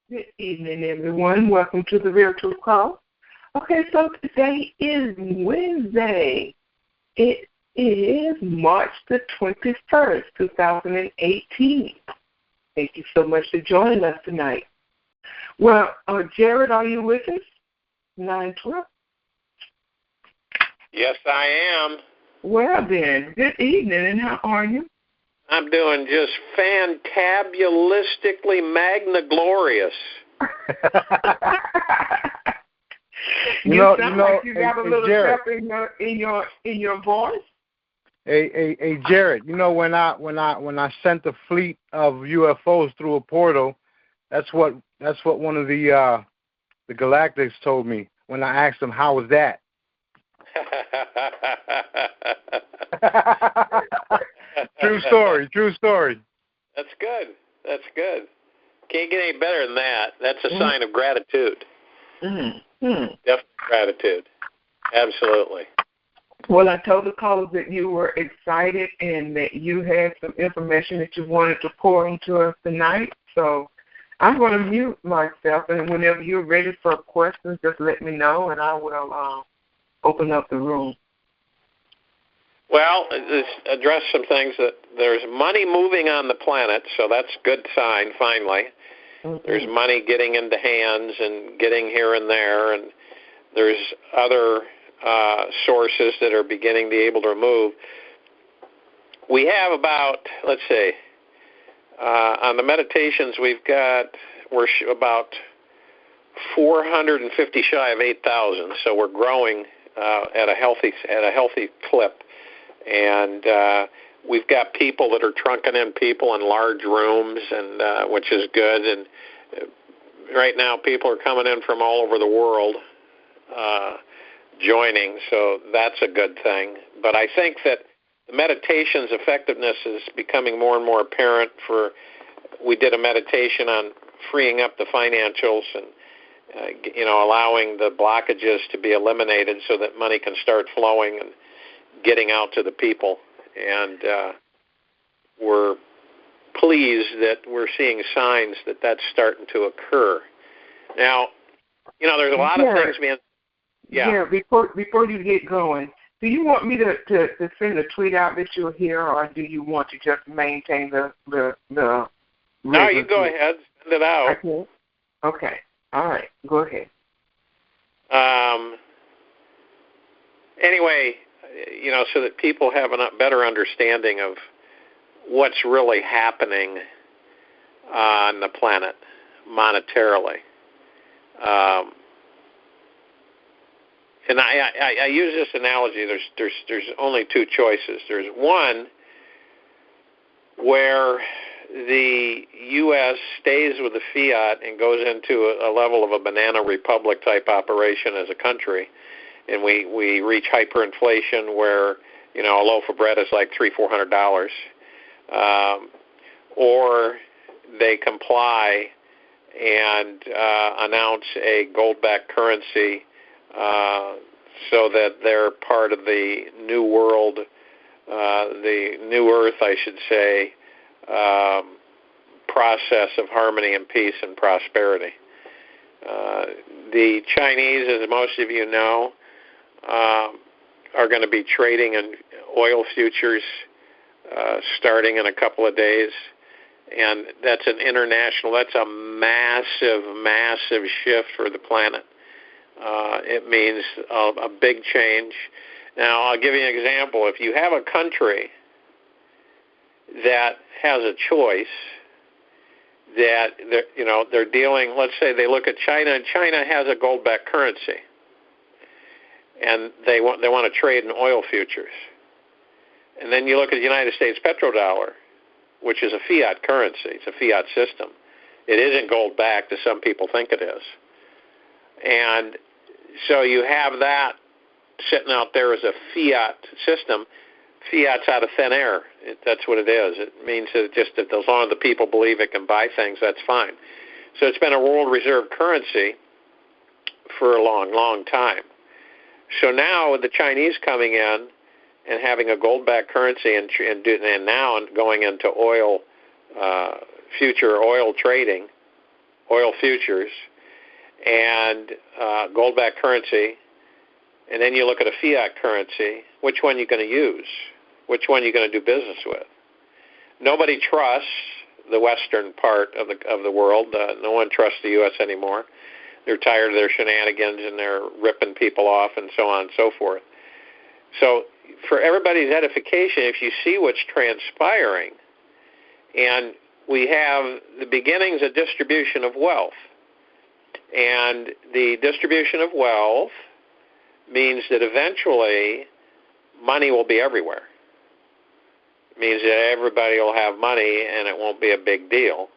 Good evening, everyone. Welcome to the Virtual Call. Okay, so today is Wednesday. It is March the 21st, 2018. Thank you so much for joining us tonight. Well, Jared, are you with us? 912? Yes, I am. Well, then, good evening, and how are you? I'm doing just fantabulistically magna glorious. you sound like you got a little pep in your voice. Hey, Jared. You know when I sent a fleet of UFOs through a portal, that's what one of the Galactics told me when I asked them how was that. True story. That's good. Can't get any better than that. That's a sign of gratitude. Definitely gratitude. Absolutely. Well, I told the callers that you were excited and that you had some information that you wanted to pour into us tonight. So I'm going to mute myself, and whenever you're ready for questions, just let me know, and I will open up the room. Well, let's address some things. That there's money moving on the planet, so that's a good sign, finally. There's money getting into hands and getting here and there, and there's other sources that are beginning to be able to move. We have about, let's see, on the meditations we're about 450 shy of 8,000, so we're growing at a healthy clip. And we've got people that are trunking in people in large rooms, and which is good. And right now, people are coming in from all over the world joining, so that's a good thing. But I think that the meditation's effectiveness is becoming more and more apparent. We did a meditation on freeing up the financials and allowing the blockages to be eliminated so that money can start flowing and getting out to the people, and we're pleased that we're seeing signs that that's starting to occur. Now, there's a lot of things being... Yeah, before you get going, do you want me to send a tweet out that you're here, or do you want to just maintain the No, you go ahead. Send it out. Okay. All right. Go ahead. Anyway, so that people have a better understanding of what's really happening on the planet monetarily. And I use this analogy. There's only two choices. There's one where the U.S. stays with the fiat and goes into a level of a banana republic type operation as a country, and we reach hyperinflation where a loaf of bread is like $300-400, or they comply and announce a gold-backed currency so that they're part of the new world, the new earth, I should say, process of harmony and peace and prosperity. The Chinese, as most of you know, are going to be trading in oil futures starting in a couple of days, and that's a massive shift for the planet. It means a big change. Now, I'll give you an example. If you have a country that has a choice, that they're dealing, let's say they look at China, and China has a gold-backed currency, and they want to trade in oil futures. And then you look at the United States petrodollar, which is a fiat currency. It's a fiat system. It isn't gold-backed, as some people think it is. And so you have that sitting out there as a fiat system. Fiat's out of thin air. That's what it is. It means that just that as long as the people believe it can buy things, that's fine. So it's been a world reserve currency for a long, long time. So now with the Chinese coming in and having a gold-backed currency and now going into oil, future oil trading, oil futures, and gold-backed currency, and then you look at a fiat currency, which one are you going to use? Which one are you going to do business with? Nobody trusts the western part of the world. No one trusts the U.S. anymore. They're tired of their shenanigans, and they're ripping people off and so on and so forth. So for everybody's edification, if you see what's transpiring, and we have the beginnings of distribution of wealth, and the distribution of wealth means that eventually money will be everywhere. It means that everybody will have money and it won't be a big deal,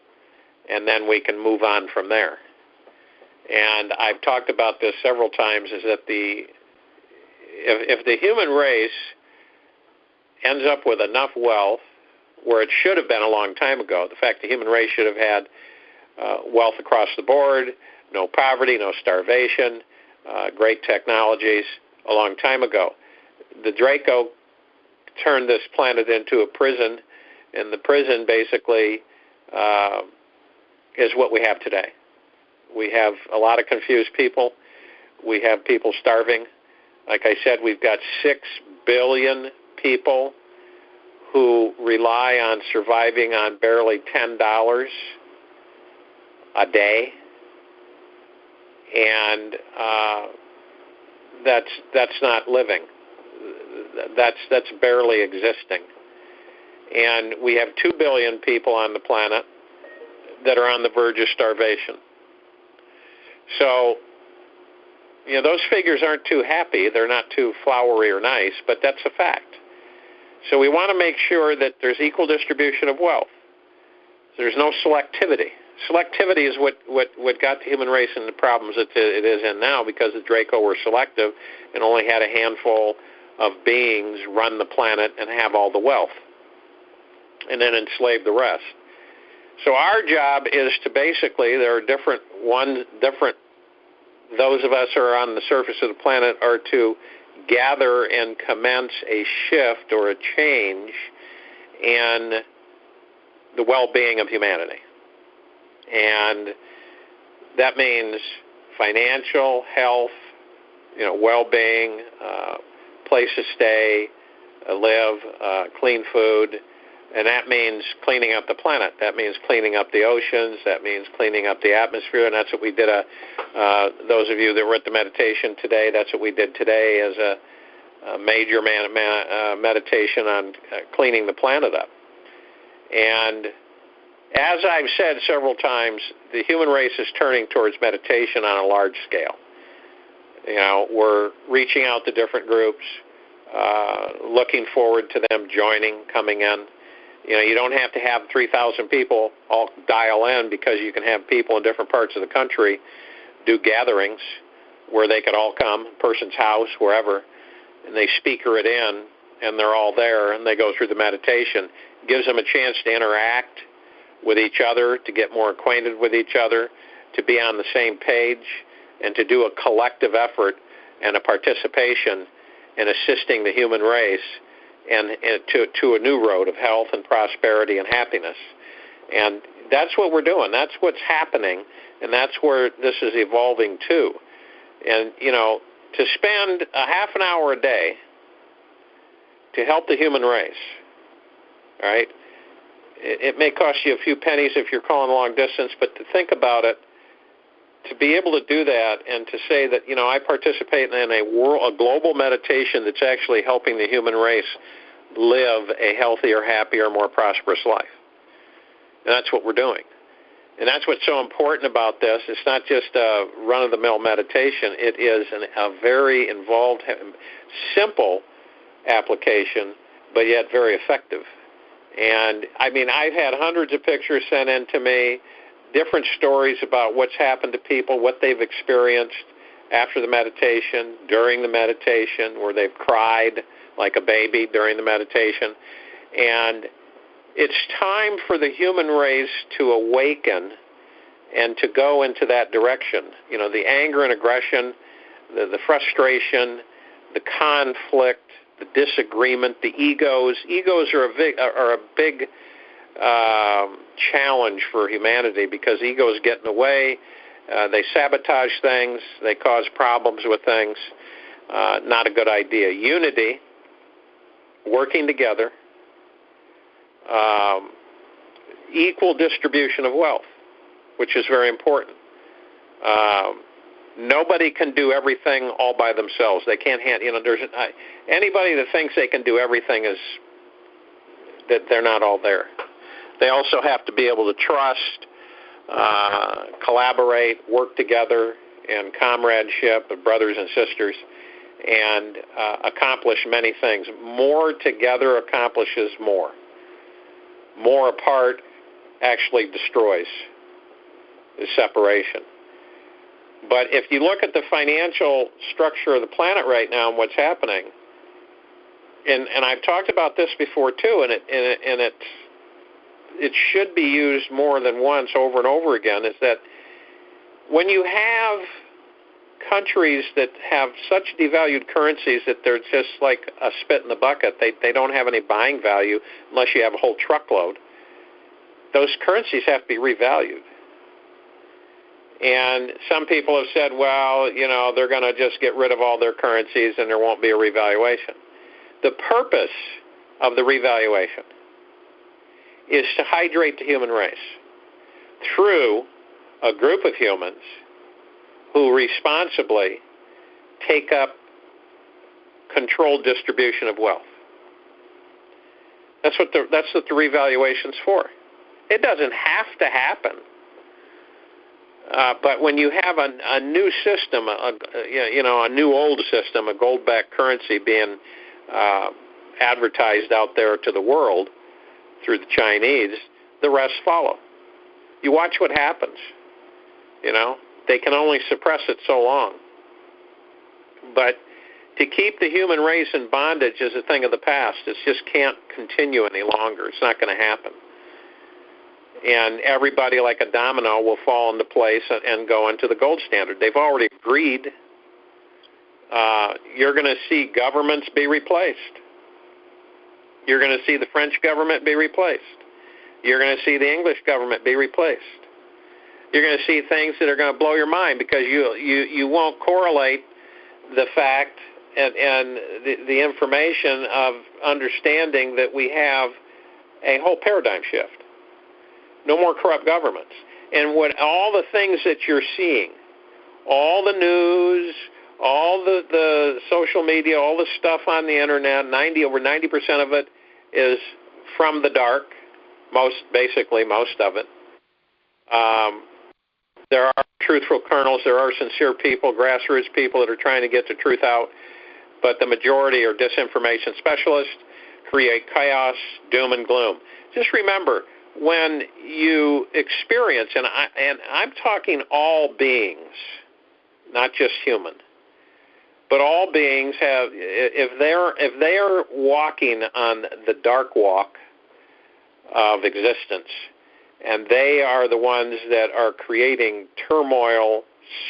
and then we can move on from there. And I've talked about this several times, is that if the human race ends up with enough wealth where it should have been a long time ago, the fact the human race should have had wealth across the board, no poverty, no starvation, great technologies a long time ago. The Draco turned this planet into a prison, and the prison basically is what we have today. We have a lot of confused people. We have people starving. Like I said, we've got 6 billion people who rely on surviving on barely $10 a day, and that's not living. That's barely existing. And we have 2 billion people on the planet that are on the verge of starvation. So, those figures aren't too happy. They're not too flowery or nice, but that's a fact. So we want to make sure that there's equal distribution of wealth. There's no selectivity. Selectivity is what got the human race in the problems it is in now, because the Draco were selective and only had a handful of beings run the planet and have all the wealth, and then enslave the rest. So our job is to basically, there are those of us who are on the surface of the planet are to gather and commence a shift or a change in the well-being of humanity. And that means financial, health, well-being, place to stay, live, clean food, and that means cleaning up the planet. That means cleaning up the oceans. That means cleaning up the atmosphere, and that's what we did. Those of you that were at the meditation today, that's what we did today as a major meditation on cleaning the planet up. And as I've said several times, the human race is turning towards meditation on a large scale. We're reaching out to different groups, looking forward to them coming in. You don't have to have 3,000 people all dial in, because you can have people in different parts of the country do gatherings where they could all come, person's house, wherever, and they speaker it in, and they're all there, and they go through the meditation. It gives them a chance to interact with each other, to get more acquainted with each other, to be on the same page, and to do a collective effort and a participation in assisting the human race and to a new road of health and prosperity and happiness. And that's what we're doing. That's what's happening, and that's where this is evolving to. And, to spend a half an hour a day to help the human race, all right, it may cost you a few pennies if you're calling long distance, but to think about it, to be able to do that and to say that, I participate in a global meditation that's actually helping the human race live a healthier, happier, more prosperous life. And that's what we're doing. And that's what's so important about this. It's not just a run-of-the-mill meditation. It is a very involved, simple application, but yet very effective. And, I've had hundreds of pictures sent in to me, different stories about what's happened to people, what they've experienced after the meditation, during the meditation, where they've cried like a baby during the meditation. And it's time for the human race to awaken and to go into that direction. The anger and aggression, the frustration, the conflict, the disagreement, the egos. Egos are a big challenge for humanity because egos get in the way. They sabotage things. They cause problems with things. Not a good idea. Unity, working together, equal distribution of wealth, which is very important. Nobody can do everything all by themselves. They can't anybody that thinks they can do everything is that they're not all there. They also have to be able to trust, collaborate, work together in comradeship of brothers and sisters, and accomplish many things. More together accomplishes more. More apart actually destroys the separation. But if you look at the financial structure of the planet right now and what's happening, and I've talked about this before too, and it should be used more than once over and over again, is that when you have countries that have such devalued currencies that they're just like a spit in the bucket, they don't have any buying value unless you have a whole truckload, those currencies have to be revalued. And some people have said, well, they're going to just get rid of all their currencies and there won't be a revaluation. The purpose of the revaluation is to hydrate the human race through a group of humans who responsibly take up controlled distribution of wealth. That's what the revaluation's for. It doesn't have to happen. But when you have a new system, a new old system, a gold-backed currency being advertised out there to the world through the Chinese, the rest follow. You watch what happens. They can only suppress it so long. But to keep the human race in bondage is a thing of the past. It just can't continue any longer. It's not going to happen. And everybody, like a domino, will fall into place and go into the gold standard. They've already agreed. You're going to see governments be replaced. You're going to see the French government be replaced. You're going to see the English government be replaced. You're going to see things that are going to blow your mind because you won't correlate the fact and the information of understanding that we have a whole paradigm shift. No more corrupt governments. And when all the things that you're seeing, all the news, all the social media, all the stuff on the internet, over 90% of it is from the dark, basically most of it. There are truthful kernels, there are sincere people, grassroots people that are trying to get the truth out, but the majority are disinformation specialists, create chaos, doom and gloom. Just remember, when you experience, and I'm talking all beings, not just human, but all beings have, if they are walking on the dark walk of existence, and they are the ones that are creating turmoil,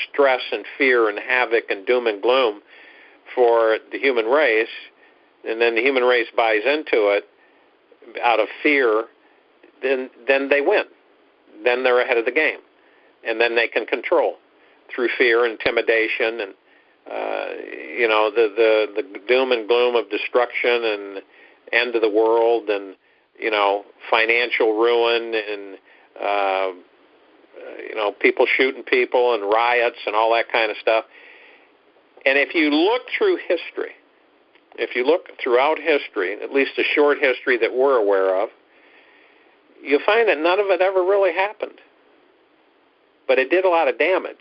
stress and fear and havoc and doom and gloom for the human race, and then the human race buys into it out of fear, then they win. Then they're ahead of the game. And then they can control through fear, intimidation, and the doom and gloom of destruction and end of the world and financial ruin and people shooting people and riots and all that kind of stuff. And if you look through history, if you look throughout history, at least a short history that we're aware of, you'll find that none of it ever really happened. But it did a lot of damage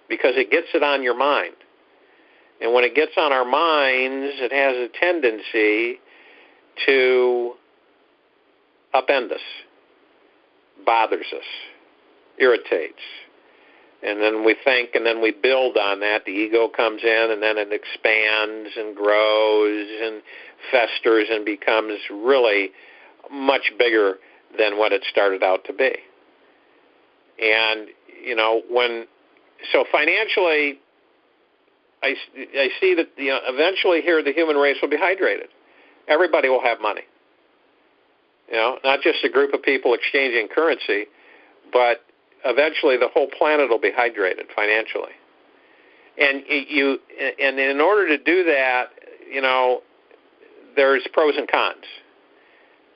because it gets it on your mind. And when it gets on our minds, it has a tendency to upend us, bothers us, irritates. And then we think and then we build on that. The ego comes in and then it expands and grows and festers and becomes really much bigger than what it started out to be. And, so financially, I see that, eventually here the human race will be hydrated. Everybody will have money. not just a group of people exchanging currency, but eventually the whole planet will be hydrated financially. And in order to do that, there's pros and cons.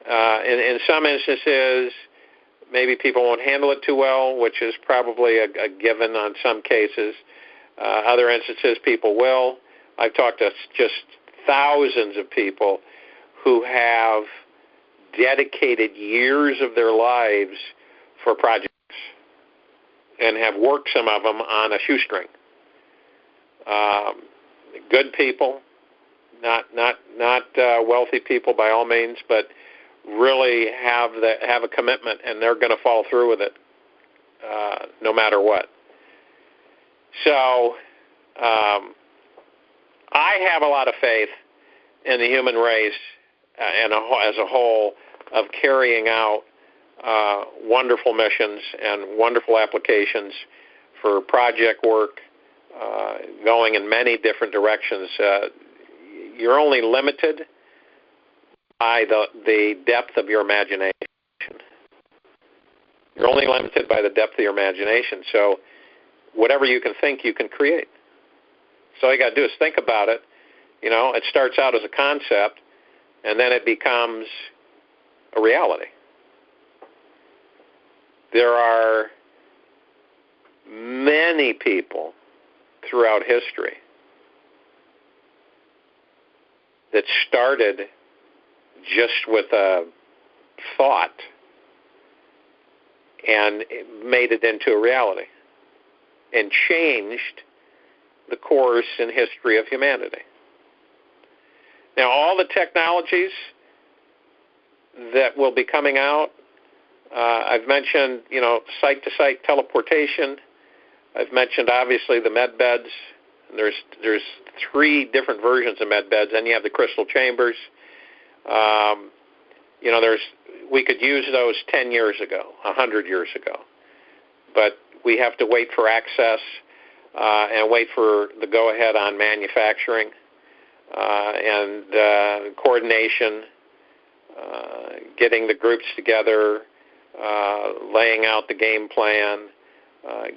In some instances, maybe people won't handle it too well, which is probably a given on some cases. Other instances, people will. I've talked to just thousands of people who have dedicated years of their lives for projects and have worked some of them on a shoestring. Good people, not wealthy people by all means, but really have a commitment, and they're going to follow through with it no matter what. So I have a lot of faith in the human race and as a whole of carrying out wonderful missions and wonderful applications for project work, going in many different directions. You're only limited by the depth of your imagination. You're only limited by the depth of your imagination. So whatever you can think, you can create. So all you got to do is think about it. It starts out as a concept, and then it becomes a reality. There are many people throughout history that started just with a thought and made it into a reality and changed the course and history of humanity. Now, all the technologies that will be coming out, I've mentioned, site-to-site teleportation. I've mentioned, obviously, the med beds. There's 3 different versions of med beds. Then you have the crystal chambers. We could use those 10 years ago, 100 years ago. But we have to wait for access and wait for the go-ahead on manufacturing and coordination, getting the groups together, laying out the game plan,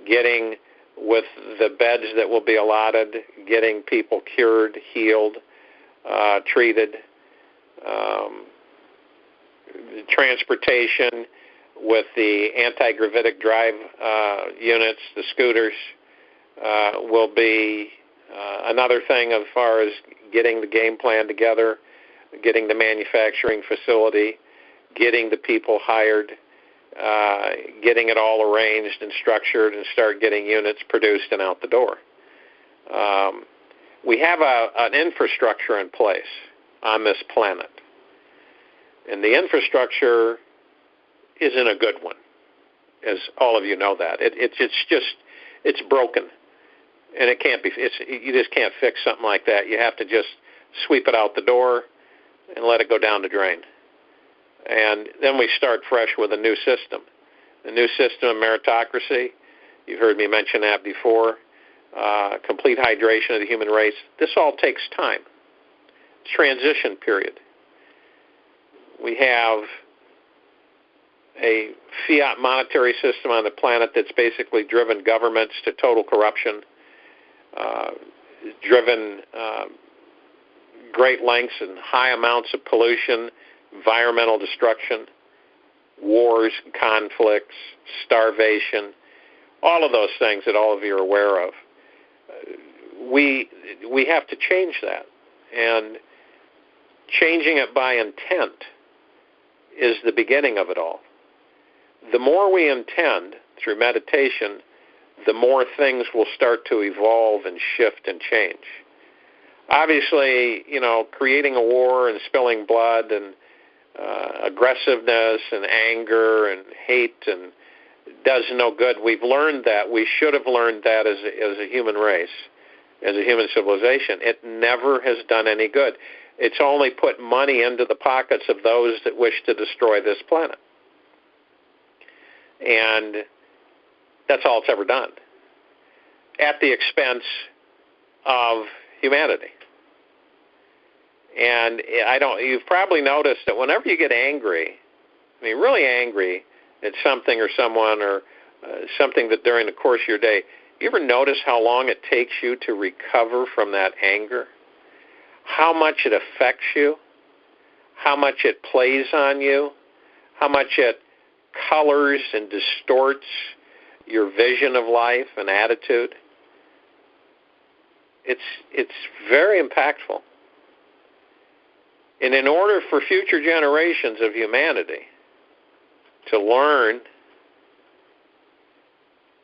getting with the beds that will be allotted, getting people cured, healed, treated, transportation with the anti-gravitic drive units, the scooters, will be another thing as far as getting the game plan together, getting the manufacturing facility, getting the people hired, getting it all arranged and structured, and start getting units produced and out the door. We have an infrastructure in place on this planet, and the infrastructure isn't a good one, as all of you know that. It's broken, and it can't be. You just can't fix something like that. You have to just sweep it out the door and let it go down the drain. And then we start fresh with a new system. A new system of meritocracy. You've heard me mention that before. Complete hydration of the human race. This all takes time. It's transition period. We have a fiat monetary system on the planet that's basically driven governments to total corruption, driven great lengths and high amounts of pollution, environmental destruction, wars, conflicts, starvation, all of those things that all of you are aware of. We have to change that, and changing it by intent is the beginning of it all. The more we intend through meditation, the more things will start to evolve and shift and change. Obviously, creating a war and spilling blood and aggressiveness and anger and hate and does no good. We've learned that. We should have learned that as a human race, as a human civilization. It never has done any good. It's only put money into the pockets of those that wish to destroy this planet. And that's all it's ever done, at the expense of humanity. And you've probably noticed that whenever you get angry, I mean, really angry at something or someone or something that during the course of your day, you ever notice how long it takes you to recover from that anger? How much it affects you? How much it plays on you? How much it colors and distorts your vision of life and attitude? It's very impactful. And in order for future generations of humanity to learn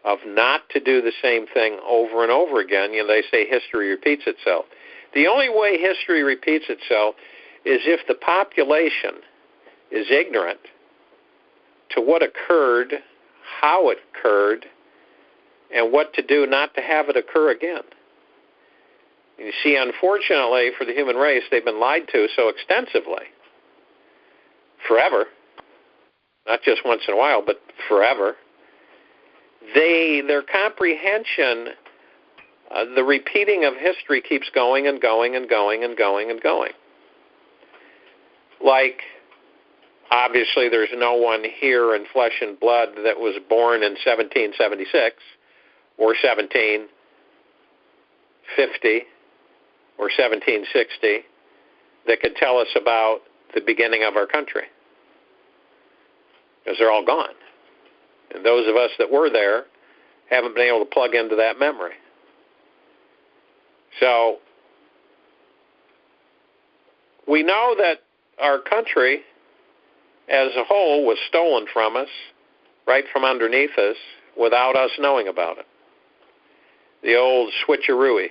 of not to do the same thing over and over again, they say history repeats itself. The only way history repeats itself is if the population is ignorant to what occurred, how it occurred, and what to do not to have it occur again. You see, unfortunately for the human race, they've been lied to so extensively, forever, not just once in a while, but forever. Their comprehension, the repeating of history keeps going and going and going and going and going. Like, obviously there's no one here in flesh and blood that was born in 1776 or 1750 or 1760 that could tell us about the beginning of our country, because they're all gone. And those of us that were there haven't been able to plug into that memory. So we know that our country as a whole was stolen from us, right from underneath us, without us knowing about it. The old switcheroo.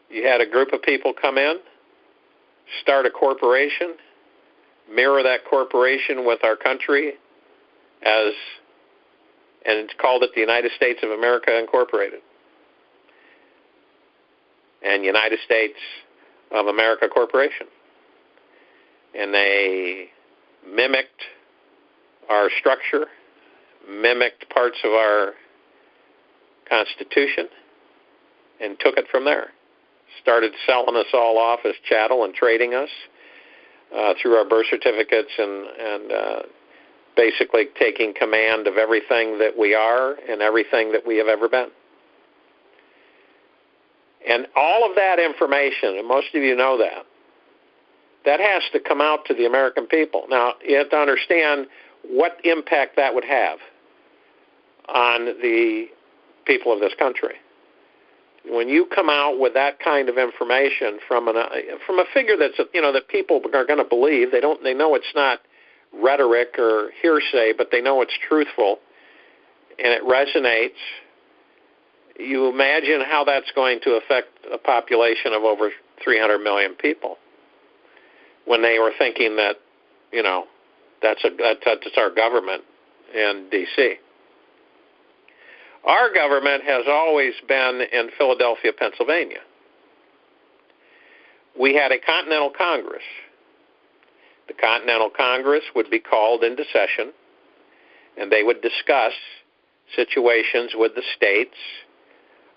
You had a group of people come in, start a corporation, mirror that corporation with our country and it's called it the United States of America Incorporated and United States of America Corporation. And they mimicked our structure, mimicked parts of our Constitution, and took it from there. Started selling us all off as chattel and trading us through our birth certificates and basically taking command of everything that we are and everything that we have ever been. And all of that information, and most of you know that has to come out to the American people. Now, you have to understand what impact that would have on the people of this country. When you come out with that kind of information from a figure that's that people are going to believe, they know it's not rhetoric or hearsay, but they know it's truthful and it resonates. You imagine how that's going to affect a population of over 300 million people when they were thinking that that's our government in D.C. Our government has always been in Philadelphia, Pennsylvania. We had a Continental Congress. The Continental Congress would be called into session, and they would discuss situations with the states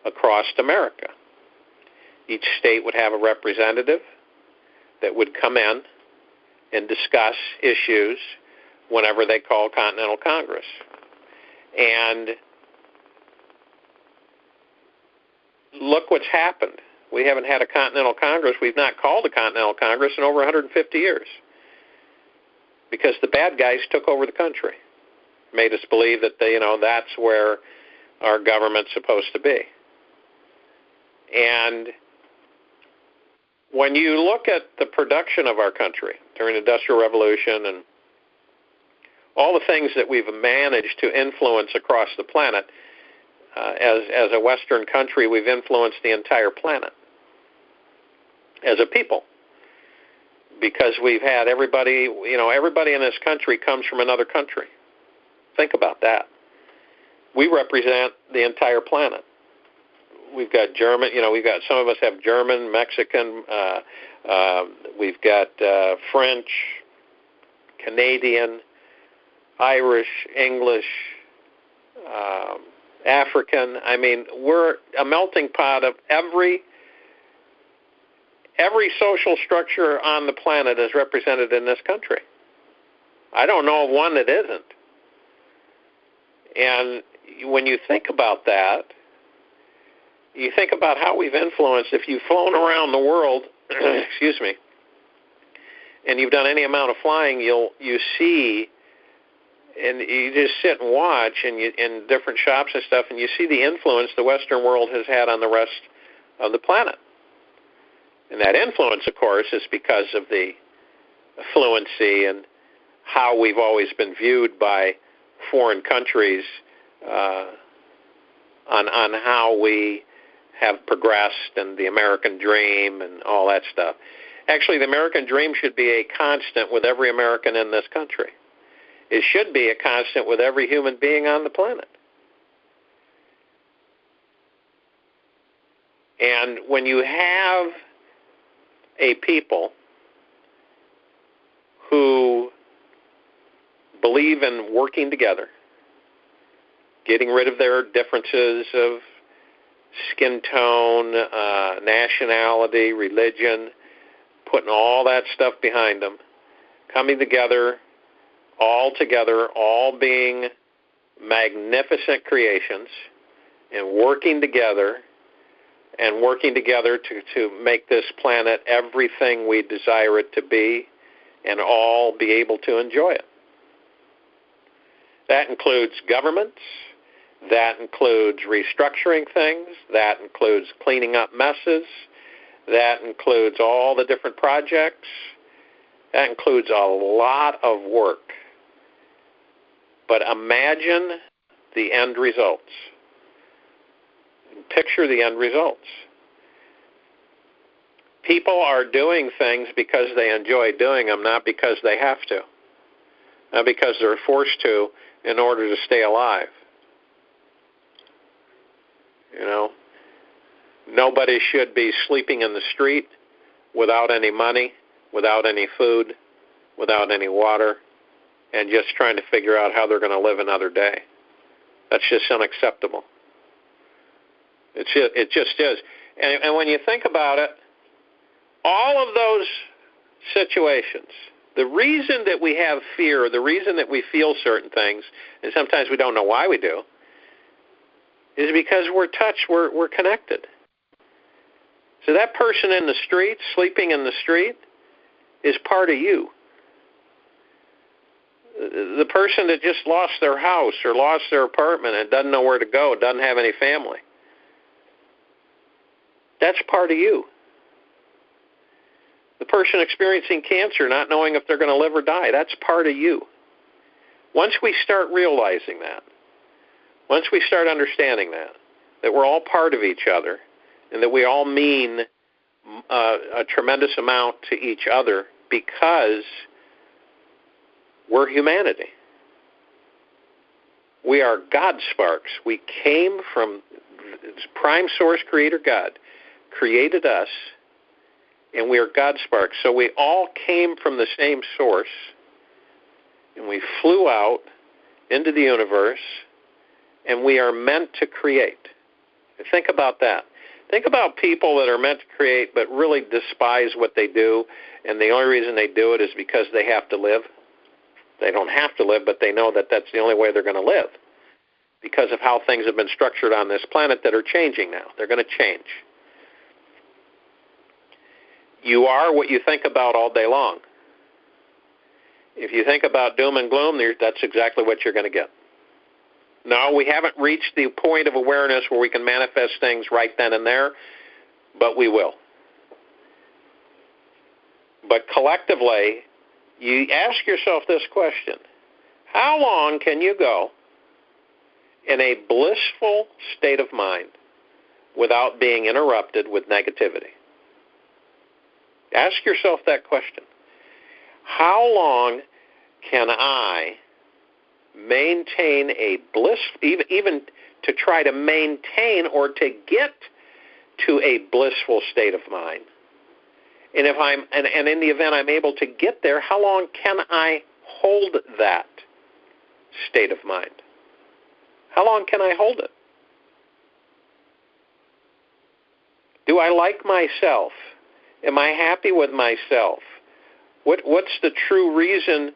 across America. Each state would have a representative that would come in and discuss issues whenever they call Continental Congress. And look what's happened. We haven't had a Continental Congress. We've not called a Continental Congress in over 150 years because the bad guys took over the country, made us believe that that's where our government's supposed to be. And when you look at the production of our country during the Industrial Revolution and all the things that we've managed to influence across the planet, as a Western country, we've influenced the entire planet as a people because we've had everybody in this country comes from another country. Think about that. We represent the entire planet. We've got German, some of us have German, Mexican, we've got French, Canadian, Irish, English, African. I mean, we're a melting pot of every social structure on the planet is represented in this country. I don't know of one that isn't. And when you think about that, you think about how we've influenced. If you've flown around the world, excuse me, and you've done any amount of flying, you see, and you just sit and watch, and in different shops and stuff, and you see the influence the Western world has had on the rest of the planet. And that influence, of course, is because of the fluency and how we've always been viewed by foreign countries on how we have progressed and the American dream and all that stuff. Actually, the American dream should be a constant with every American in this country. It should be a constant with every human being on the planet. And when you have a people who believe in working together, getting rid of their differences of skin tone, nationality, religion, putting all that stuff behind them, coming together, all being magnificent creations, and working together to make this planet everything we desire it to be, and all be able to enjoy it. That includes governments. That includes restructuring things. That includes cleaning up messes. That includes all the different projects. That includes a lot of work. But imagine the end results. Picture the end results. People are doing things because they enjoy doing them, not because they have to. Not because they're forced to in order to stay alive. You know, nobody should be sleeping in the street without any money, without any food, without any water, and just trying to figure out how they're going to live another day. That's just unacceptable. It just is. And when you think about it, all of those situations, the reason that we have fear, the reason that we feel certain things, and sometimes we don't know why we do, is because we're touched, we're connected. So that person in the street, sleeping in the street, is part of you. The person that just lost their house or lost their apartment and doesn't know where to go, doesn't have any family, that's part of you. The person experiencing cancer, not knowing if they're going to live or die, that's part of you. Once we start realizing that, once we start understanding that we're all part of each other and that we all mean a tremendous amount to each other because we're humanity. We are God sparks. We came from prime source creator God, created us, and we are God sparks. So we all came from the same source, and we flew out into the universe, and we are meant to create. Think about that. Think about people that are meant to create but really despise what they do, and the only reason they do it is because they have to live. They don't have to live, but they know that that's the only way they're going to live because of how things have been structured on this planet that are changing now. They're going to change. You are what you think about all day long. If you think about doom and gloom, that's exactly what you're going to get. No, we haven't reached the point of awareness where we can manifest things right then and there, but we will. But collectively, you ask yourself this question: how long can you go in a blissful state of mind without being interrupted with negativity? Ask yourself that question. How long can I maintain a bliss, even to try to maintain or to get to a blissful state of mind? And if and in the event I'm able to get there, how long can I hold that state of mind? How long can I hold it? Do I like myself? Am I happy with myself? What's the true reason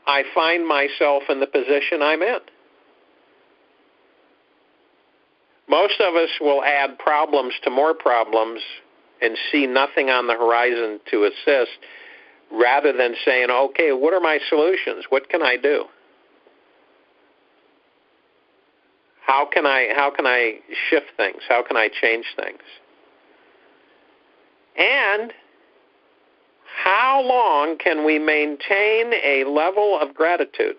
I find myself in the position I'm in. Most of us will add problems to more problems and see nothing on the horizon to assist, rather than saying, okay, what are my solutions? What can I do? How can I shift things? How can I change things? And how long can we maintain a level of gratitude?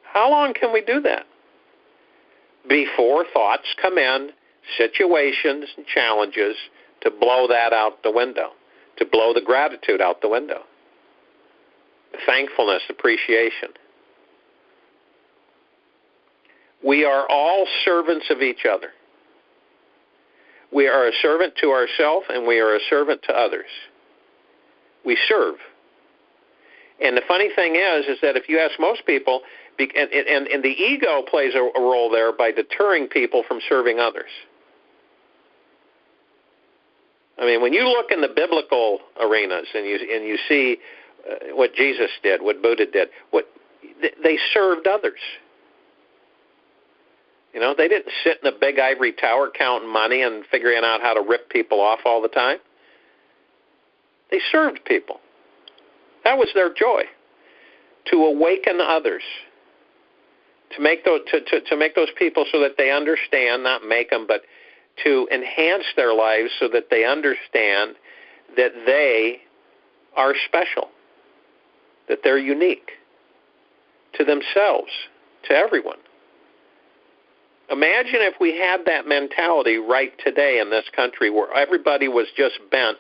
How long can we do that before thoughts come in, situations and challenges, to blow that out the window, to blow the gratitude out the window? Thankfulness, appreciation. We are all servants of each other. We are a servant to ourselves, and we are a servant to others. We serve. And the funny thing is that if you ask most people, and the ego plays a role there by deterring people from serving others. I mean, when you look in the biblical arenas and you see what Jesus did, what Buddha did, they served others. You know, they didn't sit in a big ivory tower counting money and figuring out how to rip people off all the time. They served people. That was their joy, to awaken others, to make those people so that they understand, not make them, but to enhance their lives so that they understand that they are special, that they're unique to themselves, to everyone. Imagine if we had that mentality right today in this country, where everybody was just bent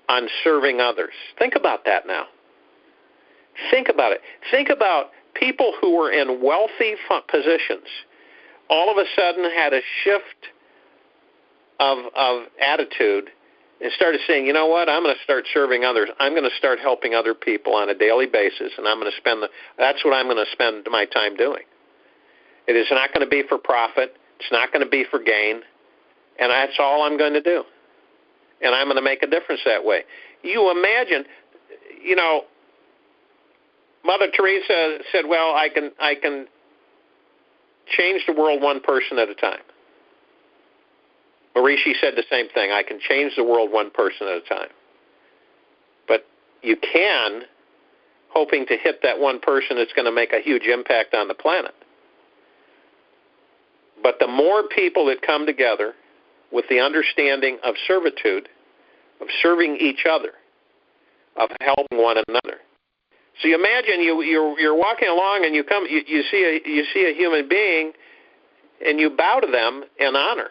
on serving others. Think about that now. Think about it. Think about people who were in wealthy positions all of a sudden had a shift of attitude and started saying, you know what, I'm going to start serving others. I'm going to start helping other people on a daily basis, and I'm going to that's what I'm going to spend my time doing. It is not going to be for profit. It's not going to be for gain. And that's all I'm going to do. And I'm going to make a difference that way. You imagine, you know, Mother Teresa said, well, I can change the world one person at a time. Maharishi said the same thing. I can change the world one person at a time. But you can, hoping to hit that one person that's going to make a huge impact on the planet. But the more people that come together with the understanding of servitude, of serving each other, of helping one another. So you imagine you're walking along and you see a human being and you bow to them in honor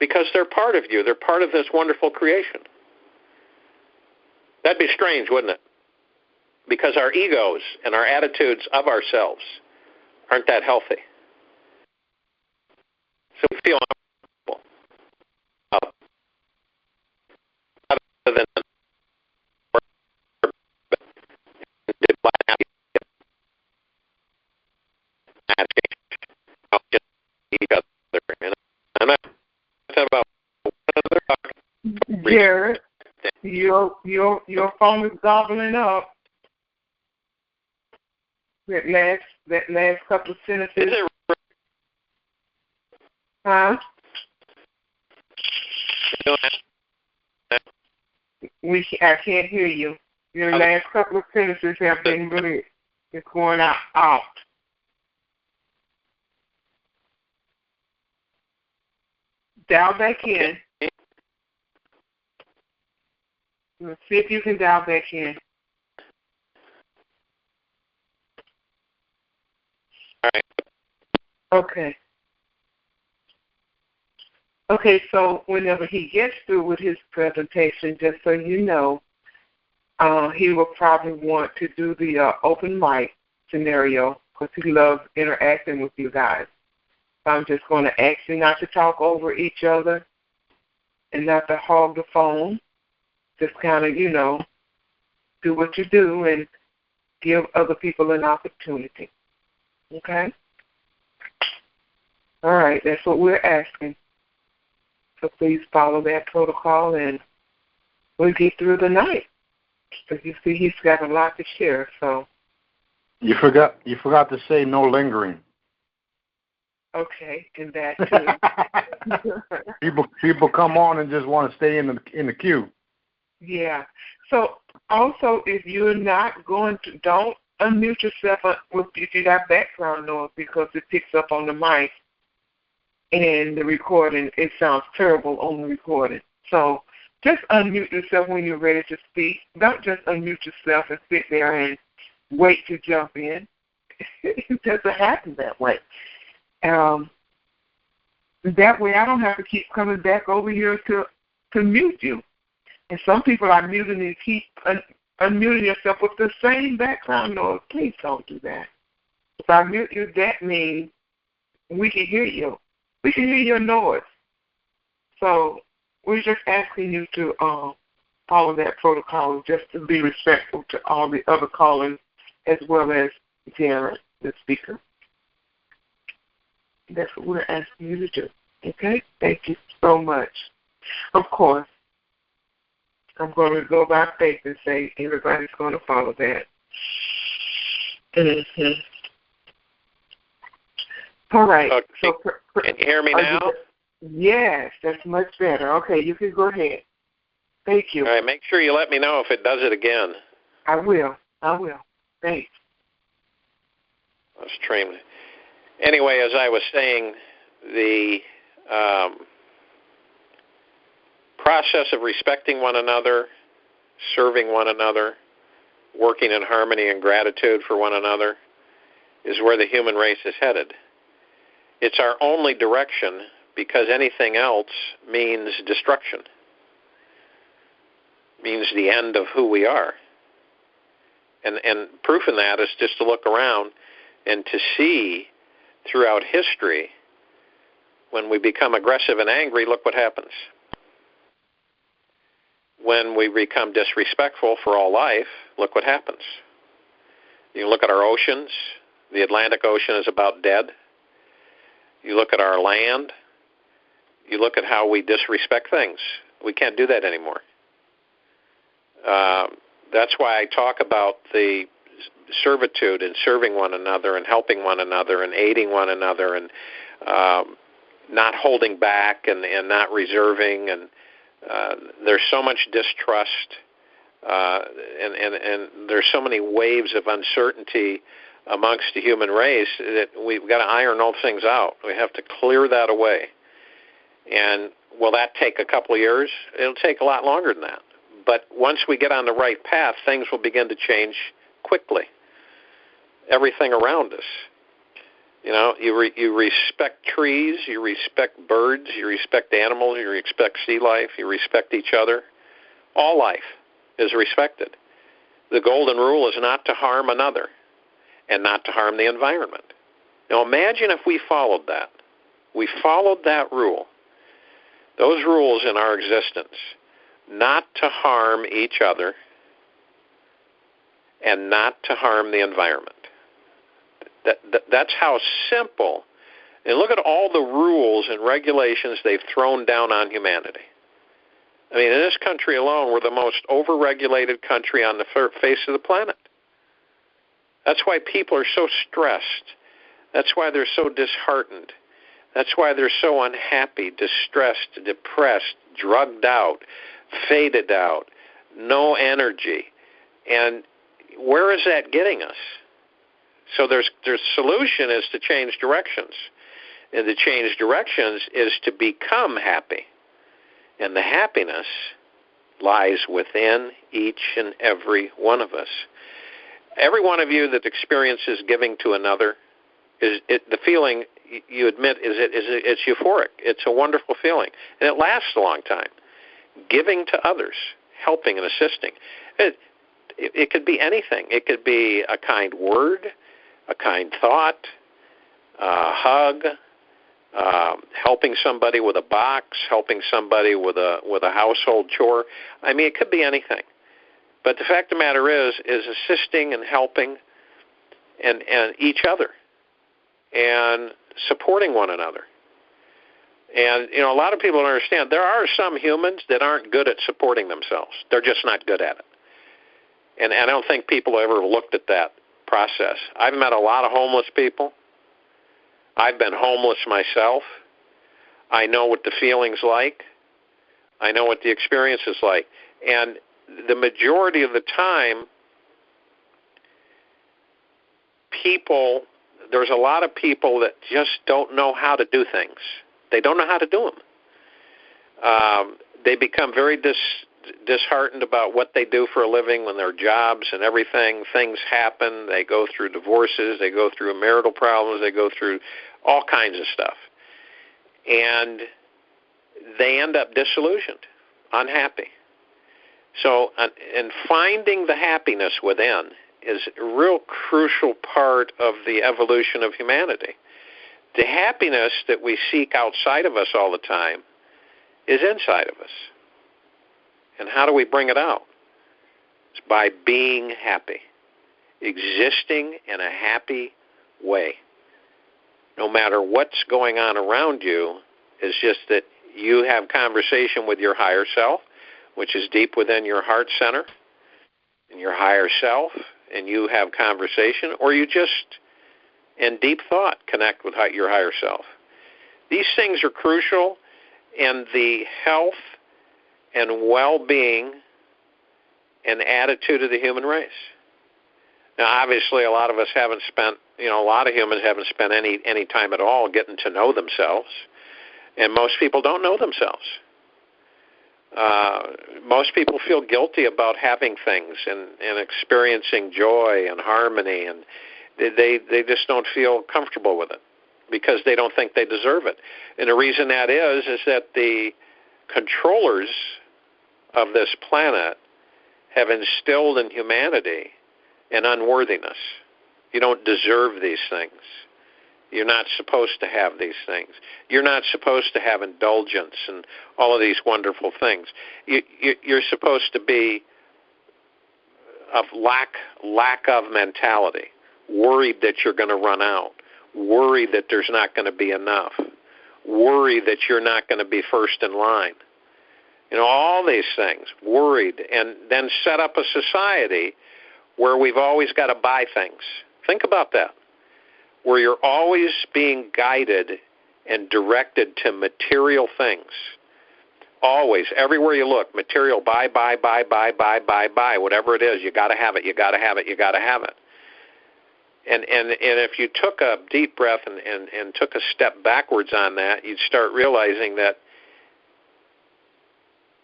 because they're part of you. They're part of this wonderful creation. That'd be strange, wouldn't it? Because our egos and our attitudes of ourselves aren't that healthy. So we feel uncomfortable. Other than each other. And I'm not talking about Jared, your phone is gobbling up. That last couple of sentences. Is it? Huh? I can't hear you. Your last couple of sentences have been really, it's going out. Dial back in. Let's see if you can dial back in. All right. Okay. Okay, so whenever he gets through with his presentation, just so you know, he will probably want to do the open mic scenario because he loves interacting with you guys. So I'm just going to ask you not to talk over each other and not to hog the phone. Just kind of, do what you do and give other people an opportunity. Okay? All right, that's what we're asking. So please follow that protocol and we'll get through the night. But you see, he's got a lot to share. So you forgot to say no lingering. Okay, and that too. people come on and just want to stay in the queue. Yeah. So also, if you're not going to, don't unmute yourself if you got background noise, because it picks up on the mic and the recording. It sounds terrible on the recording. So just unmute yourself when you're ready to speak. Don't just unmute yourself and sit there and wait to jump in. It doesn't happen that way. That way I don't have to keep coming back over here to mute you. And some people are muting and keep unmuting yourself with the same background noise. Please don't do that. If I mute you, that means we can hear you. We can hear your noise. So we're just asking you to follow that protocol, just to be respectful to all the other callers as well as Jared, the speaker. That's what we're asking you to do. Okay? Thank you so much. Of course, I'm going to go by faith and say everybody's going to follow that. Mm-hmm. All right. Okay. So, can you hear me now? Yes, that's much better. Okay, you can go ahead. Thank you. All right, make sure you let me know if it does it again. I will. Thanks. That's extremely. Anyway, as I was saying, the process of respecting one another, serving one another, working in harmony and gratitude for one another is where the human race is headed. It's our only direction, because anything else means destruction, means the end of who we are. And proof in that is just to look around and to see throughout history, when we become aggressive and angry, look what happens. When we become disrespectful for all life, look what happens. You look at our oceans. The Atlantic Ocean is about dead. You look at our land. You look at how we disrespect things. We can't do that anymore. That's why I talk about the servitude and serving one another and helping one another and aiding one another and not holding back and not reserving. And there's so much distrust and there's so many waves of uncertainty amongst the human race that we've got to iron all things out. We have to clear that away. And will that take a couple of years? It'll take a lot longer than that. But once we get on the right path, things will begin to change quickly. Everything around us. You know, you respect trees, you respect birds, you respect animals, you respect sea life, you respect each other. All life is respected. The golden rule is not to harm another and not to harm the environment. Now imagine if we followed that. We followed that rule. Those rules in our existence, not to harm each other and not to harm the environment. That's how simple. And look at all the rules and regulations they've thrown down on humanity. I mean, in this country alone, we're the most over-regulated country on the face of the planet. That's why people are so stressed. That's why they're so disheartened. That's why they're so unhappy, distressed, depressed, drugged out, faded out, no energy. And where is that getting us? So their solution is to change directions. And to change directions is to become happy. And the happiness lies within each and every one of us. Every one of you that experiences giving to another, the feeling you admit it's euphoric. It's a wonderful feeling. And it lasts a long time. Giving to others, helping and assisting. It could be anything. It could be a kind word, a kind thought, a hug, helping somebody with a box, helping somebody with a household chore. I mean, it could be anything. But the fact of the matter is assisting and helping and each other and supporting one another. And, you know, a lot of people don't understand. There are some humans that aren't good at supporting themselves. They're just not good at it. And I don't think people ever looked at that process. I've met a lot of homeless people. I've been homeless myself. I know what the feeling's like. I know what the experience is like. And the majority of the time, there's a lot of people that just don't know how to do things. They don't know how to do them. They become very disheartened about what they do for a living when their jobs and everything. Things happen. They go through divorces. They go through marital problems. They go through all kinds of stuff. And they end up disillusioned, unhappy. So, and finding the happiness within is a real crucial part of the evolution of humanity. The happiness that we seek outside of us all the time is inside of us. And how do we bring it out? It's by being happy, existing in a happy way. No matter what's going on around you, it's just that you have conversation with your higher self, which is deep within your heart center, and your higher self, and you have conversation, or you just, in deep thought, connect with your higher self. These things are crucial in the health and well-being and attitude of the human race. Now, obviously, a lot of us haven't spent, a lot of humans haven't spent any time at all getting to know themselves, and most people don't know themselves. Most people feel guilty about having things and experiencing joy and harmony, and they just don't feel comfortable with it because they don't think they deserve it. And the reason that is that the controllers of this planet have instilled in humanity an unworthiness. You don't deserve these things. You're not supposed to have these things. You're not supposed to have indulgence and all of these wonderful things. You're supposed to be of lack of mentality, worried that you're going to run out, worried that there's not going to be enough, worried that you're not going to be first in line. All these things, worried, and then set up a society where we've always got to buy things. Think about that. Where you're always being guided and directed to material things. Always, everywhere you look, material, buy, whatever it is, you got to have it, you got to have it, you got to have it. And if you took a deep breath and took a step backwards on that, you'd start realizing that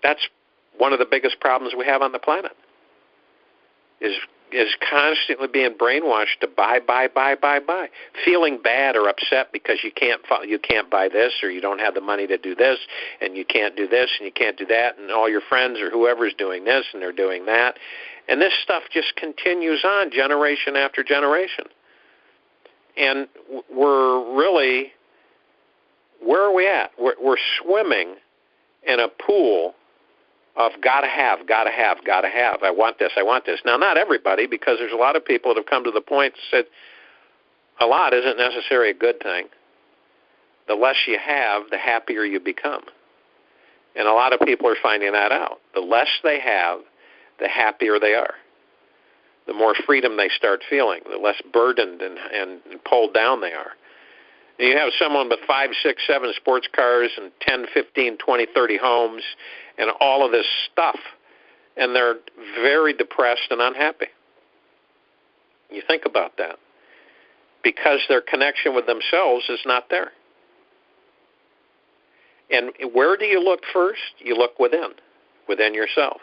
that's one of the biggest problems we have on the planet, is constantly being brainwashed to buy, feeling bad or upset because you can't buy this, or you don't have the money to do this, and you can't do this, and you can't do that, and all your friends or whoever's doing this and they're doing that, and this stuff just continues on generation after generation. And we're really, where are we at? We're swimming in a pool of gotta have. I want this. Now, not everybody, because there's a lot of people that have come to the point that said a lot isn't necessarily a good thing. The less you have, the happier you become. And a lot of people are finding that out. The less they have, the happier they are. The more freedom they start feeling, the less burdened and pulled down they are. And you have someone with 5, 6, 7 sports cars and 10, 15, 20, 30 homes and all of this stuff, and they're very depressed and unhappy. You think about that. Because their connection with themselves is not there. And where do you look first? You look within yourself.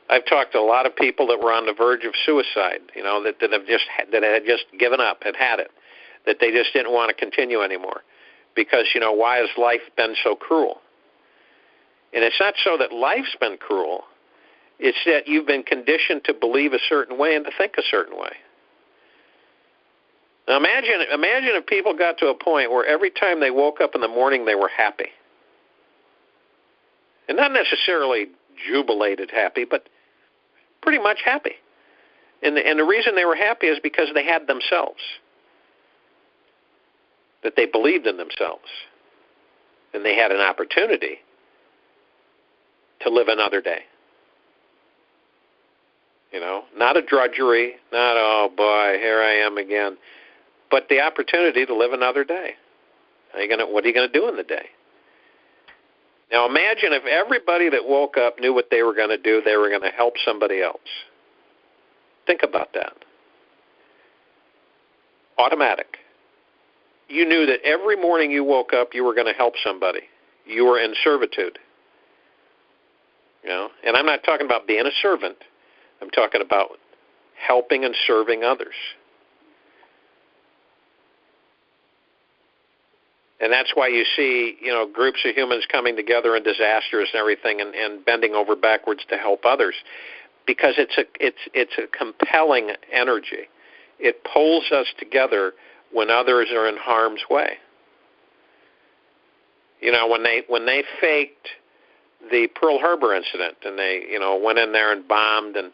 I've talked to a lot of people that were on the verge of suicide, that had just given up, had it, that they just didn't want to continue anymore. Because, why has life been so cruel? And it's not so that life's been cruel. It's that you've been conditioned to believe a certain way and to think a certain way. Now imagine if people got to a point where every time they woke up in the morning they were happy. And not necessarily jubilated happy, but pretty much happy. And the reason they were happy is because they had themselves. That they believed in themselves. And they had an opportunity to live another day. Not a drudgery, not, oh boy, here I am again, but the opportunity to live another day. What are you going to do in the day? Now imagine if everybody that woke up knew what they were going to do, they were going to help somebody else. Think about that. Automatic. You knew that every morning you woke up, you were going to help somebody. You were in servitude. And I'm not talking about being a servant. I'm talking about helping and serving others. And that's why you see, groups of humans coming together in disasters and everything, and bending over backwards to help others, because it's a compelling energy. It pulls us together when others are in harm's way. When they faked the Pearl Harbor incident, and they went in there and bombed, and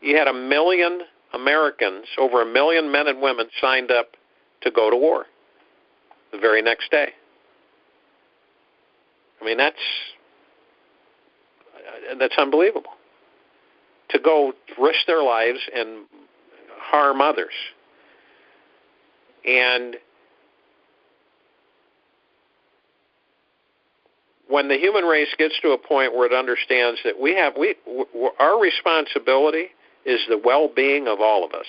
you had 1 million Americans, over 1 million men and women signed up to go to war the very next day. I mean, that's unbelievable. To go risk their lives and harm others. And when the human race gets to a point where it understands that our responsibility is the well-being of all of us.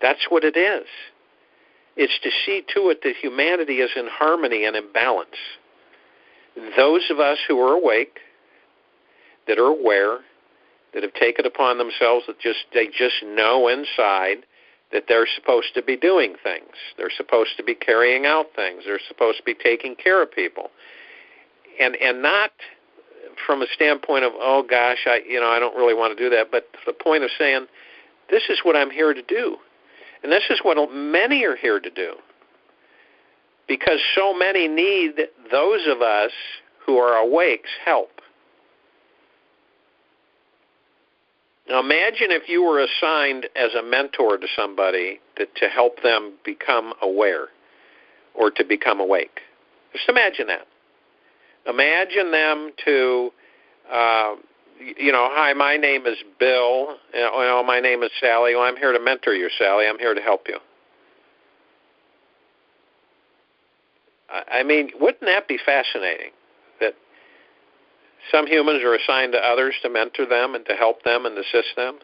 That's what it is. It's to see to it that humanity is in harmony and in balance. Those of us who are awake, that are aware, that have taken upon themselves that they just know inside that they're supposed to be doing things. They're supposed to be carrying out things. They're supposed to be taking care of people. And not from a standpoint of, oh gosh, I don't really want to do that, but the point of saying, this is what I'm here to do. And this is what many are here to do. Because so many need those of us who are awake's help. Now imagine if you were assigned as a mentor to somebody to help them become aware or to become awake. Just imagine that. Imagine them to, hi, my name is Bill. My name is Sally. Well, I'm here to mentor you, Sally. I'm here to help you. I mean, wouldn't that be fascinating? That some humans are assigned to others to mentor them and to help them and assist them.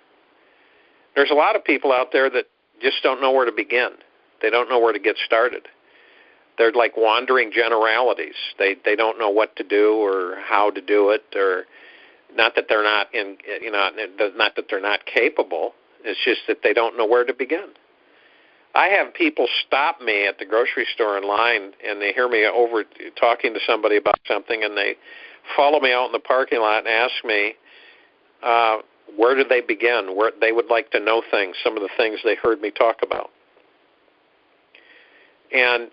There's a lot of people out there that just don't know where to begin. They don't know where to get started. They're like wandering generalities. They don't know what to do or how to do it, or not that they're not not that they're not capable. It's just that they don't know where to begin. I have people stop me at the grocery store in line, and they hear me over talking to somebody about something, and they follow me out in the parking lot and ask me where did they begin, where they would like to know things, some of the things they heard me talk about. And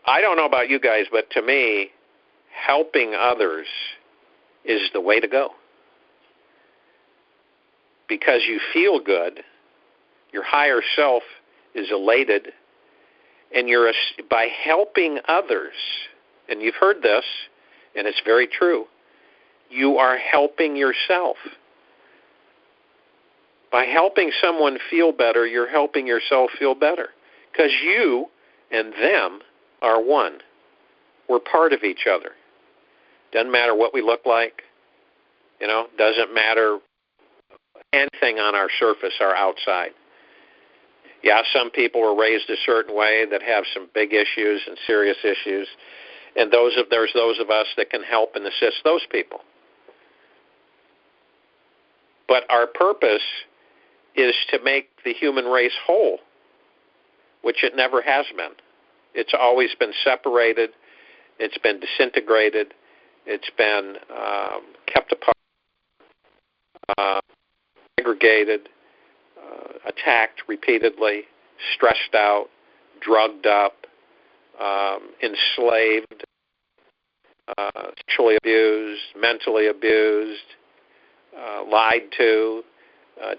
I don't know about you guys, but to me, helping others is the way to go. Because you feel good, your higher self is elated, and by helping others, and you've heard this, and it's very true, you are helping yourself. By helping someone feel better, you're helping yourself feel better. Because you and them are one. We're part of each other. Doesn't matter what we look like. Doesn't matter anything on our surface or outside. Yeah, some people were raised a certain way that have some big issues and serious issues, and there's those of us that can help and assist those people. But our purpose is to make the human race whole, which it never has been. It's always been separated. It's been disintegrated. It's been kept apart, segregated, attacked repeatedly, stressed out, drugged up, enslaved, sexually abused, mentally abused, lied to,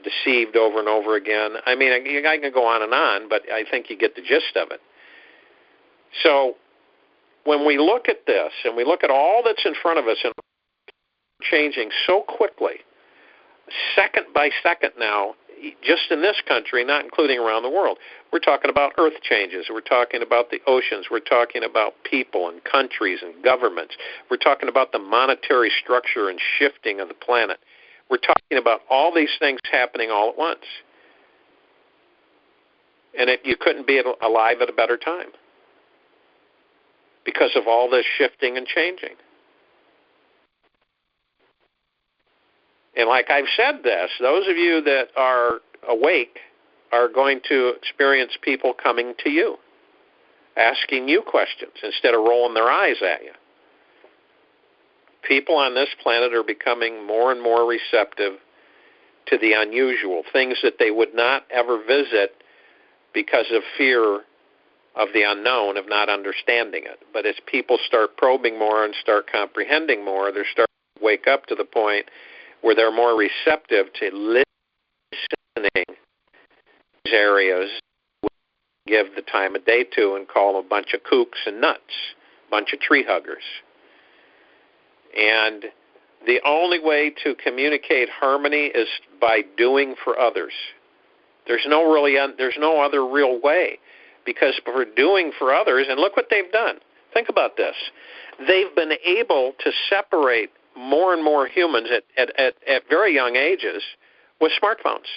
deceived over and over again. I mean, I can go on, but I think you get the gist of it. So when we look at this and we look at all that's in front of us and changing so quickly, second by second now, just in this country, not including around the world. We're talking about earth changes. We're talking about the oceans. We're talking about people and countries and governments. We're talking about the monetary structure and shifting of the planet. We're talking about all these things happening all at once. And you couldn't be alive at a better time because of all this shifting and changing. And like I've said this, those of you that are awake are going to experience people coming to you, asking you questions instead of rolling their eyes at you. People on this planet are becoming more and more receptive to the unusual, things that they would not ever visit because of fear of the unknown, of not understanding it. But as people start probing more and start comprehending more, they're starting to wake up to the point where they're more receptive to listening these areas we give the time of day to and call them a bunch of kooks and nuts, a bunch of tree huggers. And the only way to communicate harmony is by doing for others. There's no other real way, because for doing for others, and look what they've done. Think about this. They've been able to separate more and more humans at very young ages with smartphones.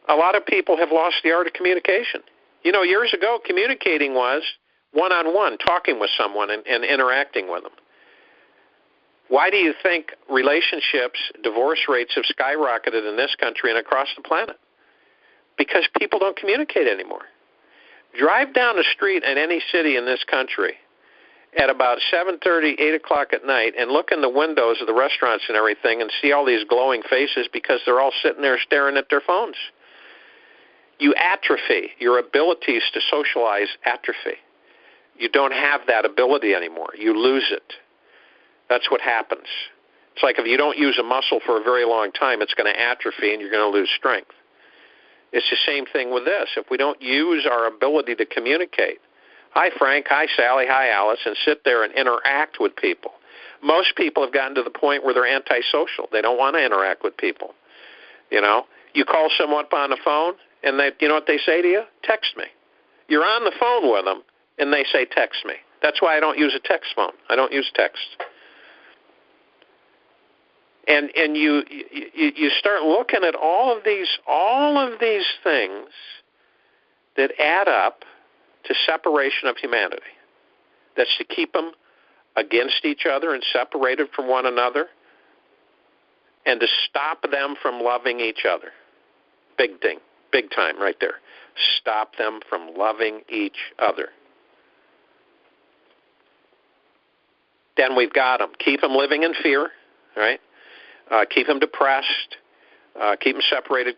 A lot of people have lost the art of communication. You know, years ago, communicating was one-on-one, talking with someone and interacting with them. Why do you think relationships, divorce rates have skyrocketed in this country and across the planet? Because people don't communicate anymore. Drive down the street in any city in this country at about 7:30, 8 o'clock at night and look in the windows of the restaurants and everything and see all these glowing faces because they're all sitting there staring at their phones. You atrophy. Your abilities to socialize atrophy. You don't have that ability anymore. You lose it. That's what happens. It's like if you don't use a muscle for a very long time, it's going to atrophy and you're going to lose strength. It's the same thing with this. If we don't use our ability to communicate, hi, Frank, hi, Sally, hi, Alice, and sit there and interact with people. Most people have gotten to the point where they're antisocial. They don't want to interact with people. You know, you call someone up on the phone, and you know what they say to you? Text me. You're on the phone with them, and they say, text me. That's why I don't use a text phone. I don't use text. And you start looking at all of these things that add up to separation of humanity. That's to keep them against each other and separated from one another, and to stop them from loving each other. Big thing, big time right there. Stop them from loving each other. Then we've got them. Keep them living in fear, right? Keep them depressed. Keep them separated.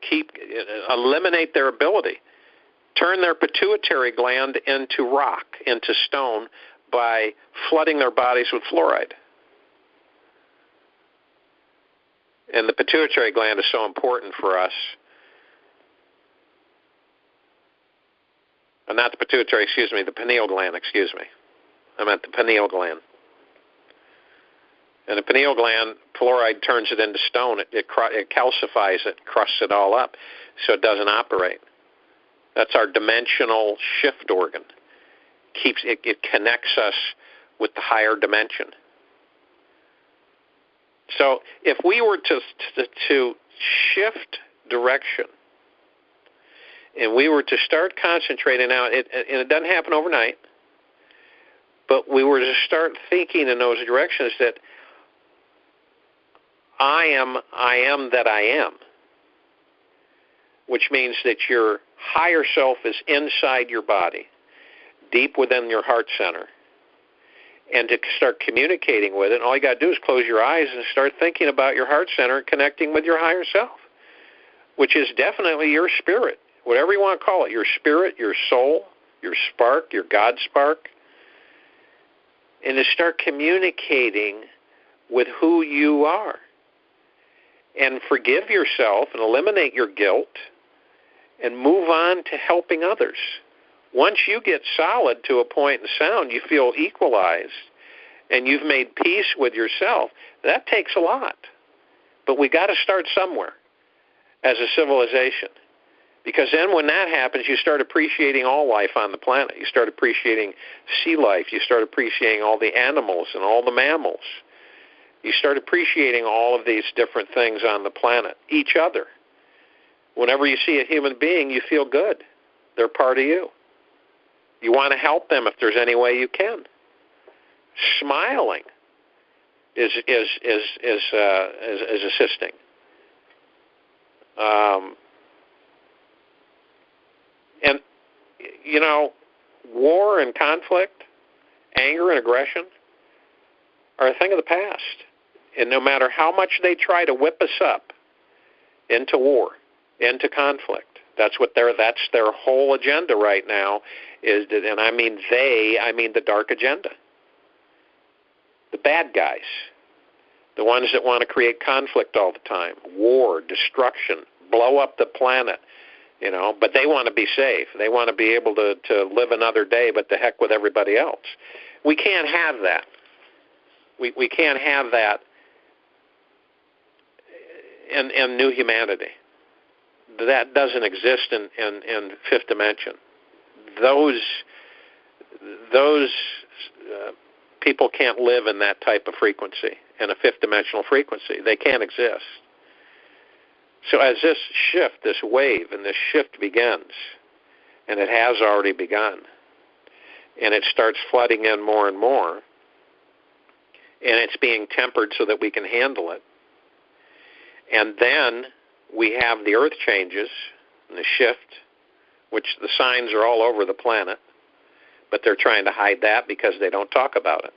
Eliminate their ability. Turn their pituitary gland into rock, into stone, by flooding their bodies with fluoride. And the pituitary gland is so important for us. Not the pituitary, the pineal gland, I meant the pineal gland. And the pineal gland, fluoride turns it into stone. It calcifies it, crusts it all up, so it doesn't operate. That's our dimensional shift organ. It connects us with the higher dimension. So if we were to shift direction, and we were to start concentrating out, and it doesn't happen overnight, but we were to start thinking in those directions that I am that I am, which means that your higher self is inside your body, deep within your heart center, and to start communicating with it, all you got to do is close your eyes and start thinking about your heart center and connecting with your higher self, which is definitely your spirit, whatever you want to call it, your spirit, your soul, your spark, your God spark, and to start communicating with who you are. And forgive yourself and eliminate your guilt and move on to helping others. Once you get solid to a point in sound, you feel equalized and you've made peace with yourself, that takes a lot. But we got to start somewhere as a civilization. Because then when that happens, you start appreciating all life on the planet. You start appreciating sea life. You start appreciating all the animals and all the mammals. You start appreciating all of these different things on the planet, each other. Whenever you see a human being, you feel good. They're part of you. You want to help them if there's any way you can. Smiling is assisting. And, you know, war and conflict, anger and aggression are a thing of the past. And no matter how much they try to whip us up into war, into conflict, that's their whole agenda right now. And I mean the dark agenda. The bad guys, the ones that want to create conflict all the time, war, destruction, blow up the planet, you know, but they want to be safe. They want to be able to live another day, but the heck with everybody else. We can't have that. We can't have that in new humanity. That doesn't exist in fifth dimension. Those people can't live in that type of frequency, in a fifth dimensional frequency. They can't exist. So as this shift, this wave, and this shift begins, and it has already begun, and it starts flooding in more and more, and it's being tempered so that we can handle it. And then we have the earth changes and the shift, which the signs are all over the planet, but they're trying to hide that because they don't talk about it.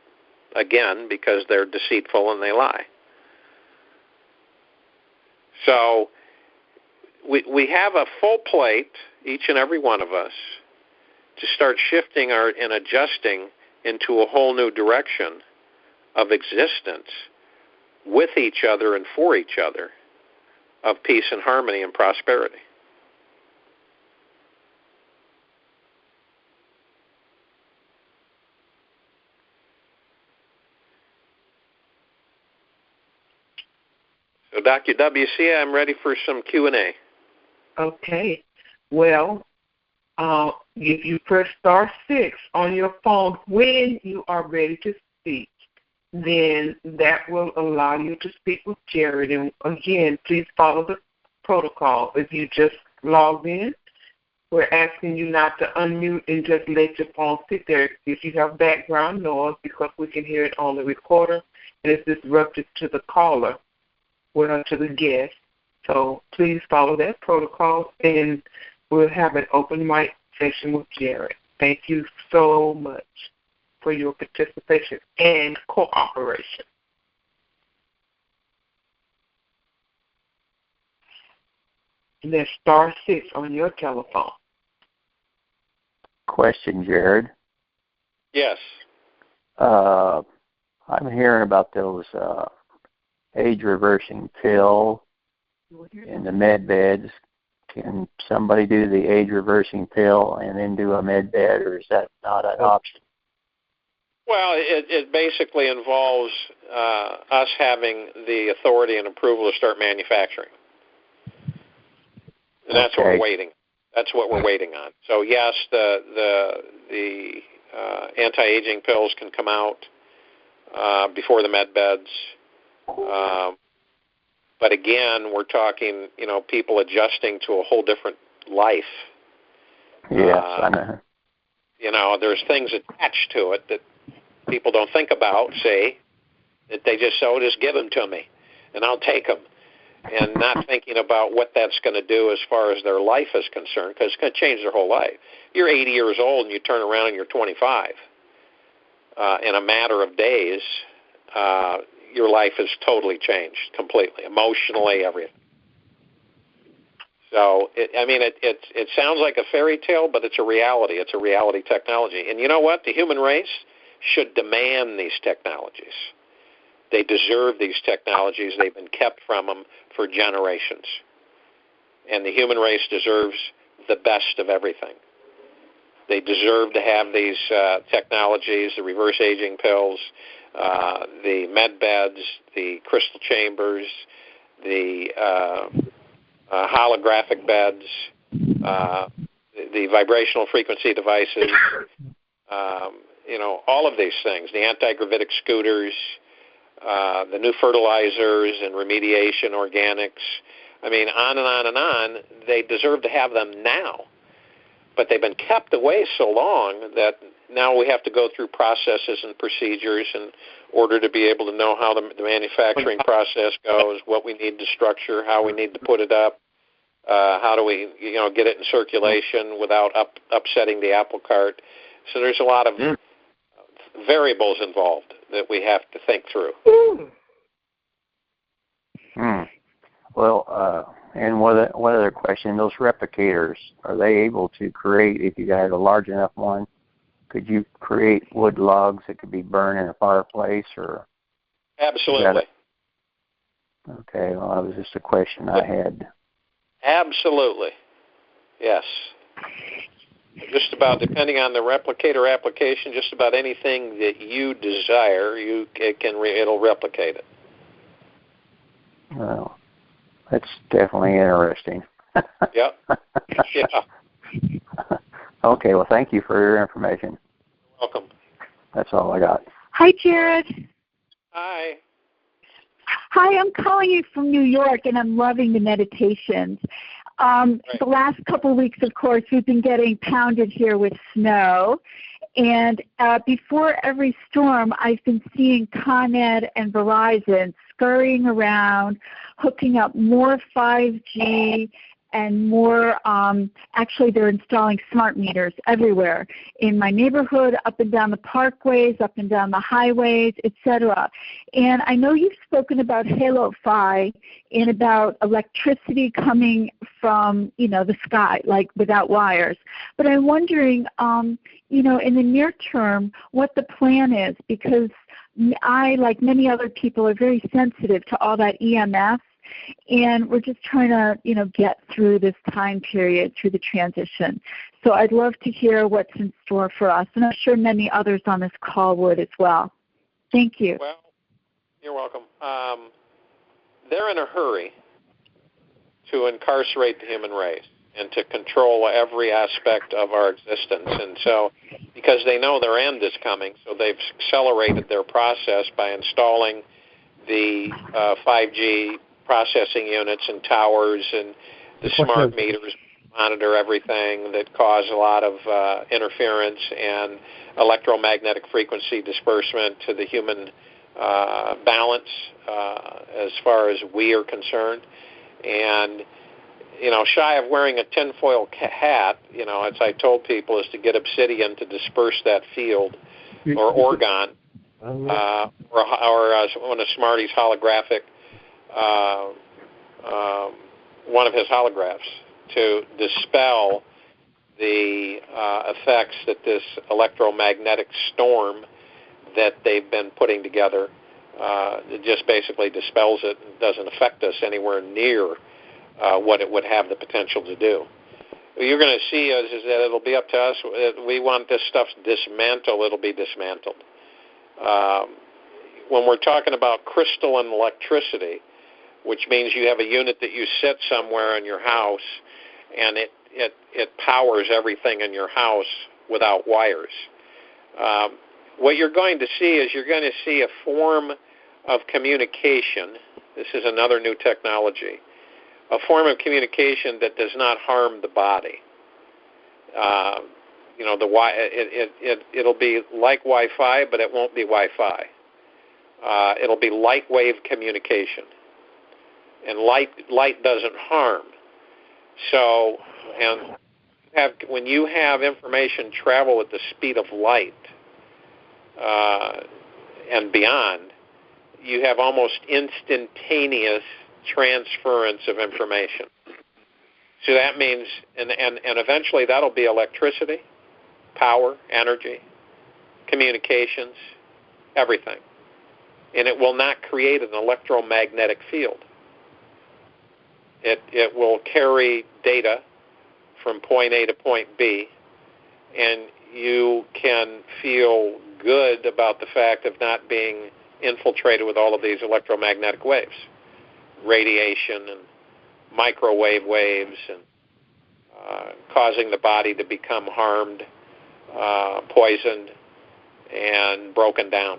Again, because they're deceitful and they lie. So we have a full plate, each and every one of us, to start shifting and adjusting into a whole new direction of existence with each other and for each other, of peace and harmony and prosperity. So, Dr. W.C., I'm ready for some Q&A. Okay. Well, if you press *6 on your phone when you are ready to speak, then that will allow you to speak with Jared. And again, please follow the protocol. If you just logged in, we're asking you not to unmute and just let your phone sit there. If you have background noise, because we can hear it on the recorder, and it's disruptive to the caller, well, to the guest. So please follow that protocol, and we'll have an open mic session with Jared. Thank you so much for your participation and cooperation. And that's *6 on your telephone. Question, Jared. Yes. I'm hearing about those age-reversing pill in the med beds. Can somebody do the age-reversing pill and then do a med bed, or is that not an option? Well, it basically involves us having the authority and approval to start manufacturing. And that's what we're waiting. That's what we're waiting on. So yes, the anti-aging pills can come out before the med beds. But again, we're talking, you know, people adjusting to a whole different life. Yes, I know. You know, there's things attached to it that people don't think about, say, that they just give them to me, and I'll take them, and not thinking about what that's going to do as far as their life is concerned, because it's going to change their whole life. You're 80 years old, and you turn around and you're 25. In a matter of days, your life has totally changed completely, emotionally, everything. So, it sounds like a fairy tale, but it's a reality. It's a reality technology. And you know what? The human race should demand these technologies. They deserve these technologies. They've been kept from them for generations. And the human race deserves the best of everything. They deserve to have these technologies, the reverse aging pills, the med beds, the crystal chambers, the holographic beds, the vibrational frequency devices, all of these things, the anti-gravitic scooters, the new fertilizers and remediation organics. I mean, on and on and on. They deserve to have them now. But they've been kept away so long that now we have to go through processes and procedures in order to be able to know how the manufacturing process goes, what we need to structure, how we need to put it up, how do we get it in circulation without upsetting the apple cart. So there's a lot of variables involved that we have to think through. Well, and one other question, those replicators, are they able to create, if you had a large enough one, could you create wood logs that could be burned in a fireplace? Or Absolutely. Okay, well, that was just a question I had. Absolutely. Yes. Just about, depending on the replicator application, just about anything that you desire, it'll replicate it. Well, that's definitely interesting. Yep. Yeah. Okay, well, thank you for your information. You're welcome. That's all I got. Hi, Jared. Hi. Hi, I'm calling you from New York, and I'm loving the meditations. The last couple of weeks, of course, we've been getting pounded here with snow. And before every storm, I've been seeing Con Ed and Verizon scurrying around, hooking up more 5G and more, actually they're installing smart meters everywhere in my neighborhood, up and down the parkways, up and down the highways, etc. And I know you've spoken about Halo Phi and about electricity coming from, the sky, like without wires. But I'm wondering, in the near term, what the plan is, because I, like many other people, are very sensitive to all that EMF. And we're just trying to, get through this time period, through the transition. So I'd love to hear what's in store for us, and I'm sure many others on this call would as well. Thank you. Well, you're welcome. They're in a hurry to incarcerate the human race and to control every aspect of our existence. And so, because they know their end is coming, so they've accelerated their process by installing the 5G processing units and towers and the smart meters monitor everything that cause a lot of interference and electromagnetic frequency disbursement to the human balance as far as we are concerned. And, shy of wearing a tinfoil hat, as I told people, is to get obsidian to disperse that field, or orgon, or one of Smarty's holographic, one of his holographs, to dispel the effects that this electromagnetic storm that they've been putting together, it just basically dispels it and doesn't affect us anywhere near what it would have the potential to do. What you're going to see is that it'll be up to us. We want this stuff dismantled, it'll be dismantled. When we're talking about crystalline electricity, which means you have a unit that you sit somewhere in your house and it powers everything in your house without wires. What you're going to see is you're going to see a form of communication. This is another new technology. A form of communication that does not harm the body. It'll be like Wi-Fi, but it won't be Wi-Fi. It'll be light wave communication. And light doesn't harm. So, when you have information travel at the speed of light and beyond, you have almost instantaneous transference of information. So that means, and eventually that'll be electricity, power, energy, communications, everything. And it will not create an electromagnetic field. It will carry data from point A to point B, and you can feel good about the fact of not being infiltrated with all of these electromagnetic waves. radiation and microwave waves and causing the body to become harmed, poisoned, and broken down.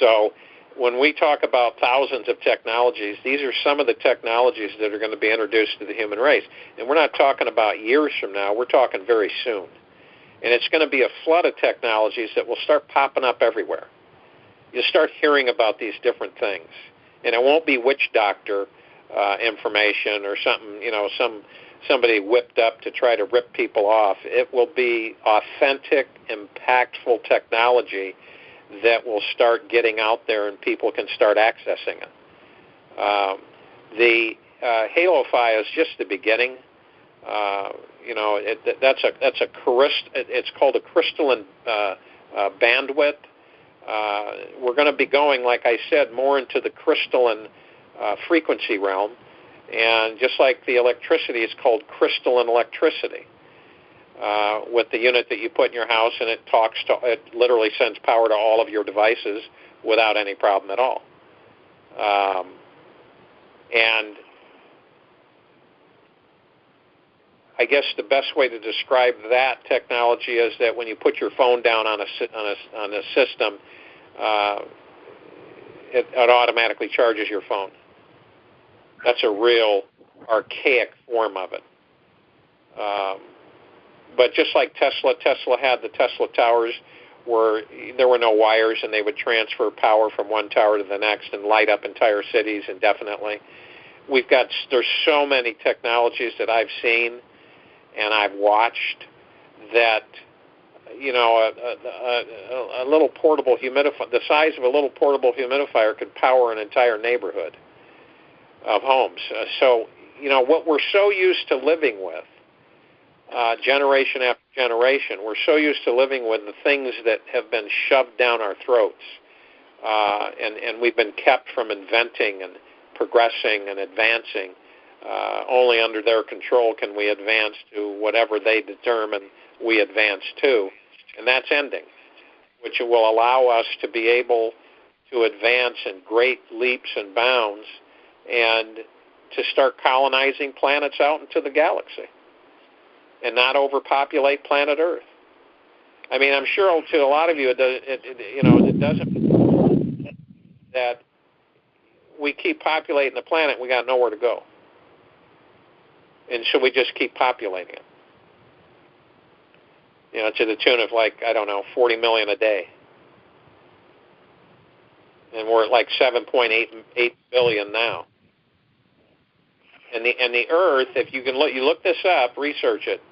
So when we talk about thousands of technologies, these are some of the technologies that are going to be introduced to the human race. And we're not talking about years from now. We're talking very soon. And it's going to be a flood of technologies that will start popping up everywhere. You'll start hearing about these different things. And it won't be witch doctor information or something, somebody whipped up to try to rip people off. It will be authentic, impactful technology that will start getting out there and people can start accessing it. The Halo-Fi is just the beginning. It's called a crystalline bandwidth. We're going to be going, like I said, more into the crystalline frequency realm. And just like the electricity is called crystalline electricity, with the unit that you put in your house, and it literally sends power to all of your devices without any problem at all. And I guess the best way to describe that technology is that when you put your phone down on a system, it automatically charges your phone. That's a real archaic form of it. But just like Tesla had the Tesla towers where there were no wires and they would transfer power from one tower to the next and light up entire cities indefinitely. There's so many technologies that I've seen and I've watched that, a little portable humidifier, the size of a little portable humidifier could power an entire neighborhood of homes. So, what we're so used to living with, generation after generation, we're so used to living with the things that have been shoved down our throats, and we've been kept from inventing and progressing and advancing. Only under their control can we advance to whatever they determine we advance to, and that's ending, which will allow us to be able to advance in great leaps and bounds and to start colonizing planets out into the galaxy and not overpopulate planet Earth. I mean, I'm sure to a lot of you, it doesn't that we keep populating the planet, we got nowhere to go. And should we just keep populating it? To the tune of 40 million a day. And we're at 7.8 billion now. And the Earth, if you look this up, research it,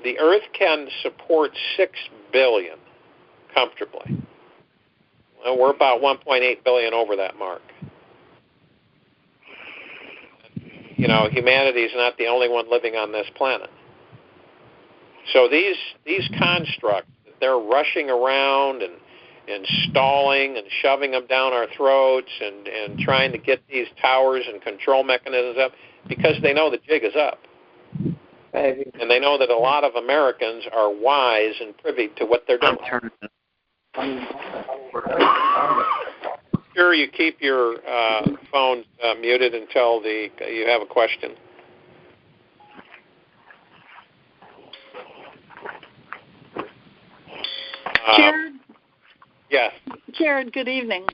the Earth can support 6 billion comfortably. Well, we're about 1.8 billion over that mark. Humanity is not the only one living on this planet. So these constructs, they're rushing around and installing and shoving them down our throats and trying to get these towers and control mechanisms up because they know the jig is up. And they know that a lot of Americans are wise and privy to what they're doing. Sure, you keep your phone muted until you have a question. Jared? Yes. Jared, good evening.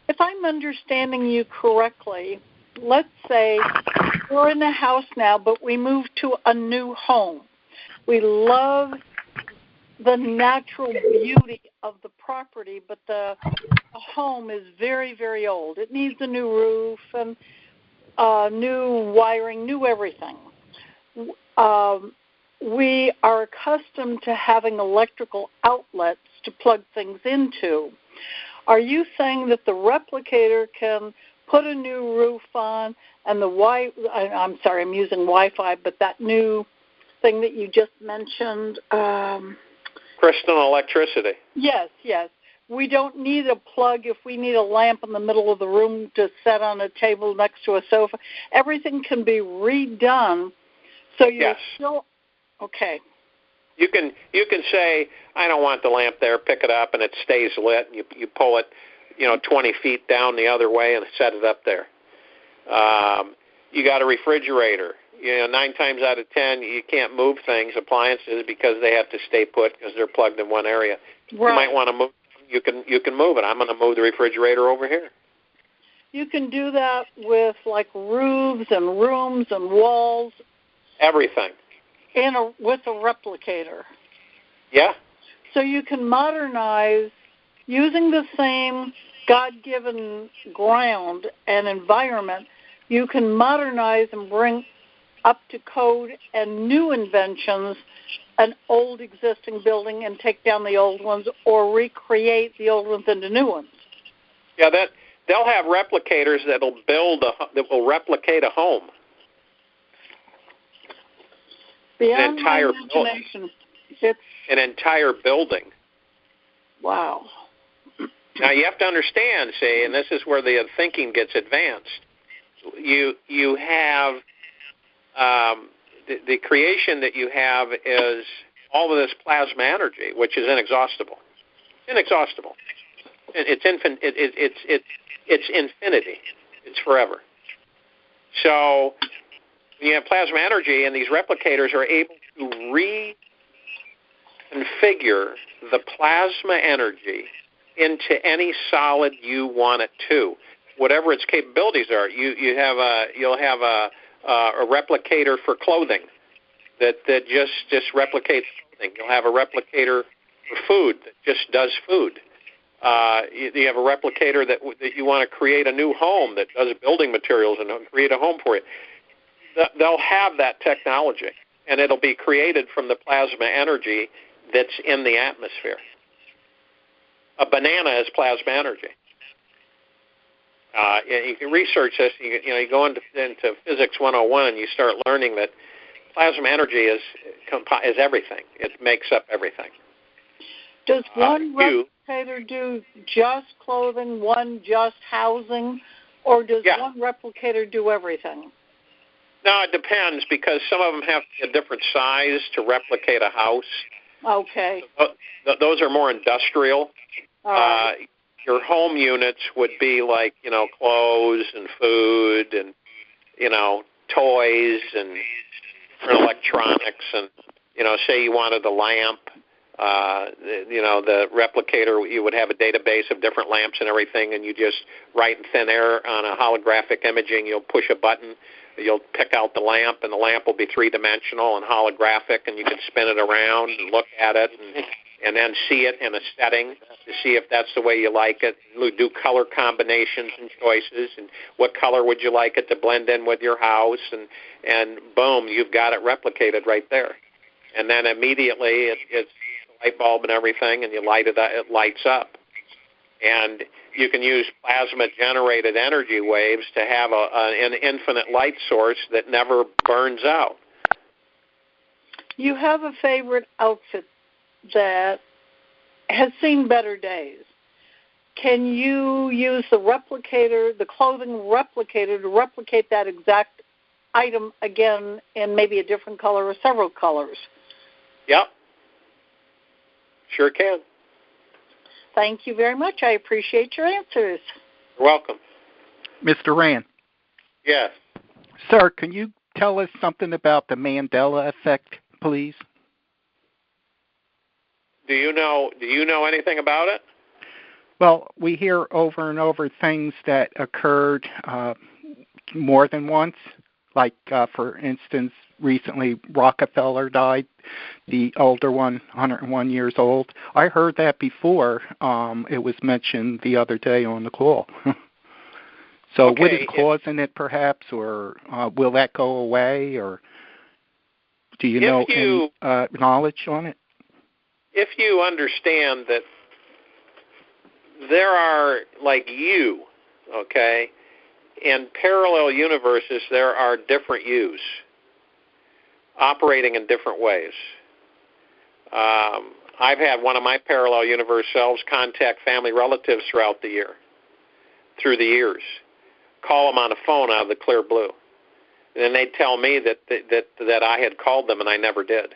If I'm understanding you correctly, let's say we're in a house now, but we move to a new home. We love the natural beauty of the property, but the home is very, very old. It needs a new roof and new wiring, new everything. We are accustomed to having electrical outlets to plug things into. Are you saying that the replicator can put a new roof on and I'm sorry, I'm using Wi-Fi, but that new thing that you just mentioned? Crystal electricity. Yes. We don't need a plug if we need a lamp in the middle of the room to set on a table next to a sofa. Everything can be redone, so you're still okay. You can say, I don't want the lamp there, pick it up, and it stays lit. You pull it, 20 feet down the other way and set it up there. You got a refrigerator. 9 times out of 10, you can't move things, appliances, because they have to stay put because they're plugged in one area. Right. You might want to move. You can move it. I'm going to move the refrigerator over here. You can do that with like roofs and rooms and walls. Everything. With a replicator. Yeah. So you can modernize using the same God-given ground and environment. You can modernize and bring up to code and new inventions an old existing building and take down the old ones or recreate the old ones into new ones. Yeah, they'll have replicators that will replicate a home. Beyond an entire imagination. An entire building. Wow. Now you have to understand, see, and this is where the thinking gets advanced. You have the creation that you have is all of this plasma energy, which is inexhaustible. Inexhaustible. It's infinity. It's forever. So when you have plasma energy, and these replicators are able to reconfigure the plasma energy into any solid you want it to, whatever its capabilities are. You'll have a replicator for clothing that just replicates clothing. You'll have a replicator for food that just does food. You have a replicator that you want to create a new home that does building materials and create a home for you. They'll have that technology, and it'll be created from the plasma energy that's in the atmosphere. A banana is plasma energy. You can research this. You go into Physics 101, and you start learning that plasma energy is everything. It makes up everything. Does one replicator do just clothing, one just housing, or does one replicator do everything? No, it depends, because some of them have a different size to replicate a house. Okay. So those are more industrial. All right. Your home units would be like, clothes and food and, toys and electronics and, say you wanted a lamp. The replicator, you would have a database of different lamps and everything, and you just write in thin air on a holographic imaging. You'll push a button, you'll pick out the lamp, and the lamp will be three-dimensional and holographic, and you can spin it around and look at it and then see it in a setting to see if that's the way you like it. Do color combinations and choices, and what color would you like it to blend in with your house, and boom, you've got it replicated right there. And then immediately it's light bulb and everything, and you light it up, it lights up. And you can use plasma-generated energy waves to have an infinite light source that never burns out. You have a favorite outfit that has seen better days. Can you use the replicator, the clothing replicator, to replicate that exact item again in maybe a different color or several colors? Yep. Sure can. Thank you very much. I appreciate your answers. You're welcome. Mr. Rand. Yes. Sir, can you tell us something about the Mandela effect, please? Do you know anything about it? Well, we hear over and over things that occurred more than once. Like, for instance, recently Rockefeller died, the older one, 101 years old. I heard that before. It was mentioned the other day on the call. So okay. What is causing it, perhaps, or will that go away, or do you know any knowledge on it? If you understand that there are, like you, okay, in parallel universes, there are different yous operating in different ways. I've had one of my parallel universe selves contact family relatives through the years, call them on a phone out of the clear blue. And then they'd tell me that I had called them and I never did.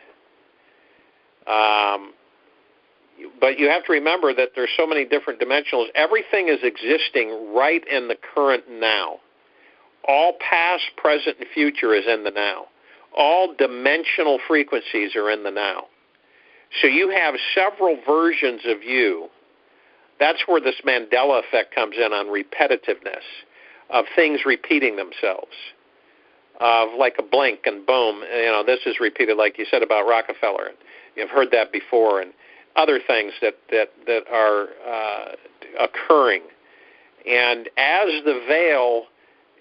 But you have to remember that there's so many different dimensionals. Everything is existing right in the current now. All past, present, and future is in the now. All dimensional frequencies are in the now. So you have several versions of you. That's where this Mandela effect comes in on repetitiveness, of things repeating themselves, of like a blink and boom. This is repeated, like you said about Rockefeller. You've heard that before, and other things that are occurring. And as the veil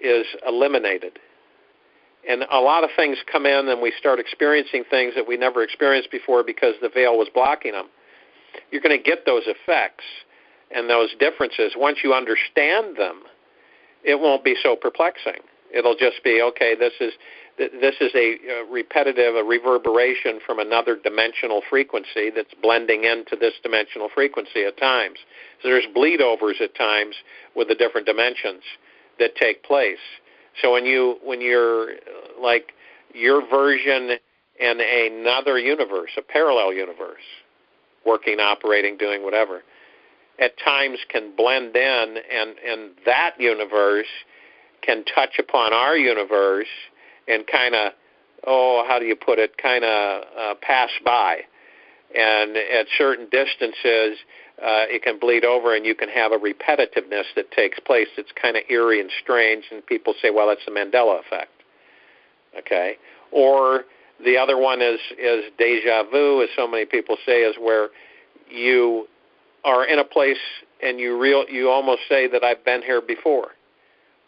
is eliminated, and a lot of things come in and we start experiencing things that we never experienced before because the veil was blocking them, you're going to get those effects and those differences. Once you understand them, it won't be so perplexing. It'll just be, okay, this is a repetitive, a reverberation from another dimensional frequency that's blending into this dimensional frequency at times. So there's bleed-overs at times with the different dimensions that take place. So when you're like your version in another universe, a parallel universe, working, operating, doing whatever, at times can blend in, and that universe can touch upon our universe and kind of, how do you put it, kind of pass by. And at certain distances, it can bleed over, and you can have a repetitiveness that takes place that's kind of eerie and strange, and people say, well, that's the Mandela effect. Okay? Or the other one is deja vu, as so many people say, is where you are in a place and you almost say that I've been here before.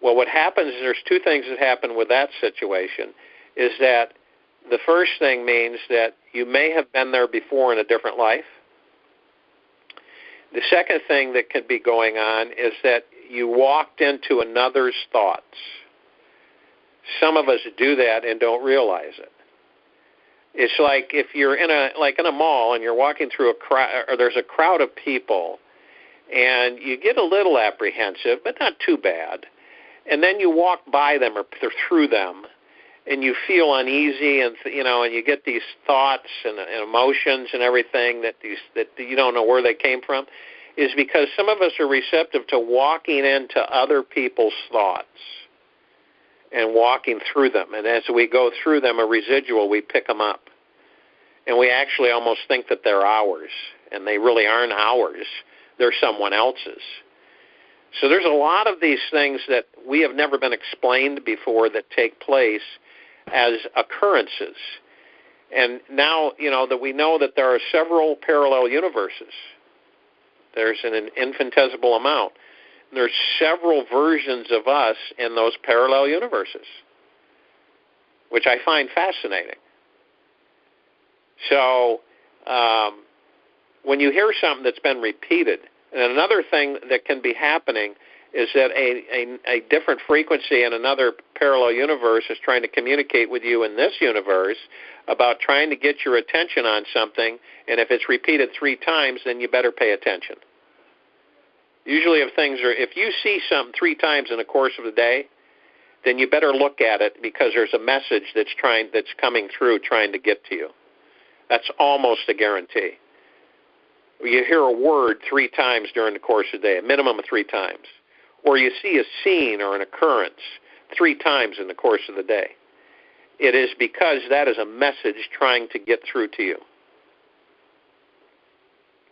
Well, what happens is there's two things that happen with that situation, is that the first thing means that you may have been there before in a different life. The second thing that could be going on is that you walked into another's thoughts. Some of us do that and don't realize it. It's like if you're in a mall and you're walking through a crowd, or there's a crowd of people, and you get a little apprehensive, but not too bad. And then you walk by them or through them, and you feel uneasy, and and you get these thoughts and emotions and everything that you don't know where they came from, is because some of us are receptive to walking into other people's thoughts and walking through them. And as we go through them, a residual, we pick them up. And we actually almost think that they're ours, and they really aren't ours. They're someone else's. So there's a lot of these things that we have never been explained before that take place as occurrences. And now, that we know that there are several parallel universes. There's an infinitesimal amount. There's several versions of us in those parallel universes, which I find fascinating. So when you hear something that's been repeated, and another thing that can be happening is that a different frequency in another parallel universe is trying to communicate with you in this universe about trying to get your attention on something, and if it's repeated 3 times, then you better pay attention. Usually if you see something 3 times in the course of the day, then you better look at it, because there's a message that's coming through trying to get to you. That's almost a guarantee. You hear a word 3 times during the course of the day, a minimum of 3 times. Or you see a scene or an occurrence 3 times in the course of the day. It is because that is a message trying to get through to you.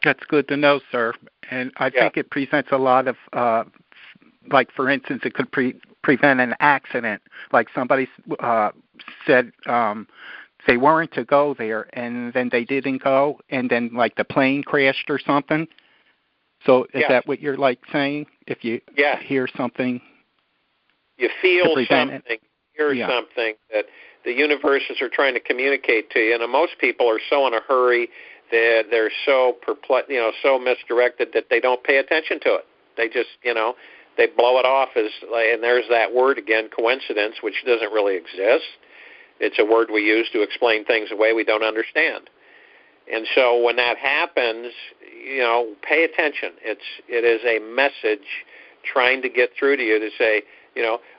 That's good to know, sir. And I think it presents a lot of, like, for instance, it could prevent an accident. Like somebody said they weren't to go there, and then they didn't go, and then, like, the plane crashed or something. So is that what you're, like, saying? If you hear something, you feel something, hear something that the universes are trying to communicate to you. And most people are so in a hurry that they're so perplexed, so misdirected that they don't pay attention to it. They just, they blow it off as, and there's that word again, coincidence, which doesn't really exist. It's a word we use to explain things away we don't understand. And so when that happens, pay attention. It is a message trying to get through to you to say,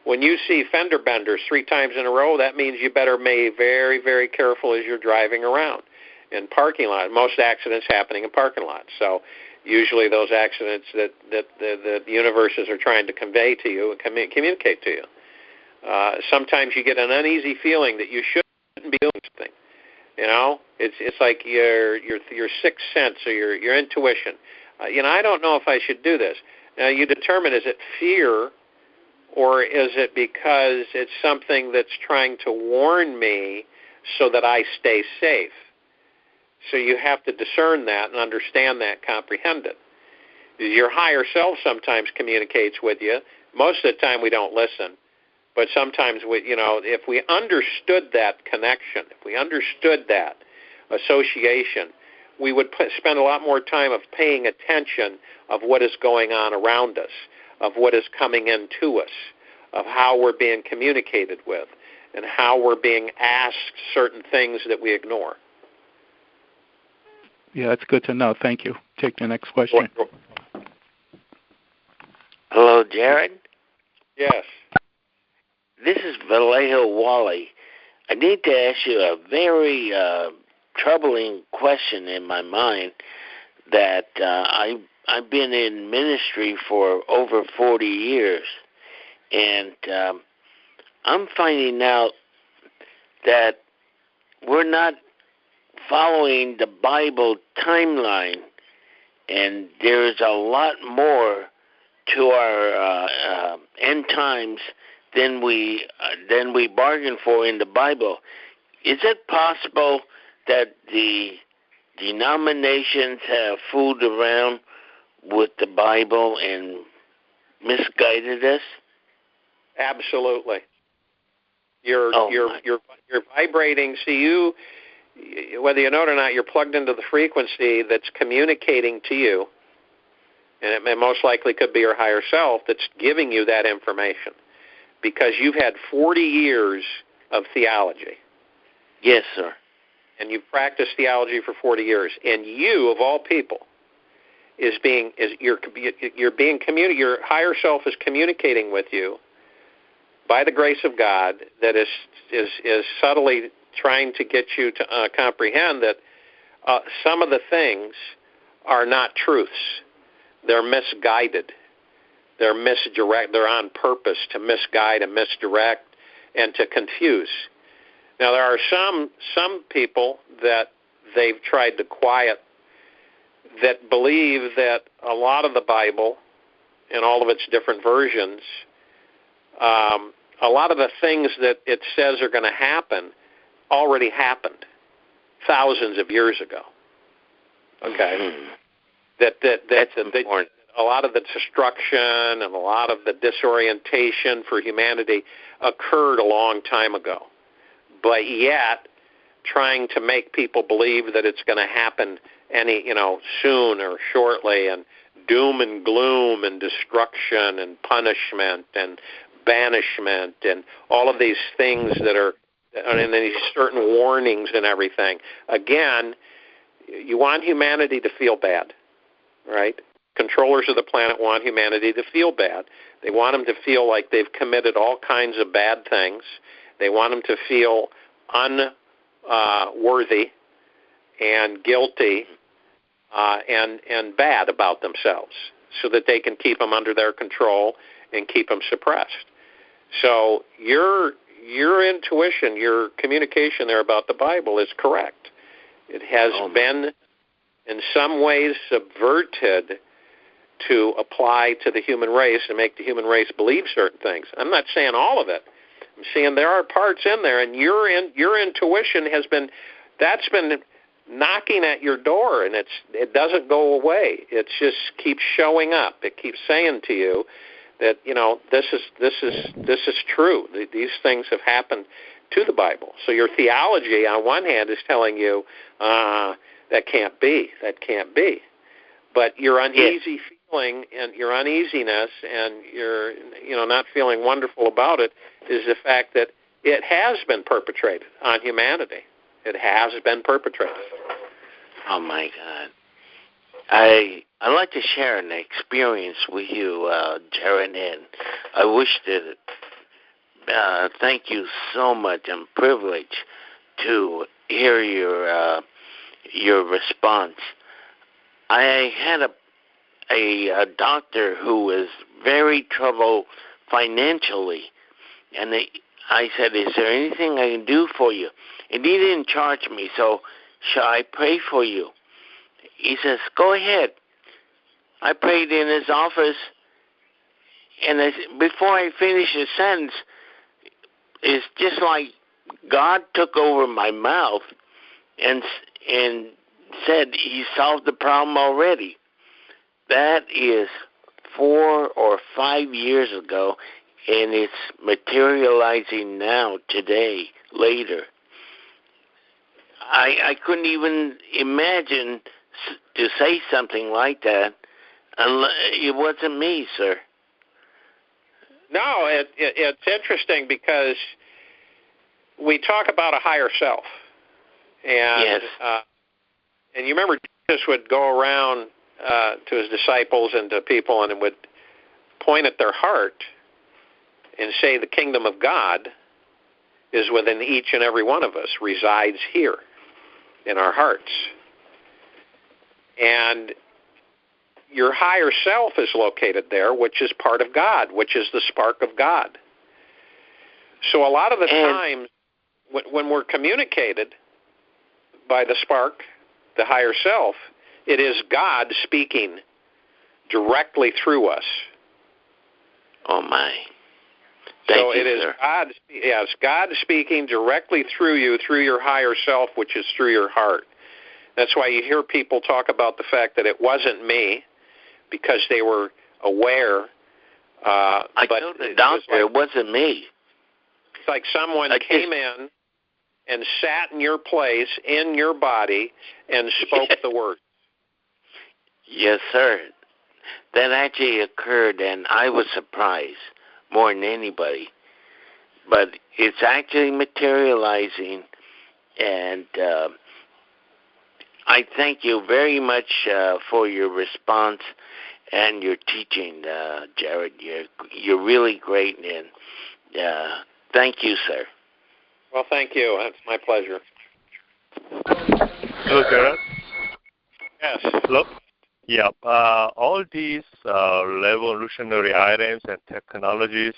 when you see fender benders 3 times in a row, that means you better be very, very careful as you're driving around in parking lots. Most accidents happening in parking lots. So usually those accidents that the universes are trying to convey to you and communicate to you. Sometimes you get an uneasy feeling that you shouldn't be doing something. You know, it's like your sixth sense or your intuition. I don't know if I should do this. Now you determine, is it fear, or is it because it's something that's trying to warn me so that I stay safe? So you have to discern that and understand that, comprehend it. Your higher self sometimes communicates with you. Most of the time we don't listen. But sometimes, if we understood that connection, if we understood that association, we would spend a lot more time of paying attention of what is going on around us, of what is coming into us, of how we're being communicated with, and how we're being asked certain things that we ignore. Yeah, that's good to know. Thank you. Take the next question. Hello, Jared? Yes. This is Vallejo Wally. I need to ask you a very troubling question in my mind that I've been in ministry for over 40 years, and I'm finding out that we're not following the Bible timeline, and there's a lot more to our end times than we bargained for in the Bible. Is it possible that the denominations have fooled around with the Bible and misguided us? Absolutely. You're vibrating. See, whether you know it or not, you're plugged into the frequency that's communicating to you, and it most likely could be your higher self that's giving you that information, because you've had 40 years of theology. Yes, sir. And you've practiced theology for 40 years, and you, of all people, your higher self is communicating with you by the grace of God, that is subtly trying to get you to comprehend that some of the things are not truths. They're misguided. They're misdirect. They're on purpose to misguide and misdirect and to confuse. Now, there are some people that they've tried to quiet that believe that a lot of the Bible and all of its different versions, a lot of the things that it says are going to happen already happened thousands of years ago. Okay? That's a lot of the destruction and a lot of the disorientation for humanity occurred a long time ago. But yet, trying to make people believe that it's going to happen soon or shortly, and doom and gloom and destruction and punishment and banishment and all of these things that are, and these certain warnings and everything. Again, you want humanity to feel bad, right? Controllers of the planet want humanity to feel bad. They want them to feel like they've committed all kinds of bad things. They want them to feel unworthy and guilty and bad about themselves, so that they can keep them under their control and keep them suppressed. So your intuition, your communication there about the Bible is correct. It has been in some ways subverted to apply to the human race and make the human race believe certain things. I'm not saying all of it. I'm saying there are parts in there, and your intuition has been knocking at your door, and it doesn't go away. It just keeps showing up. It keeps saying to you that this is true. These things have happened to the Bible. So your theology, on one hand, is telling you that can't be. But your uneasy feeling and your uneasiness and your not feeling wonderful about it is the fact that it has been perpetrated on humanity. It has been perpetrated. Oh my God! I'd like to share an experience with you, Jared, and I wish that thank you so much. I'm privileged to hear your response. I had a doctor who was very troubled financially, And I said, is there anything I can do for you? And he didn't charge me, so shall I pray for you? He says, go ahead. I prayed in his office, and before I finished the sentence, it's just like God took over my mouth and said he solved the problem already. That is 4 or 5 years ago, and it's materializing now, today, later. I couldn't even imagine to say something like that. It wasn't me, sir. No, it's interesting because we talk about a higher self. And, yes. And you remember Jesus would go around to his disciples and to people and would point at their heart and say the kingdom of God is within each and every one of us, resides here in our hearts. And your higher self is located there, which is part of God, which is the spark of God. So a lot of the times when we're communicated by the spark, the higher self, it is God speaking directly through us. Oh, my. Thank you, it is sir. God. Yes, God speaking directly through you, through your higher self, which is through your heart. That's why you hear people talk about the fact that it wasn't me, because they were aware. I told the doctor it wasn't me. It's like someone came in and sat in your place, in your body, and spoke the word. Yes, sir. That actually occurred, and I was surprised more than anybody. But it's actually materializing, and I thank you very much for your response and your teaching, Jared. You're really great, and thank you, sir. Well, thank you. It's my pleasure. Hello, Jared. Yes. Hello. Yeah. All these revolutionary items and technologies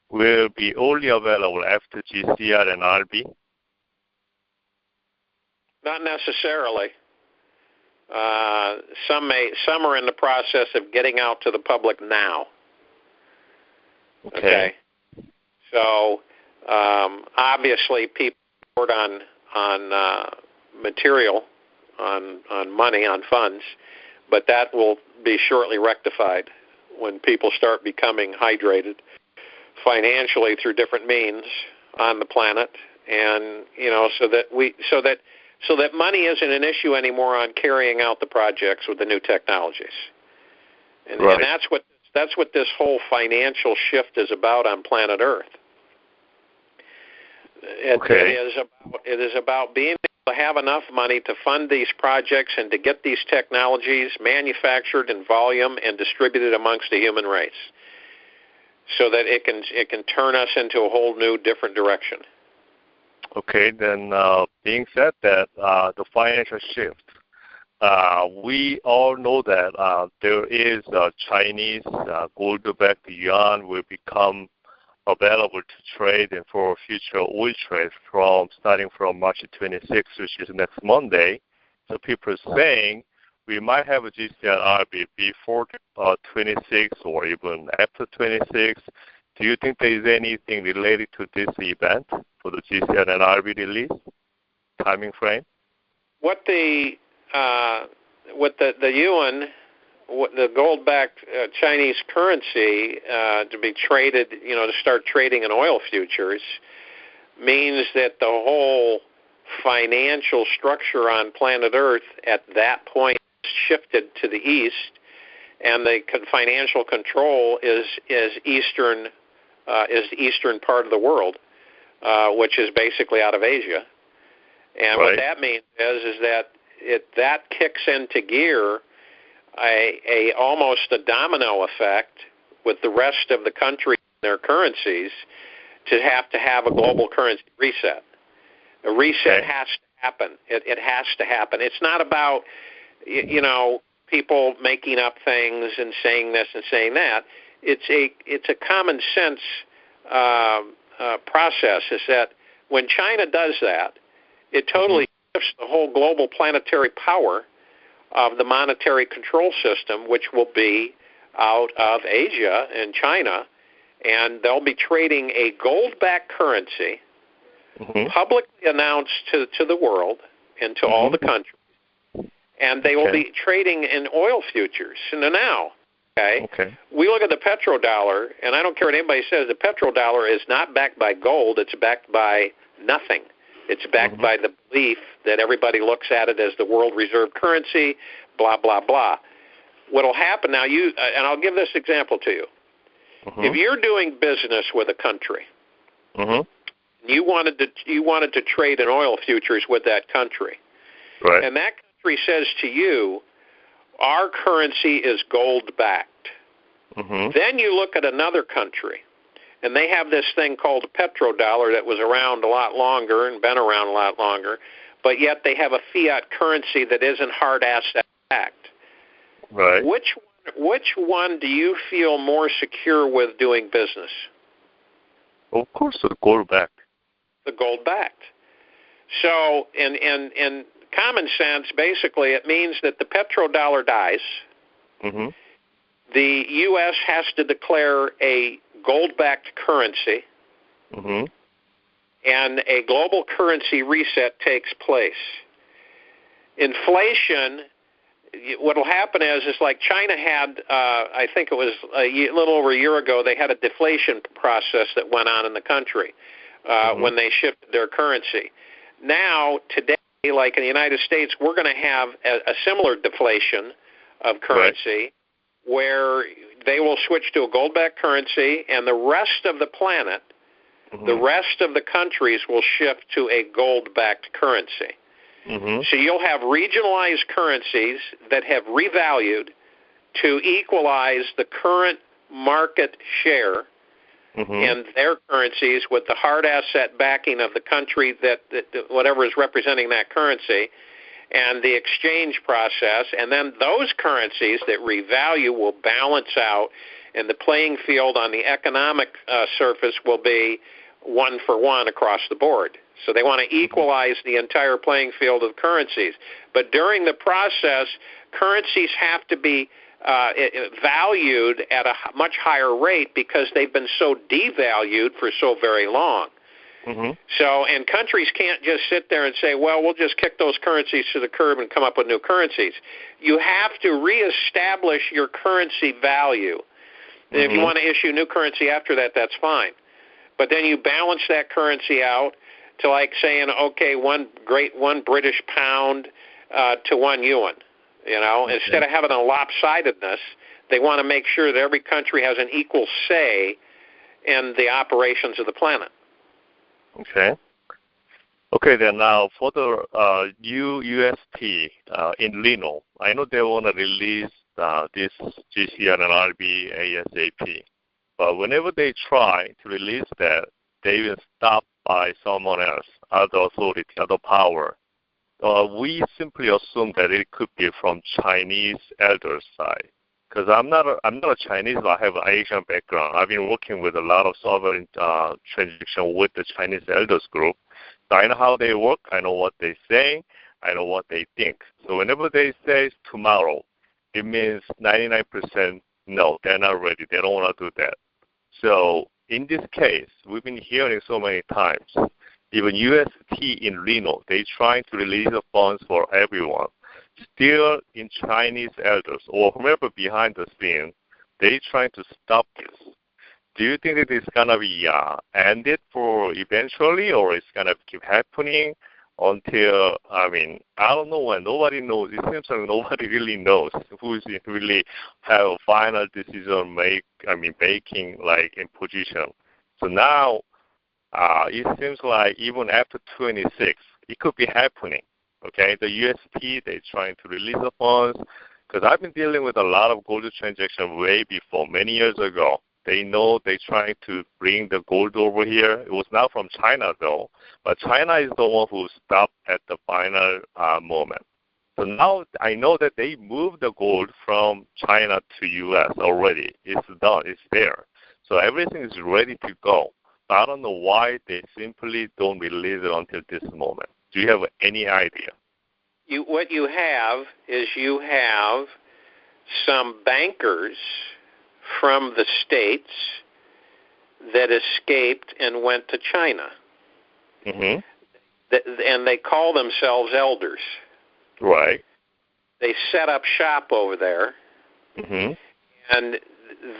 will be only available after GCR and RB? Not necessarily. Some are in the process of getting out to the public now. Okay. So obviously, people report on material, on money, on funds, but that will be shortly rectified when people start becoming hydrated financially through different means on the planet, and so that money isn't an issue anymore on carrying out the projects with the new technologies. And, right. And that's what this whole financial shift is about on planet Earth. It is about being able to have enough money to fund these projects and to get these technologies manufactured in volume and distributed amongst the human race, so that it can turn us into a whole new, different direction. Okay, then being said that, the financial shift, we all know that there is Chinese gold-backed yuan will become available to trade and for future oil trade starting from March 26th, which is next Monday. So people are saying we might have a GCR RB before 26 or even after 26. Do you think there is anything related to this event for the GCR and RB release timing frame? What the yuan, the gold-backed Chinese currency to be traded, to start trading in oil futures, means that the whole financial structure on planet Earth at that point shifted to the east, and the financial control is eastern. Is the eastern part of the world, which is basically out of Asia. And right. What that means is that kicks into gear almost a domino effect with the rest of the country and their currencies to have a global currency reset. A reset has to happen. It has to happen. It's not about people making up things and saying this and saying that. It's a common sense process is that when China does that, it totally shifts the whole global planetary power of the monetary control system, which will be out of Asia and China, and they'll be trading a gold-backed currency, publicly announced to the world and to all the countries, and they will be trading in oil futures. And now, we look at the petrodollar, and I don't care what anybody says, the petrodollar is not backed by gold, it's backed by nothing. It's backed by the belief that everybody looks at it as the world reserve currency, blah, blah, blah. What will happen now, and I'll give this example to you. If you're doing business with a country, you wanted to trade in oil futures with that country, and that country says to you, our currency is gold-backed. Then you look at another country, and they have this thing called a petrodollar that was around a lot longer and been around a lot longer, but yet they have a fiat currency that isn't hard asset-backed. Right. Which one do you feel more secure with doing business? Of course, the gold-backed. The gold-backed. So, in common sense, basically, it means that the petrodollar dies. The U.S. has to declare a gold-backed currency, and a global currency reset takes place. Inflation, what will happen is like China had, I think it was a little over a year ago, they had a deflation process that went on in the country when they shifted their currency. Now, today, like in the United States, we're going to have a similar deflation of currency where they will switch to a gold-backed currency, and the rest of the planet, the rest of the countries will shift to a gold-backed currency. So you'll have regionalized currencies that have revalued to equalize the current market share in their currencies with the hard asset backing of the country that whatever is representing that currency, and the exchange process, and then those currencies that revalue will balance out, and the playing field on the economic surface will be one for one across the board. So they want to equalize the entire playing field of currencies. But during the process, currencies have to be valued at a much higher rate because they've been so devalued for so very long. So, and countries can't just sit there and say, well, we'll just kick those currencies to the curb and come up with new currencies. You have to reestablish your currency value. And if you want to issue new currency after that, that's fine. But then you balance that currency out to like saying, okay, one British pound to 1 yuan. You know, instead of having a lopsidedness, they want to make sure that every country has an equal say in the operations of the planet. Okay, then now for the UST in Lino, I know they want to release this GCR and RB ASAP. But whenever they try to release that, they will stop by someone else, other authority, other power. We simply assume that it could be from Chinese elders' side. Because I'm not a Chinese, but I have an Asian background. I've been working with a lot of sovereign transaction with the Chinese elders group. So I know how they work. I know what they say. I know what they think. So whenever they say tomorrow, it means 99% no, they're not ready. They don't want to do that. So in this case, we've been hearing so many times, even UST in Reno, they trying to release the funds for everyone. Still in Chinese elders or whomever behind the scene, they trying to stop this. Do you think that it's going to be ended for eventually, or it's going to keep happening until, I don't know when. Nobody knows. It seems like nobody really knows who's really have a final decision making like in position. So now it seems like even after 26, it could be happening. Okay, the UST, they're trying to release the funds, because I've been dealing with a lot of gold transaction way before, many years ago. They know they're trying to bring the gold over here. It was not from China, though, but China is the one who stopped at the final moment. So now I know that they moved the gold from China to U.S. already. It's done. It's there. So everything is ready to go. I don't know why they simply don't release it until this moment. Do you have any idea? What you have is you have some bankers from the States that escaped and went to China. Mm-hmm. And they call themselves elders. Right. They set up shop over there. Mm-hmm. And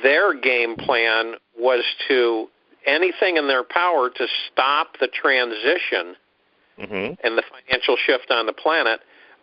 their game plan was to anything in their power to stop the transition mm-hmm. and the financial shift on the planet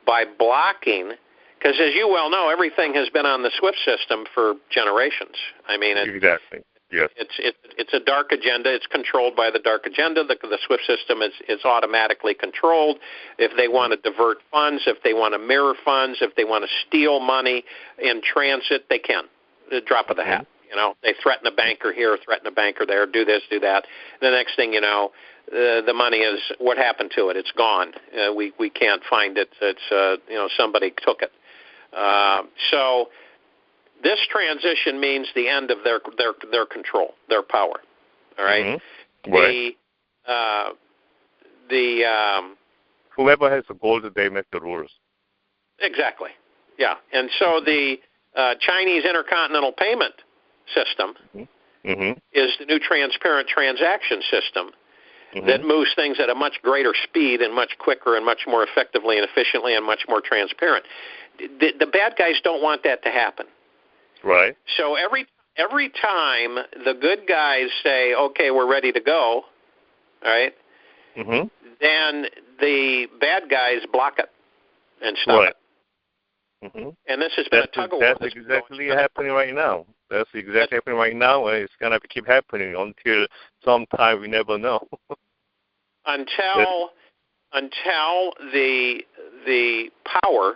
by blocking, because as you well know, everything has been on the SWIFT system for generations. I mean, exactly. Yes. It's a dark agenda. It's controlled by the dark agenda. The SWIFT system is automatically controlled. If they want to divert funds, if they want to mirror funds, if they want to steal money in transit, they can. The drop of the hat. You know, they threaten a banker here, threaten a banker there, do this, do that. The next thing you know, the money is, what happened to it? It's gone. We can't find it. It's somebody took it. So this transition means the end of their control, their power. All right. Mm-hmm. Right. Whoever has the gold, they make the rules. Exactly. Yeah. And so the Chinese intercontinental payment system mm-hmm. is the new transparent transaction system mm-hmm. that moves things at a much greater speed and much quicker and much more effectively and efficiently and much more transparent. The bad guys don't want that to happen. Right. So every time the good guys say, okay, we're ready to go, all right, mm-hmm. then the bad guys block it and stop right. it. Mm-hmm. And this has been a tug of war. That's exactly happening right now. That's exactly happening right now, and it's going to keep happening until sometime we never know. until the power,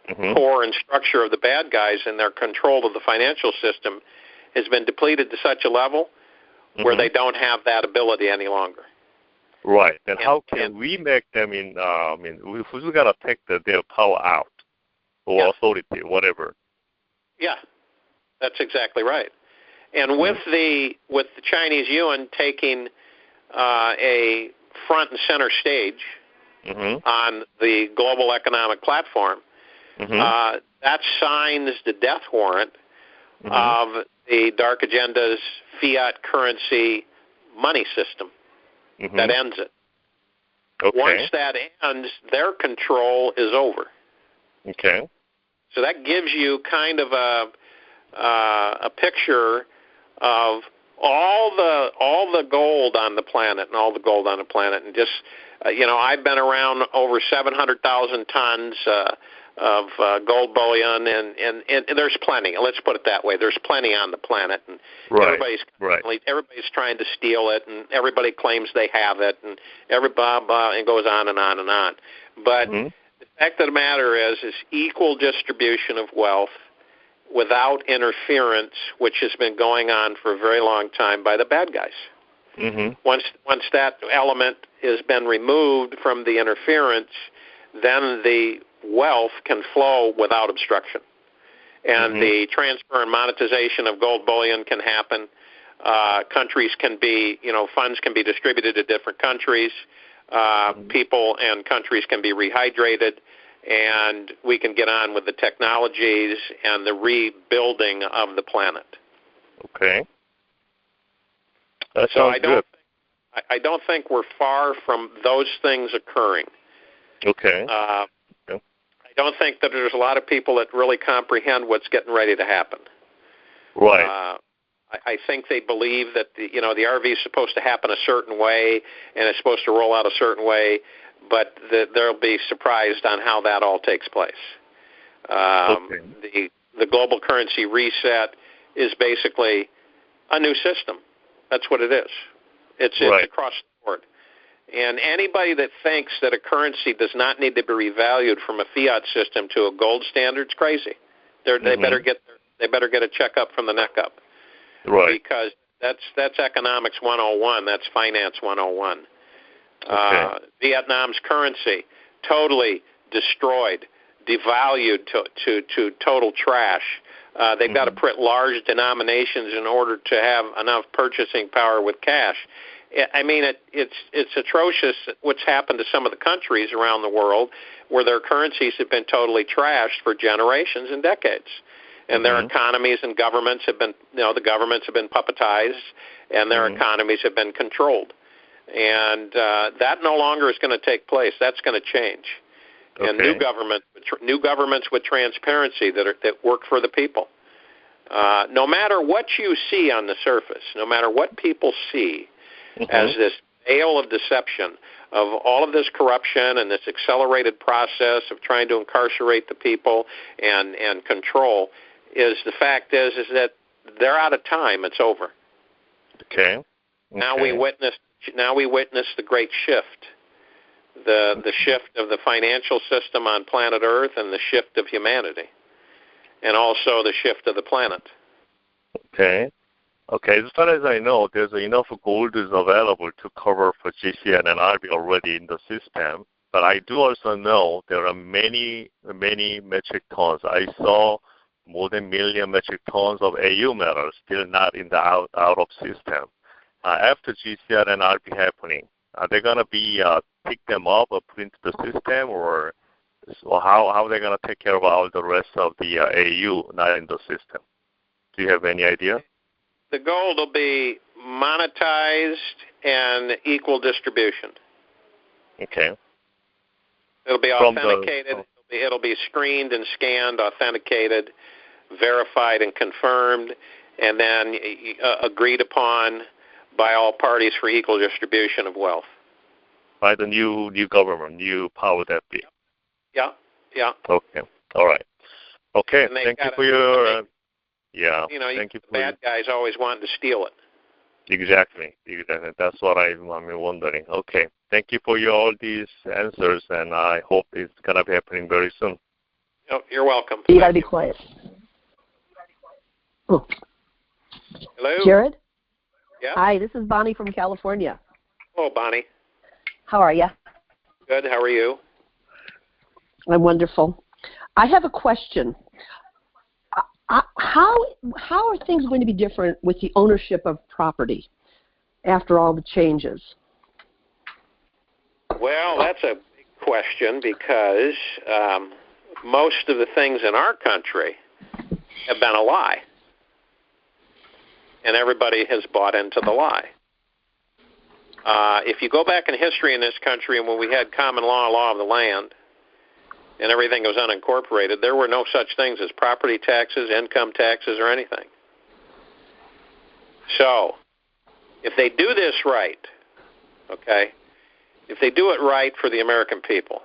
mm-hmm. core and structure of the bad guys and their control of the financial system has been depleted to such a level mm-hmm. where they don't have that ability any longer. Right. And how can we make them who's got to take their power out? Or authority, whatever. Yeah, that's exactly right. And with the Chinese yuan taking a front and center stage mm-hmm. on the global economic platform, mm-hmm. that signs the death warrant mm-hmm. of the dark agenda's fiat currency money system. Mm-hmm. That ends it. Okay. Once that ends, their control is over. Okay. So that gives you kind of a picture of all the gold on the planet and just I've been around over 700,000 tons of gold bullion and there's plenty. Let's put it that way. There's plenty on the planet, and everybody's trying to steal it, and everybody claims they have it, and it goes on and on and on. But mm-hmm. the fact of the matter is equal distribution of wealth without interference, which has been going on for a very long time by the bad guys. Mm-hmm. Once that element has been removed from the interference, then the wealth can flow without obstruction. And mm-hmm. the transfer and monetization of gold bullion can happen. Countries can be, funds can be distributed to different countries. People and countries can be rehydrated, and we can get on with the technologies and the rebuilding of the planet. Okay. That so sounds good. I don't think we're far from those things occurring. Okay. I don't think that there's a lot of people that really comprehend what's getting ready to happen. Right. I think they believe that the RV is supposed to happen a certain way and it's supposed to roll out a certain way, but they'll be surprised on how that all takes place. Okay. The global currency reset is basically a new system. That's what it is. It's across the board. And anybody that thinks that a currency does not need to be revalued from a fiat system to a gold standard is crazy. They better get a checkup from the neck up. Right. Because that's economics 101. That's finance 101. Okay. Vietnam's currency totally destroyed, devalued to total trash. They've got to print large denominations in order to have enough purchasing power with cash. I mean, it's atrocious what's happened to some of the countries around the world where their currencies have been totally trashed for generations and decades. And their economies and governments have been, the governments have been puppetized, and their economies have been controlled. And that no longer is going to take place. That's going to change. And new governments with transparency that work for the people. No matter what you see on the surface, no matter what people see as this veil of deception, of all of this corruption and this accelerated process of trying to incarcerate the people and control, the fact is that they're out of time. It's over. Okay. Now we witness the great shift. The shift of the financial system on planet Earth and the shift of humanity, and also the shift of the planet. Okay. As far as I know, there's enough gold is available to cover for GCN and RB already in the system. But I do also know there are many metric tons. I saw more than 1 million metric tons of AU metal still not in the out of system. After GCN and RB happening, are they going to be pick them up or put into the system, or how are they going to take care of all the rest of the AU not in the system? Do you have any idea? The gold will be monetized and equal distribution. Okay. It'll be authenticated. It'll be screened and scanned, authenticated, verified and confirmed, and then agreed upon by all parties for equal distribution of wealth. By the new government, new power that be. Yeah. Okay. All right. Okay. Thank you for your. Thank you. Bad guys always wanting to steal it. Exactly. That's what I'm wondering. Okay. Thank you for all these answers, and I hope it's gonna be happening very soon. Oh, you're welcome. You gotta be quiet. Oh. Hello. Jared. Yeah. Hi, this is Bonnie from California. Hello, Bonnie. How are you? Good. How are you? I'm wonderful. I have a question. How are things going to be different with the ownership of property after all the changes? Well, that's a big question because most of the things in our country have been a lie. And everybody has bought into the lie. If you go back in history in this country and when we had common law of the land, and everything was unincorporated, there were no such things as property taxes, income taxes, or anything. So, if they do this right, if they do it right for the American people,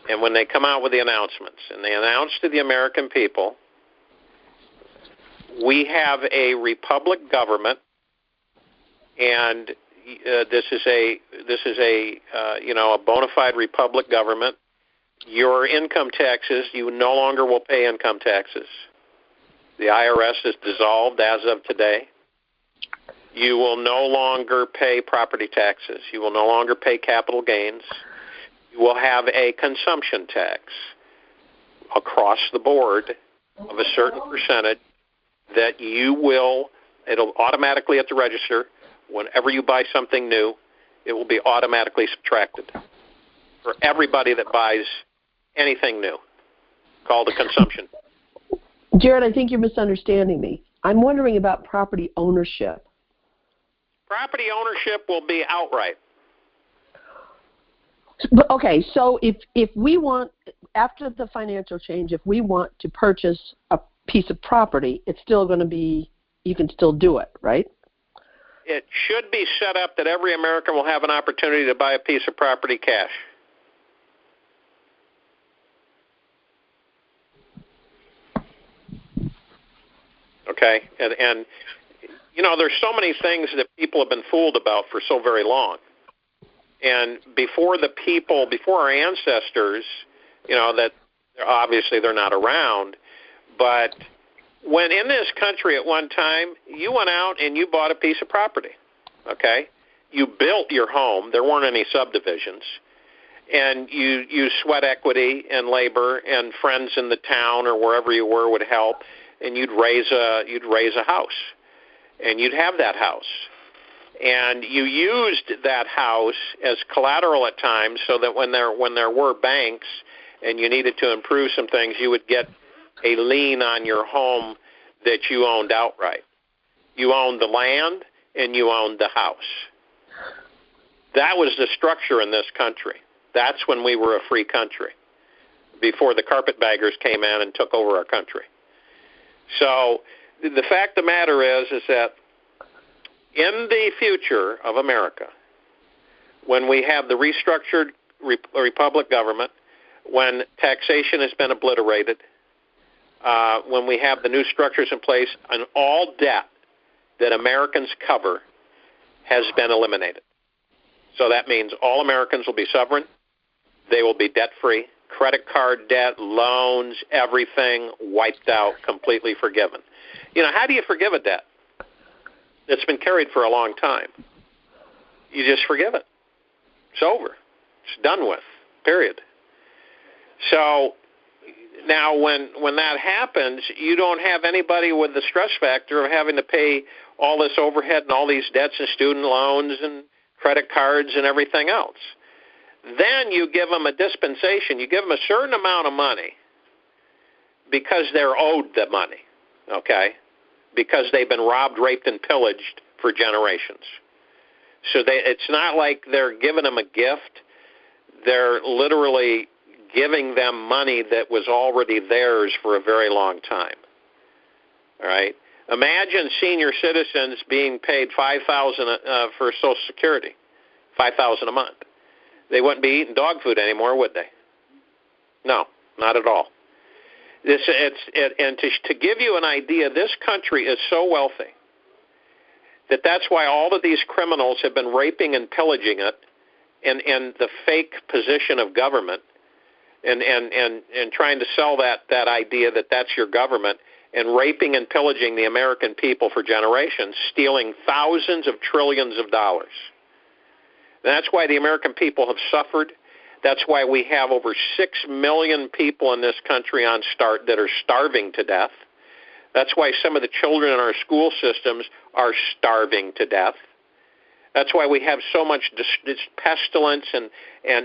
and when they come out with the announcements, and they announce to the American people, we have a republic government, and this is a bona fide republic government. Your income taxes, you no longer will pay income taxes. The IRS is dissolved as of today. You will no longer pay property taxes. You will no longer pay capital gains. You will have a consumption tax across the board of a certain percentage that it'll automatically at the register, whenever you buy something new, it will be automatically subtracted for everybody that buys anything new, called a consumption. Jared, I think you're misunderstanding me. I'm wondering about property ownership. Property ownership will be outright. Okay, so if we want, after the financial change, if we want to purchase a piece of property, it's still going to be, you can still do it, right? It should be set up that every American will have an opportunity to buy a piece of property cash. Okay, and there's so many things that people have been fooled about for so very long. And before our ancestors, that obviously they're not around, but when in this country at one time, you went out and you bought a piece of property, okay? You built your home. There weren't any subdivisions. and you sweat equity and labor, and friends in the town or wherever you were would help, and you'd raise a house, and you'd have that house. And you used that house as collateral at times, so that when there were banks and you needed to improve some things, you would get a lien on your home that you owned outright. You owned the land and you owned the house. That was the structure in this country. That's when we were a free country, before the carpetbaggers came in and took over our country. So the fact of the matter is that in the future of America, when we have the restructured republic government, when taxation has been obliterated, when we have the new structures in place, and all debt that Americans cover has been eliminated. So that means all Americans will be sovereign. They will be debt-free. Credit card debt, loans, everything wiped out, completely forgiven. You know, how do you forgive a debt that's been carried for a long time? You just forgive it. It's over. It's done with, period. So now when that happens, you don't have anybody with the stress factor of having to pay all this overhead and all these debts and student loans and credit cards and everything else. Then you give them a dispensation. You give them a certain amount of money because they're owed the money, okay? Because they've been robbed, raped, and pillaged for generations. So it's not like they're giving them a gift. They're literally giving them money that was already theirs for a very long time. All right? Imagine senior citizens being paid $5,000 for Social Security, $5,000 a month. They wouldn't be eating dog food anymore, would they? No, not at all. To give you an idea, this country is so wealthy that's why all of these criminals have been raping and pillaging it in the fake position of government and trying to sell that idea that that's your government, and raping and pillaging the American people for generations, stealing thousands of trillions of dollars. And that's why the American people have suffered. That's why we have over 6 million people in this country that are starving to death. That's why some of the children in our school systems are starving to death. That's why we have so much pestilence and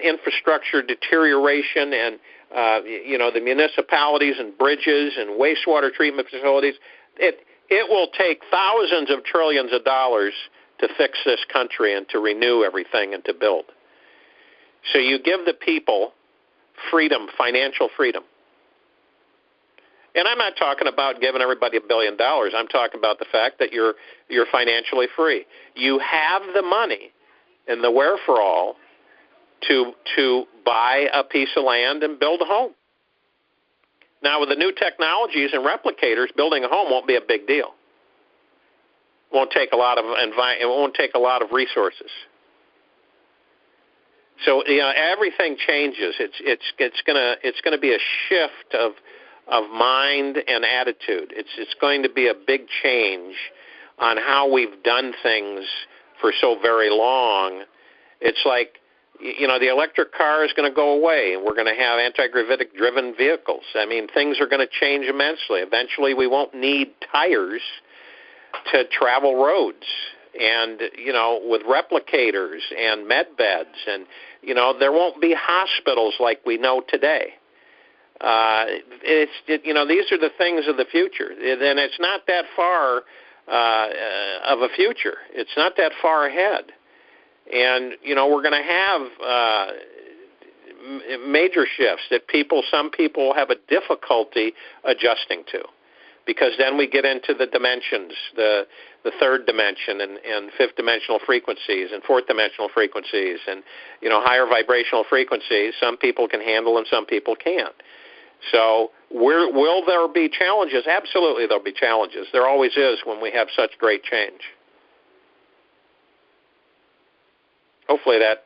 infrastructure deterioration, and the municipalities and bridges and wastewater treatment facilities. It will take thousands of trillions of dollars to fix this country and to renew everything and to build. So you give the people freedom, financial freedom. And I'm not talking about giving everybody $1 billion. I'm talking about the fact that you're financially free. You have the money and the wherewithal to buy a piece of land and build a home. Now, with the new technologies and replicators, building a home won't be a big deal. It won't take a lot of resources. So everything changes. It's gonna be a shift of mind and attitude. It's going to be a big change on how we've done things for so very long. It's like, the electric car is going to go away, and we're going to have anti-gravitic-driven vehicles. I mean, things are going to change immensely. Eventually, we won't need tires to travel roads. And, with replicators and med beds, and, there won't be hospitals like we know today. These are the things of the future, and it's not that far of a future. It's not that far ahead, and we're going to have major shifts that some people have a difficulty adjusting to, because then we get into the dimensions, the third dimension and fifth dimensional frequencies and fourth dimensional frequencies, and higher vibrational frequencies. Some people can handle and some people can't. So will there be challenges? Absolutely there'll be challenges. There always is when we have such great change. Hopefully that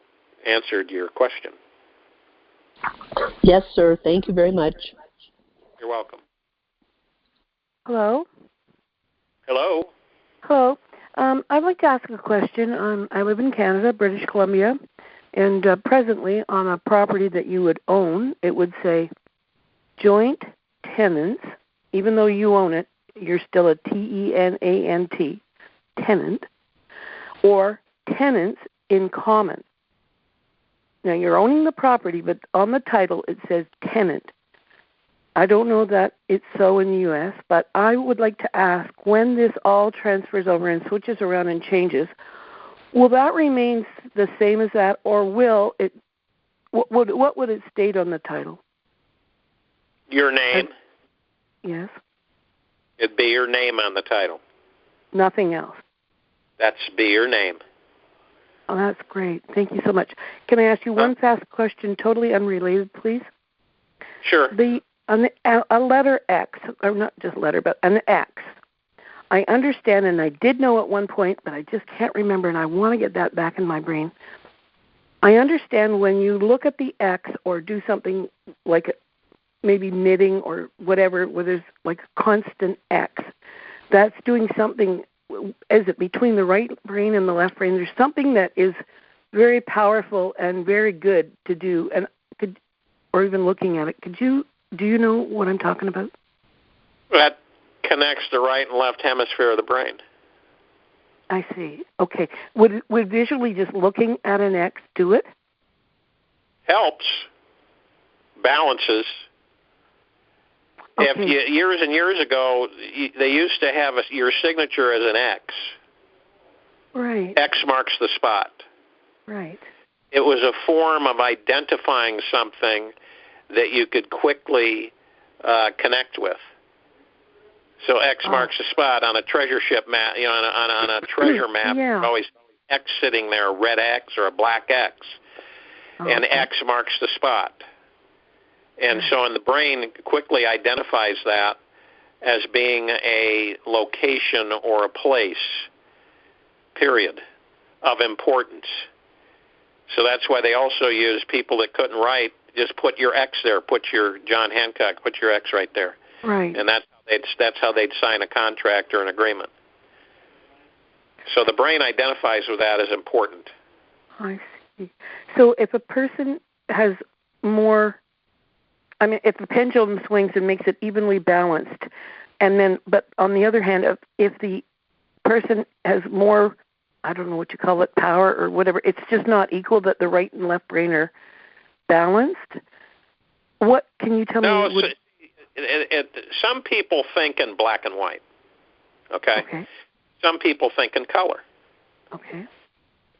answered your question. Yes, sir. Thank you very much. You're welcome. Hello? Hello? Hello. I'd like to ask a question. I live in Canada, British Columbia, And presently, on a property that you would own, it would say joint tenants. Even though you own it, you're still a T-E-N-A-N-T, tenant, or tenants in common. Now, you're owning the property, but on the title it says tenant. I don't know that it's so in the U.S., but I would like to ask, when this all transfers over and switches around and changes, will that remain the same as that, or will it? What would it state on the title? Your name. Yes. It'd be your name on the title. Nothing else. That's be your name. Oh, that's great. Thank you so much. Can I ask you one fast question, totally unrelated, please? Sure. A letter X, or not just letter, but an X. I understand, and I did know at one point, but I just can't remember, and I want to get that back in my brain. I understand when you look at the X or do something like maybe knitting or whatever, where there's like a constant X, that's doing something, is it between the right brain and the left brain? There's something that is very powerful and very good to do, and or even looking at it. Do you know what I'm talking about? That connects the right and left hemisphere of the brain. I see. Okay. Would visually just looking at an X do it? Helps. Balances. Okay. If years and years ago, they used to have your signature as an X. Right. X marks the spot. Right. It was a form of identifying something that you could quickly connect with. So X marks the spot on a treasure ship map. You know, on a treasure map, there's always X sitting there, a red X or a black X, and X marks the spot. And so, in the brain quickly identifies that as being a location or a place, period, of importance. So that's why they also use people that couldn't write. Just put your X there. Put your John Hancock. Put your X right there. Right. And that's how they'd sign a contract or an agreement. So the brain identifies with that as important. I see. So if a person has more, I mean, if the pendulum swings and makes it evenly balanced, and then, but on the other hand, if the person has more, I don't know what you call it, power or whatever, it's just not equal, that the right and left brain are balanced. What can you tell me? Some people think in black and white. Okay. Some people think in color. Okay.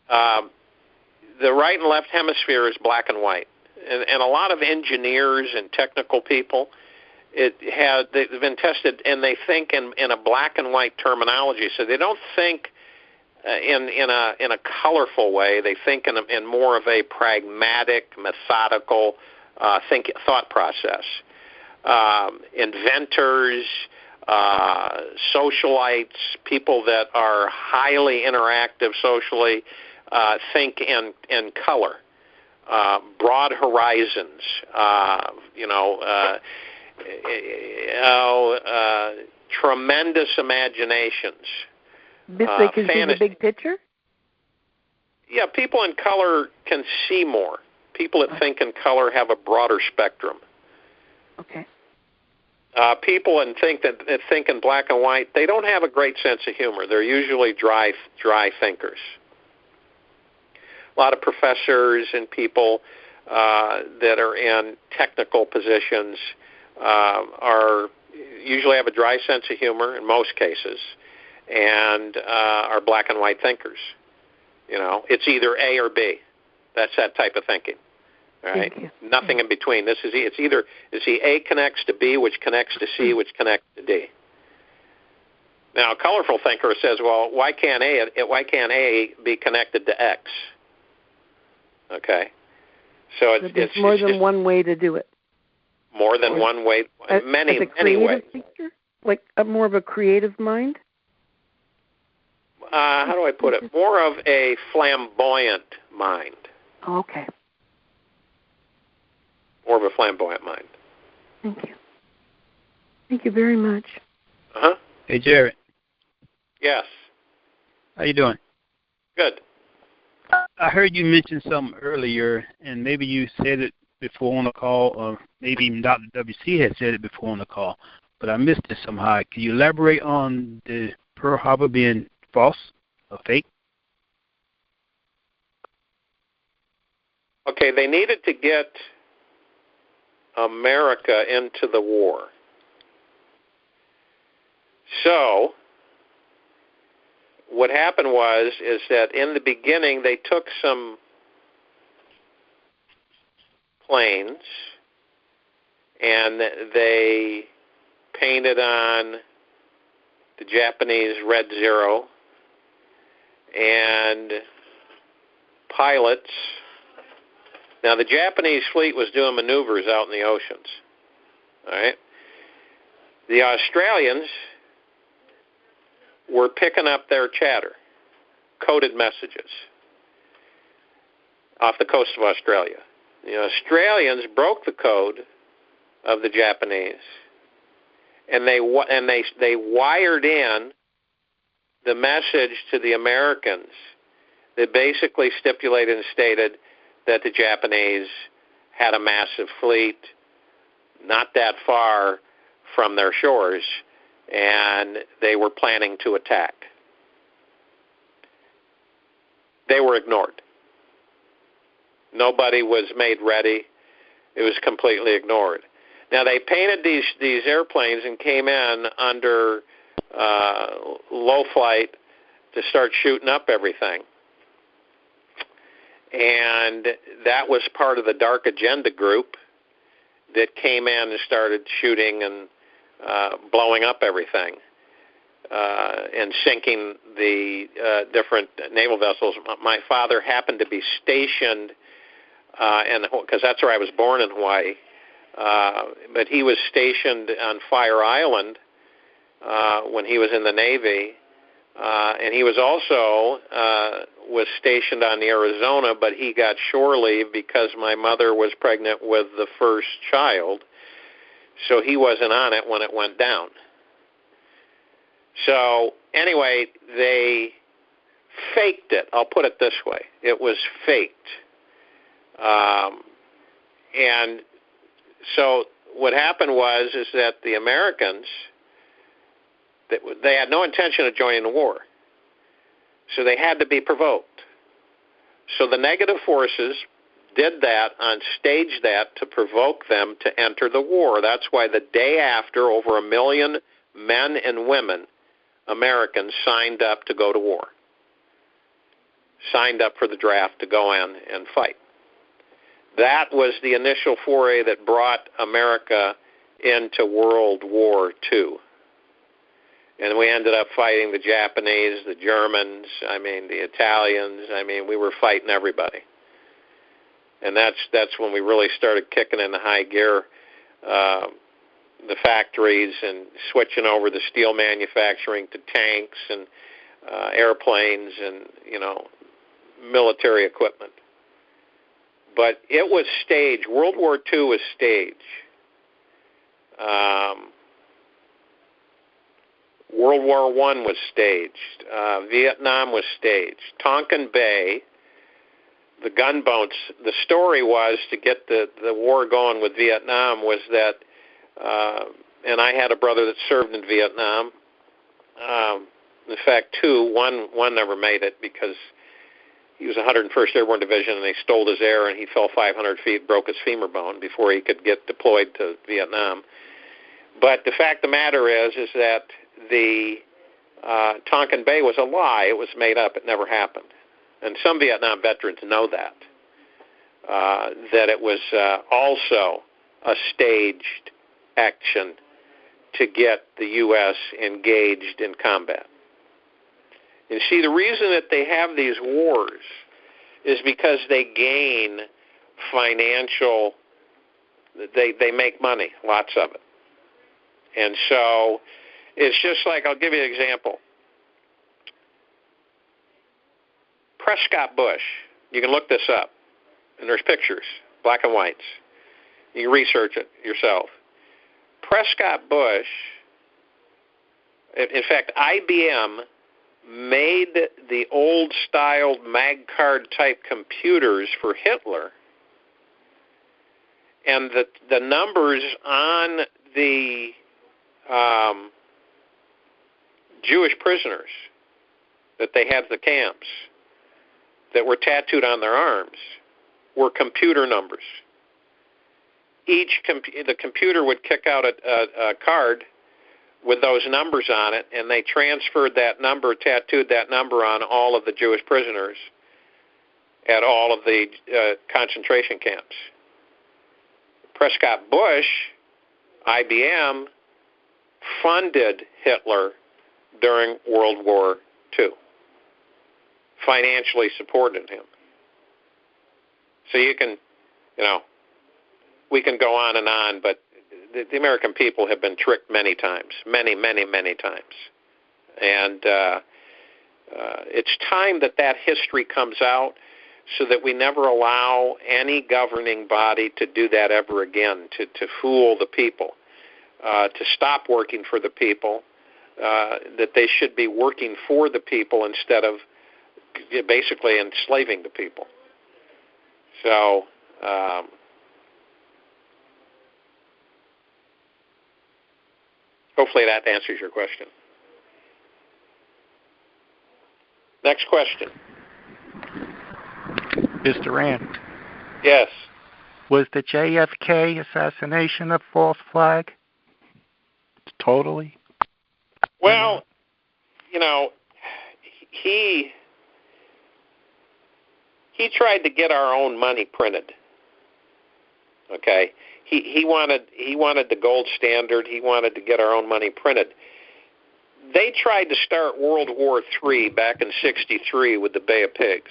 The right and left hemisphere is black and white, and a lot of engineers and technical people, they've been tested, and they think in a black and white terminology. So they don't think in a colorful way. They think in more of a pragmatic, methodical thought process. Inventors, socialites, people that are highly interactive socially, think in color, broad horizons, tremendous imaginations. They can see the big picture? Yeah, people in color can see more. People that think in color have a broader spectrum. Okay. People that think in black and white, they don't have a great sense of humor. They're usually dry thinkers. A lot of professors and people that are in technical positions usually have a dry sense of humor in most cases, and are black and white thinkers. You know, it's either A or B. That's that type of thinking. All right, nothing in between. It's either A connects to B, which connects to C, which connects to D. Now, a colorful thinker says, "Well, why can't A be connected to X?" Okay, so it's more than one way to do it. More than one way, many ways. Thinker? Like more of a creative mind. How do I put it? More of a flamboyant mind. Oh, okay. More of a flamboyant mind. Thank you. Thank you very much. Uh-huh. Hey, Jared. Yes. How you doing? Good. I heard you mention something earlier, and maybe you said it before on the call, or maybe even Dr. WC had said it before on the call, but I missed it somehow. Can you elaborate on the Pearl Harbor being false or fake? Okay, they needed to get America into the war. So what happened is that in the beginning they took some planes and they painted on the Japanese Red Zero, and pilots. Now the Japanese fleet was doing maneuvers out in the oceans. All right. The Australians were picking up their chatter, coded messages, off the coast of Australia. The Australians broke the code of the Japanese, and they wired in the message to the Americans that basically stipulated and stated that the Japanese had a massive fleet not that far from their shores, and they were planning to attack. They were ignored. Nobody was made ready. It was completely ignored. Now, they painted these airplanes and came in under low flight to start shooting up everything. And that was part of the dark agenda group that came in and started shooting and blowing up everything and sinking the different naval vessels. My father happened to be stationed, because that's where I was born in Hawaii, but he was stationed on Fire Island when he was in the Navy, and he was also was stationed on the Arizona, but he got shore leave because my mother was pregnant with the first child, so he wasn't on it when it went down. So anyway, they faked it. I'll put it this way. It was faked. And so what happened is that the Americans, they had no intention of joining the war. So they had to be provoked. So the negative forces did that, staged that to provoke them to enter the war. That's why the day after, over 1 million men and women, Americans, signed up to go to war. Signed up for the draft to go in and fight. That was the initial foray that brought America into World War II. And we ended up fighting the Japanese, the Germans, the Italians. We were fighting everybody. And that's when we really started kicking into high gear, the factories, and switching over the steel manufacturing to tanks and airplanes and, military equipment. But it was staged. World War II was staged. World War I was staged. Vietnam was staged. Tonkin Bay, the gunboats, the story was to get the war going with Vietnam was that, and I had a brother that served in Vietnam. In fact, two. One never made it because he was 101st Airborne Division, and they stole his air, and he fell 500 feet, broke his femur bone before he could get deployed to Vietnam. But the fact of the matter is that the Tonkin Bay was a lie. It was made up. It never happened. And some Vietnam veterans know that it was also a staged action to get the U.S. engaged in combat. And see, the reason that they have these wars is because they gain financial, they make money, lots of it. And so it's just like, I'll give you an example. Prescott Bush, you can look this up, and there's pictures, black and whites. You can research it yourself. Prescott Bush, in fact, IBM made the old-styled mag card type computers for Hitler, and the numbers on the Jewish prisoners that they had at the camps that were tattooed on their arms were computer numbers. The computer would kick out a card with those numbers on it, and they transferred that number, tattooed that number on all of the Jewish prisoners at all of the concentration camps. Prescott Bush, IBM, funded Hitler during World War II, financially supported him. So you can, we can go on, but the American people have been tricked many times, many times. And it's time that history comes out so that we never allow any governing body to do that ever again, to fool the people, to stop working for the people, that they should be working for the people instead of basically enslaving the people. So hopefully that answers your question. Next question. Mr. Rand. Yes. Was the JFK assassination a false flag? Totally? Well, he tried to get our own money printed. Okay? He wanted the gold standard. He wanted to get our own money printed. They tried to start World War III back in '63 with the Bay of Pigs.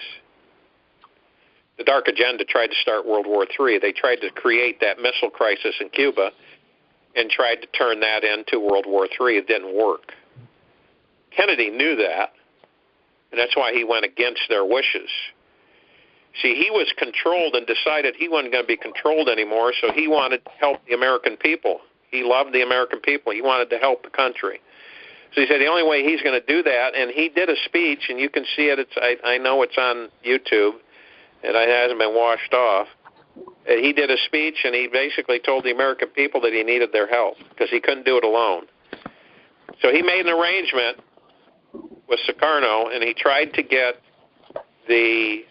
The Dark Agenda tried to start World War III. They tried to create that missile crisis in Cuba and tried to turn that into World War III. It didn't work. Kennedy knew that, and that's why he went against their wishes. See, he was controlled and decided he wasn't going to be controlled anymore, so he wanted to help the American people. He loved the American people. He wanted to help the country. So he said the only way he's going to do that, and he did a speech, and you can see it. I know it's on YouTube, and it hasn't been washed off. He did a speech, and he basically told the American people that he needed their help because he couldn't do it alone. So he made an arrangement with Sukarno, and he tried to get the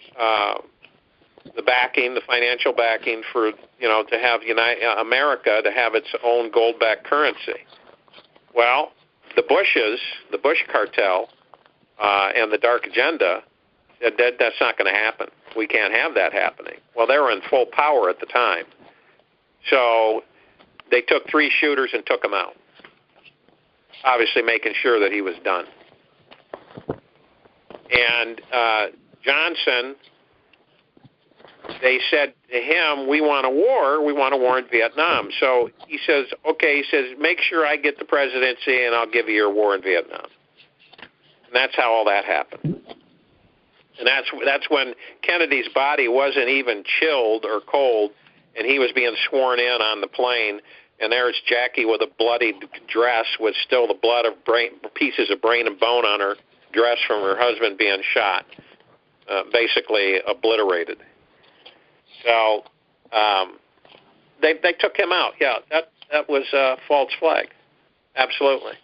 backing, the financial backing for, to have America to have its own gold-backed currency. Well, the Bushes, the Bush cartel, and the Dark Agenda said that's not going to happen. We can't have that happening. Well, they were in full power at the time. So they took 3 shooters and took him out, obviously making sure that he was done. And Johnson, they said to him, we want a war in Vietnam. So he says, okay, make sure I get the presidency and I'll give you your war in Vietnam. And that's how all that happened. And that's when Kennedy's body wasn't even chilled or cold, and he was being sworn in on the plane, and there's Jackie with a bloodied dress with still the blood of pieces of brain and bone on her dress from her husband being shot, basically obliterated. So they took him out. Yeah, that was a false flag. Absolutely.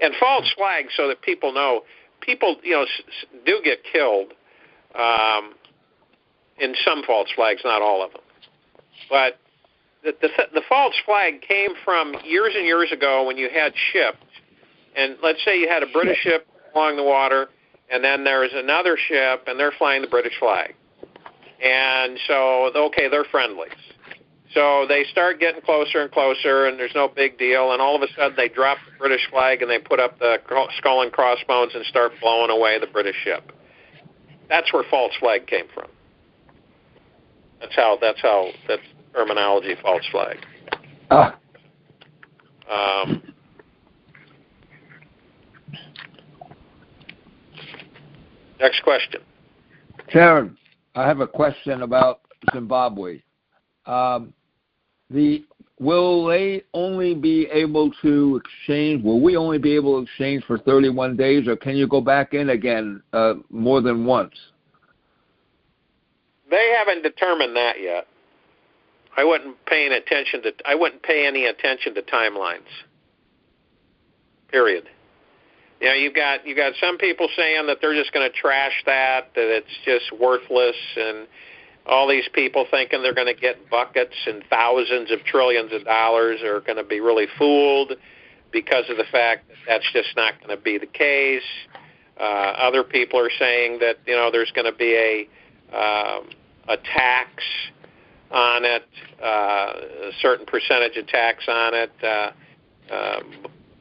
And false flag, so that people know, people do get killed in some false flags, not all of them. But the false flag came from years and years ago when you had ships, and let's say you had a British ship along the water, and then there's another ship, and they're flying the British flag. And so, okay, they're friendlies. So they start getting closer and closer, and there's no big deal, and all of a sudden they drop the British flag and they put up the skull and crossbones and start blowing away the British ship. That's where false flag came from. That's terminology, false flag. Next question. Sharon, I have a question about Zimbabwe. The will they only be able to exchange? Will we only be able to exchange for 31 days, or can you go back in again more than once? They haven't determined that yet. I wouldn't pay any attention to timelines. Period. You know, you've got some people saying that they're just going to trash that it's just worthless, and all these people thinking they're going to get buckets and thousands of trillions of dollars are going to be really fooled because of the fact that that's just not going to be the case. Other people are saying that, you know, there's going to be a tax on it, a certain percentage of tax on it,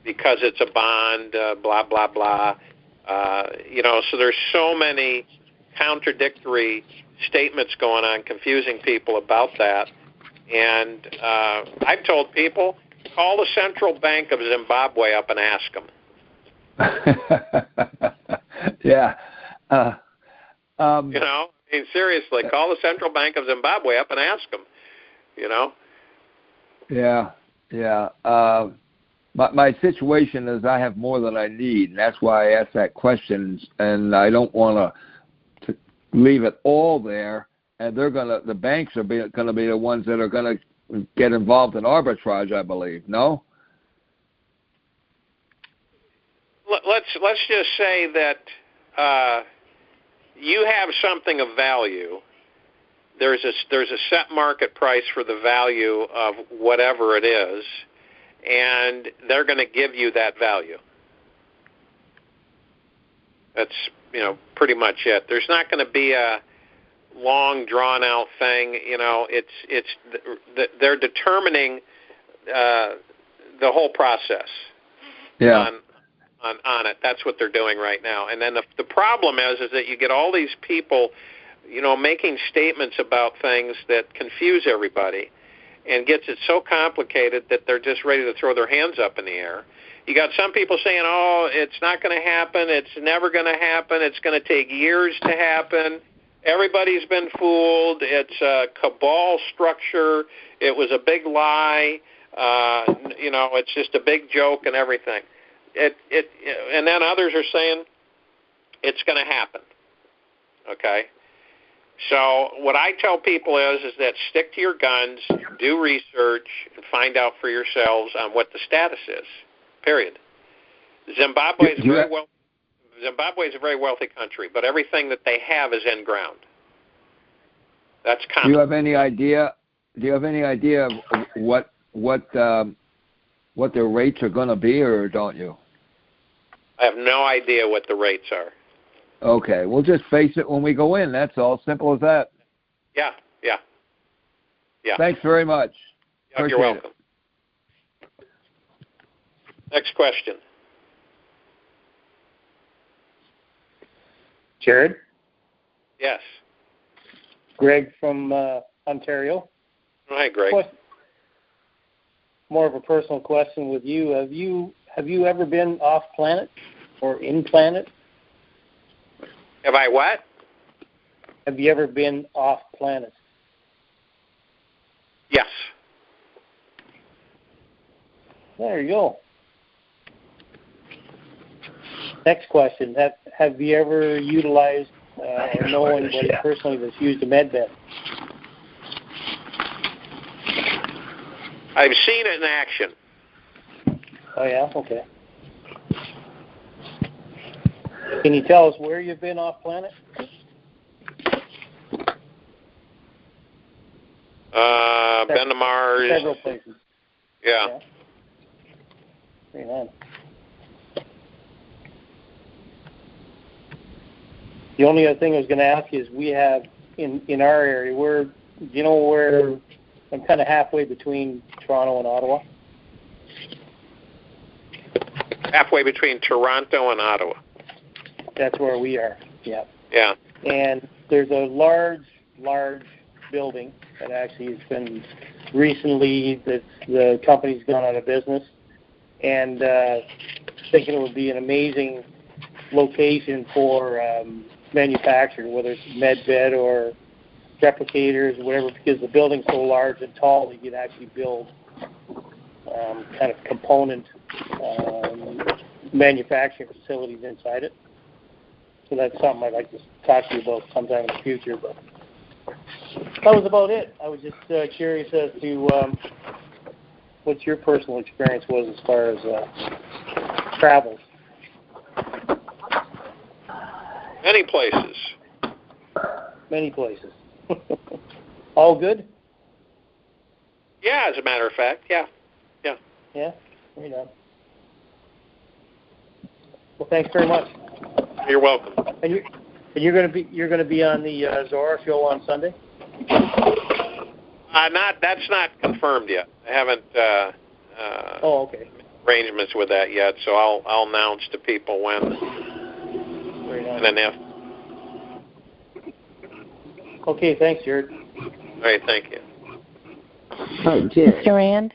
because it's a bond, blah, blah, blah. You know, so there's so many contradictory statements going on, confusing people about that. And I've told people, call the Central Bank of Zimbabwe up and ask them. Yeah. You know, I mean, seriously, call the Central Bank of Zimbabwe up and ask them, you know? Yeah, yeah. My situation is I have more than I need, and that's why I asked that question, and I don't want to leave it all there, and the banks are going to be the ones that are going to get involved in arbitrage, I believe, no? Let's just say that you have something of value. There's a set market price for the value of whatever it is, and they're going to give you that value. That's, you know, pretty much it. There's not going to be a long, drawn-out thing. You know, they're determining the whole process. Yeah. On it. That's what they're doing right now. And then the problem is that you get all these people, you know, making statements about things that confuse everybody and gets it so complicated that they're just ready to throw their hands up in the air. You got some people saying, oh, it's not going to happen, it's never going to happen, it's going to take years to happen. Everybody's been fooled. It's a cabal structure. It was a big lie. You know, it's just a big joke and everything. And then others are saying it's going to happen. Okay? So what I tell people is that stick to your guns, do research, and find out for yourselves on what the status is. Period. Zimbabwe is a very wealthy country, but everything that they have is in ground. That's common. Do you have any idea? Of what their rates are going to be, or don't you? I have no idea what the rates are. Okay, we'll just face it when we go in. That's all. Simple as that. Yeah. Thanks very much. Yeah, you're welcome. Next question. Jared? Yes. Greg from Ontario. Hi, Greg. More of a personal question with you. Have you ever been off planet or in planet? Have I what? Have you ever been off planet? Yes. There you go. Next question. Have you ever utilized or know anybody personally that's used a med bed? I've seen it in action. Oh, yeah? Okay. Can you tell us where you've been off planet? Been to Mars. Several places. Yeah. Very nice. The only other thing I was going to ask you is we have in our area, where I'm kind of halfway between Toronto and Ottawa. Halfway between Toronto and Ottawa. That's where we are. Yeah. Yeah. And there's a large building that actually has been recently that the company's gone out of business, and thinking it would be an amazing location for manufacturing, whether it's med bed or replicators or whatever, because the building's so large and tall that you could actually build kind of component manufacturing facilities inside it. So that's something I'd like to talk to you about sometime in the future. But that was about it. I was just curious as to what your personal experience was as far as travels. Many places. Many places. All good? Yeah, as a matter of fact, yeah. Yeah, right on. Well, thanks very much. You're welcome. And you're going to be on the Zora show on Sunday? That's not confirmed yet. I haven't okay. arrangements with that yet, so I'll announce to people when and then if. Okay, thanks, Jared. All right, thank you. Mr. Rand?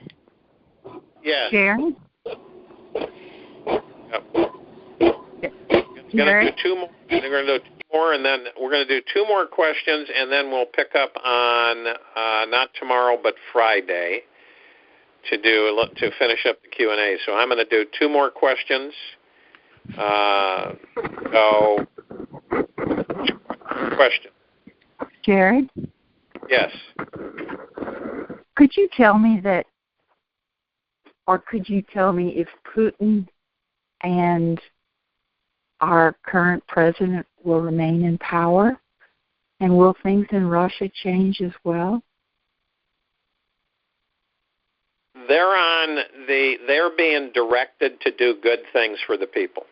Yes. Jared? Yep. We're going to do two more. We're going to do two more, and then we're going to do two more questions, and then we'll pick up on not tomorrow but Friday to finish up the Q&A. So I'm going to do two more questions. So, question. Jared? Yes. Could you tell me if Putin and our current president will remain in power? And will things in Russia change as well? They're being directed to do good things for the people.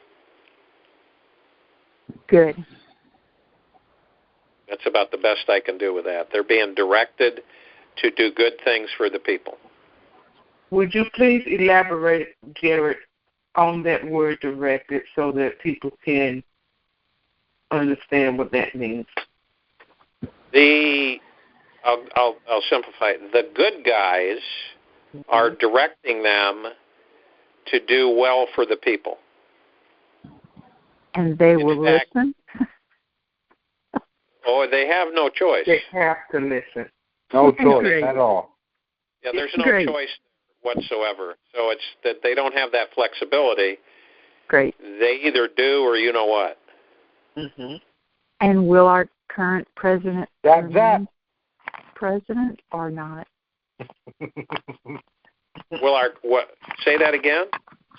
Good. That's about the best I can do with that. They're being directed to do good things for the people. Would you please elaborate, Jared, on that word directed so that people can understand what that means? I'll simplify it. The good guys are directing them to do well for the people. And they will listen? Oh, they have no choice. They have to listen. No choice at all. Yeah, there's no choice whatsoever. So it's that they don't have that flexibility. Great. They either do or you know what. Mm-hmm. And will our current president remain president or not? Say that again?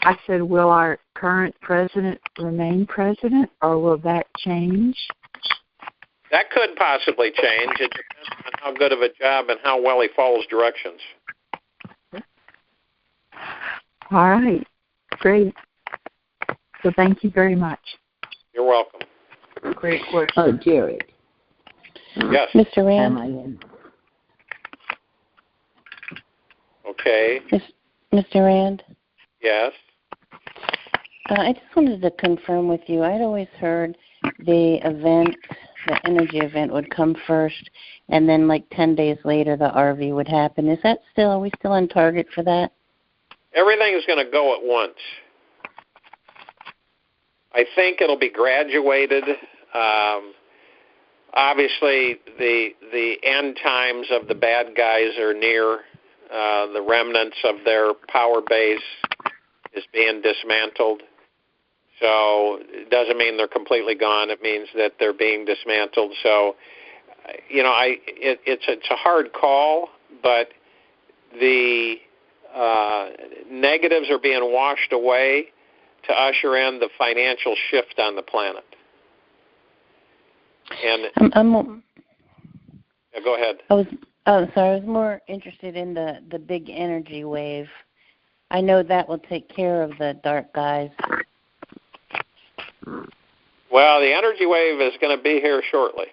I said, will our current president remain president, or will that change? That could possibly change. It depends on how good of a job and how well he follows directions. All right. Great. So thank you very much. You're welcome. Great question. Oh, Jared. Yes. Mr. Rand. Am I in? Okay. Mr. Rand. Yes. I just wanted to confirm with you. I'd always heard the energy event would come first, and then like 10 days later the RV would happen. Are we still on target for that? Everything is going to go at once. I think it'll be graduated. Obviously, the end times of the bad guys are near. The remnants of their power base is being dismantled. So it doesn't mean they're completely gone. It means that they're being dismantled. So, it's a hard call, but the negatives are being washed away to usher in the financial shift on the planet. And go ahead. I was more interested in the big energy wave. I know that will take care of the dark guys. Well, the energy wave is going to be here shortly.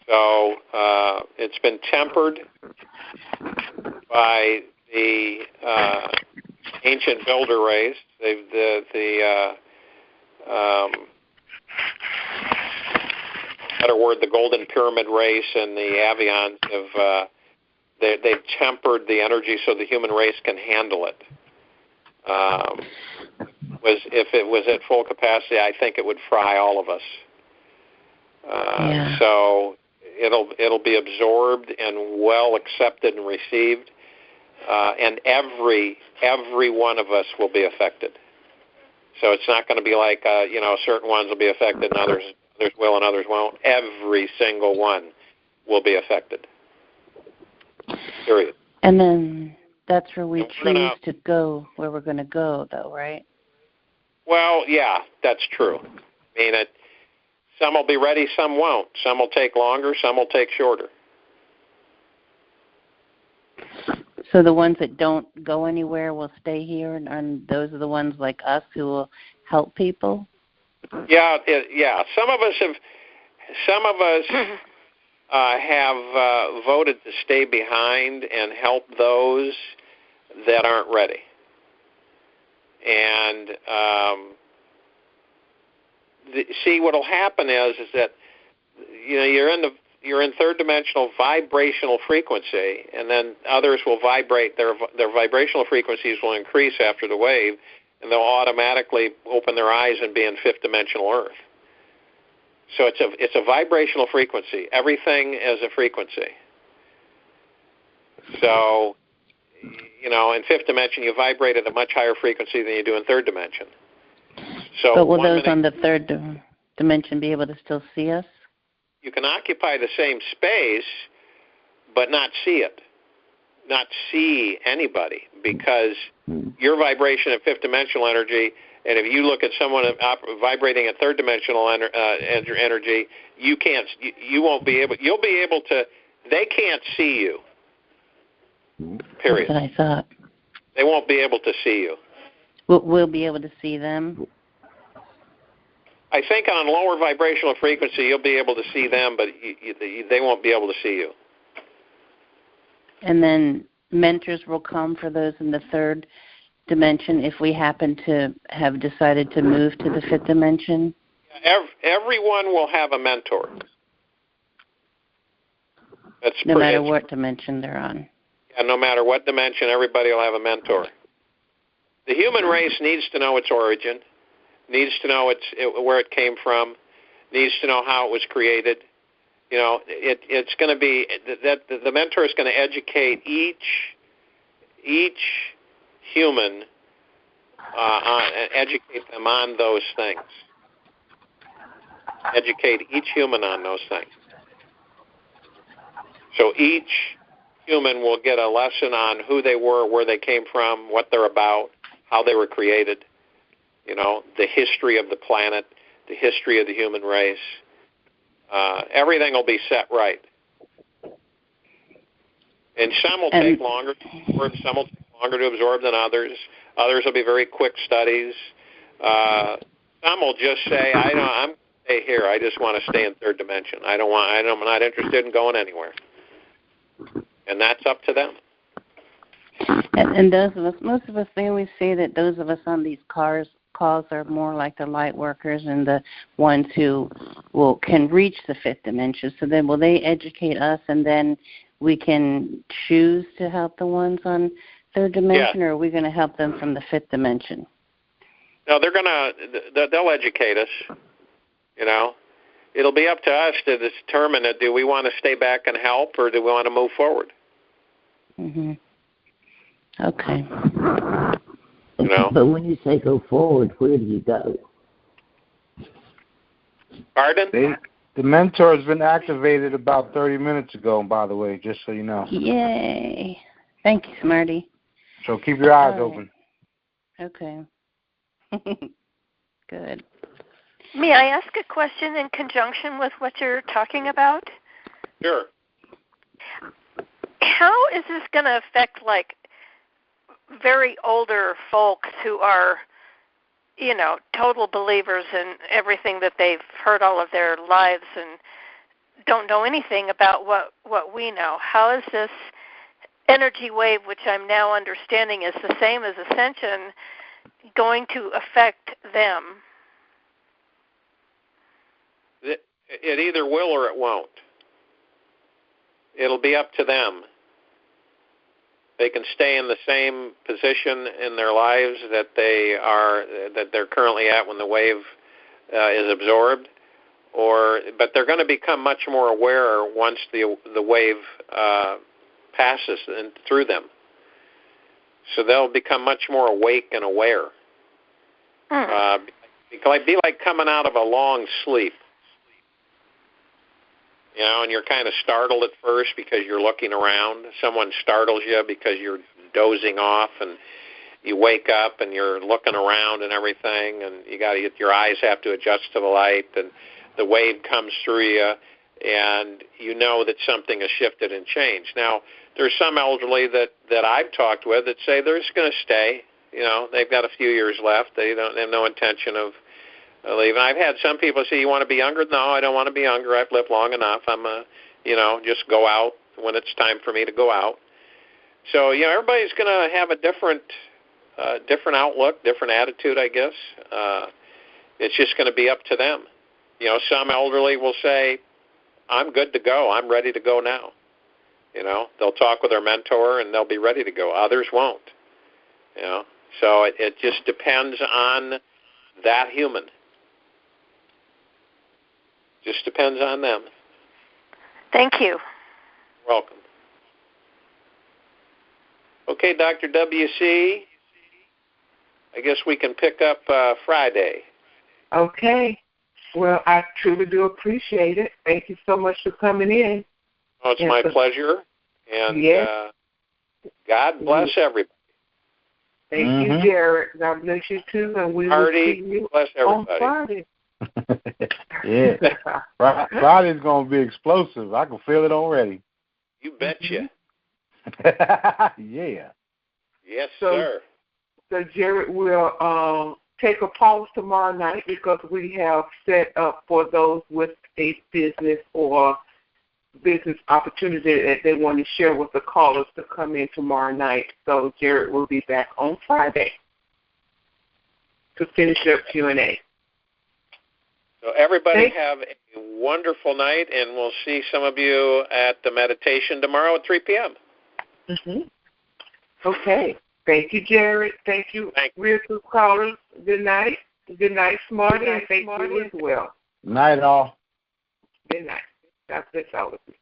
So it's been tempered by the ancient builder race. The Golden Pyramid race and the Avians have they've tempered the energy so the human race can handle it. If it was at full capacity, I think it would fry all of us. So it'll be absorbed and well accepted and received. and every one of us will be affected. So it's not going to be like certain ones will be affected and others will and others won't. Every single one will be affected. Period. And then that's where we choose to go, where we're going to go, though, right? Well, yeah, that's true. I mean, some will be ready, some won't. Some will take longer, some will take shorter. So the ones that don't go anywhere will stay here, and those are the ones like us who will help people? Yeah. Some of us have voted to stay behind and help those that aren't ready. And see, what will happen is that you're in third dimensional vibrational frequency, and then others will vibrate. Their vibrational frequencies will increase after the wave, and they'll automatically open their eyes and be in fifth dimensional Earth. So it's a vibrational frequency. Everything is a frequency. So, in fifth dimension, you vibrate at a much higher frequency than you do in third dimension. So, but will those on the third dimension be able to still see us? You can occupy the same space, but not see it, not see anybody, because your vibration at fifth dimensional energy, and if you look at someone vibrating at third dimensional energy, you won't be able. You'll be able to. They can't see you. Period. That's what I thought. They won't be able to see you. We'll be able to see them. I think on lower vibrational frequency, you'll be able to see them, but they won't be able to see you. And then mentors will come for those in the third dimension if we happen to have decided to move to the fifth dimension? Everyone will have a mentor. No matter what dimension they're on. Yeah, no matter what dimension, everybody will have a mentor. The human race needs to know its origin, needs to know where it came from, needs to know how it was created. It's going to be that the mentor is going to educate each human, educate them on those things. Educate each human on those things. So each human will get a lesson on who they were, where they came from, what they're about, how they were created, the history of the planet, the history of the human race. Everything will be set right. And some will take longer to absorb, some will take longer to absorb than others. Others will be very quick studies. Some will just say, I'm going to stay here. I just want to stay in third dimension. I'm not interested in going anywhere. And that's up to them. And those of us, most of us, they always say that those of us on these calls are more like the light workers and the ones who can reach the fifth dimension. So then will they educate us and then we can choose to help the ones on third dimension, or are we going to help them from the fifth dimension? No, they'll educate us, It'll be up to us to determine that do we want to stay back and help or do we want to move forward? Mm-hmm. Okay. But when you say go forward, where do you go? Pardon? The mentor has been activated about 30 minutes ago, by the way, just so you know. Yay. Thank you, Smarty. So keep your eyes open. Okay. Good. May I ask a question in conjunction with what you're talking about? Sure. How is this going to affect, very older folks who are, total believers in everything that they've heard all of their lives and don't know anything about what we know? How is this energy wave, which I'm now understanding is the same as ascension, going to affect them? It either will or it won't. It'll be up to them. They can stay in the same position in their lives that they're currently at when the wave is absorbed, but they're going to become much more aware once the wave passes through them. So they'll become much more awake and aware. Be like coming out of a long sleep. You know, and you're kind of startled at first because you're looking around. Someone startles you because you're dozing off, and you wake up and you're looking around and everything, and your eyes have to adjust to the light, and the wave comes through you, and you know that something has shifted and changed. Now, there's some elderly that I've talked with that say they're just going to stay. You know, they've got a few years left. They have no intention of leaving. I've had some people say, "You want to be younger?" No, I don't want to be younger. I've lived long enough. I'm just go out when it's time for me to go out. So, everybody's going to have a different outlook, different attitude, I guess. It's just going to be up to them. Some elderly will say, "I'm good to go. I'm ready to go now." They'll talk with their mentor and they'll be ready to go. Others won't. So it just depends on that human. Just depends on them. Thank you. You're welcome. Okay, Dr. WC, I guess we can pick up Friday. Okay. Well, I truly do appreciate it. Thank you so much for coming in. Oh, it's my pleasure. And God bless everybody. Thank you, Jared. God bless you, too. And we will see you on Friday. Yeah. Friday's going to be explosive. I can feel it already. You betcha. Yeah. Yes, sir. So Jared will take a pause tomorrow night because we have set up for those with a business or business opportunity that they want to share with the callers to come in tomorrow night. So Jared will be back on Friday to finish up Q&A. So everybody have a wonderful night, and we'll see some of you at the meditation tomorrow at 3 p.m. Okay. Thank you, Jared. Thank you, Realtor callers. Good night. Good night, Smarty, and thank you as well. Night, all. Good night. God bless all of you.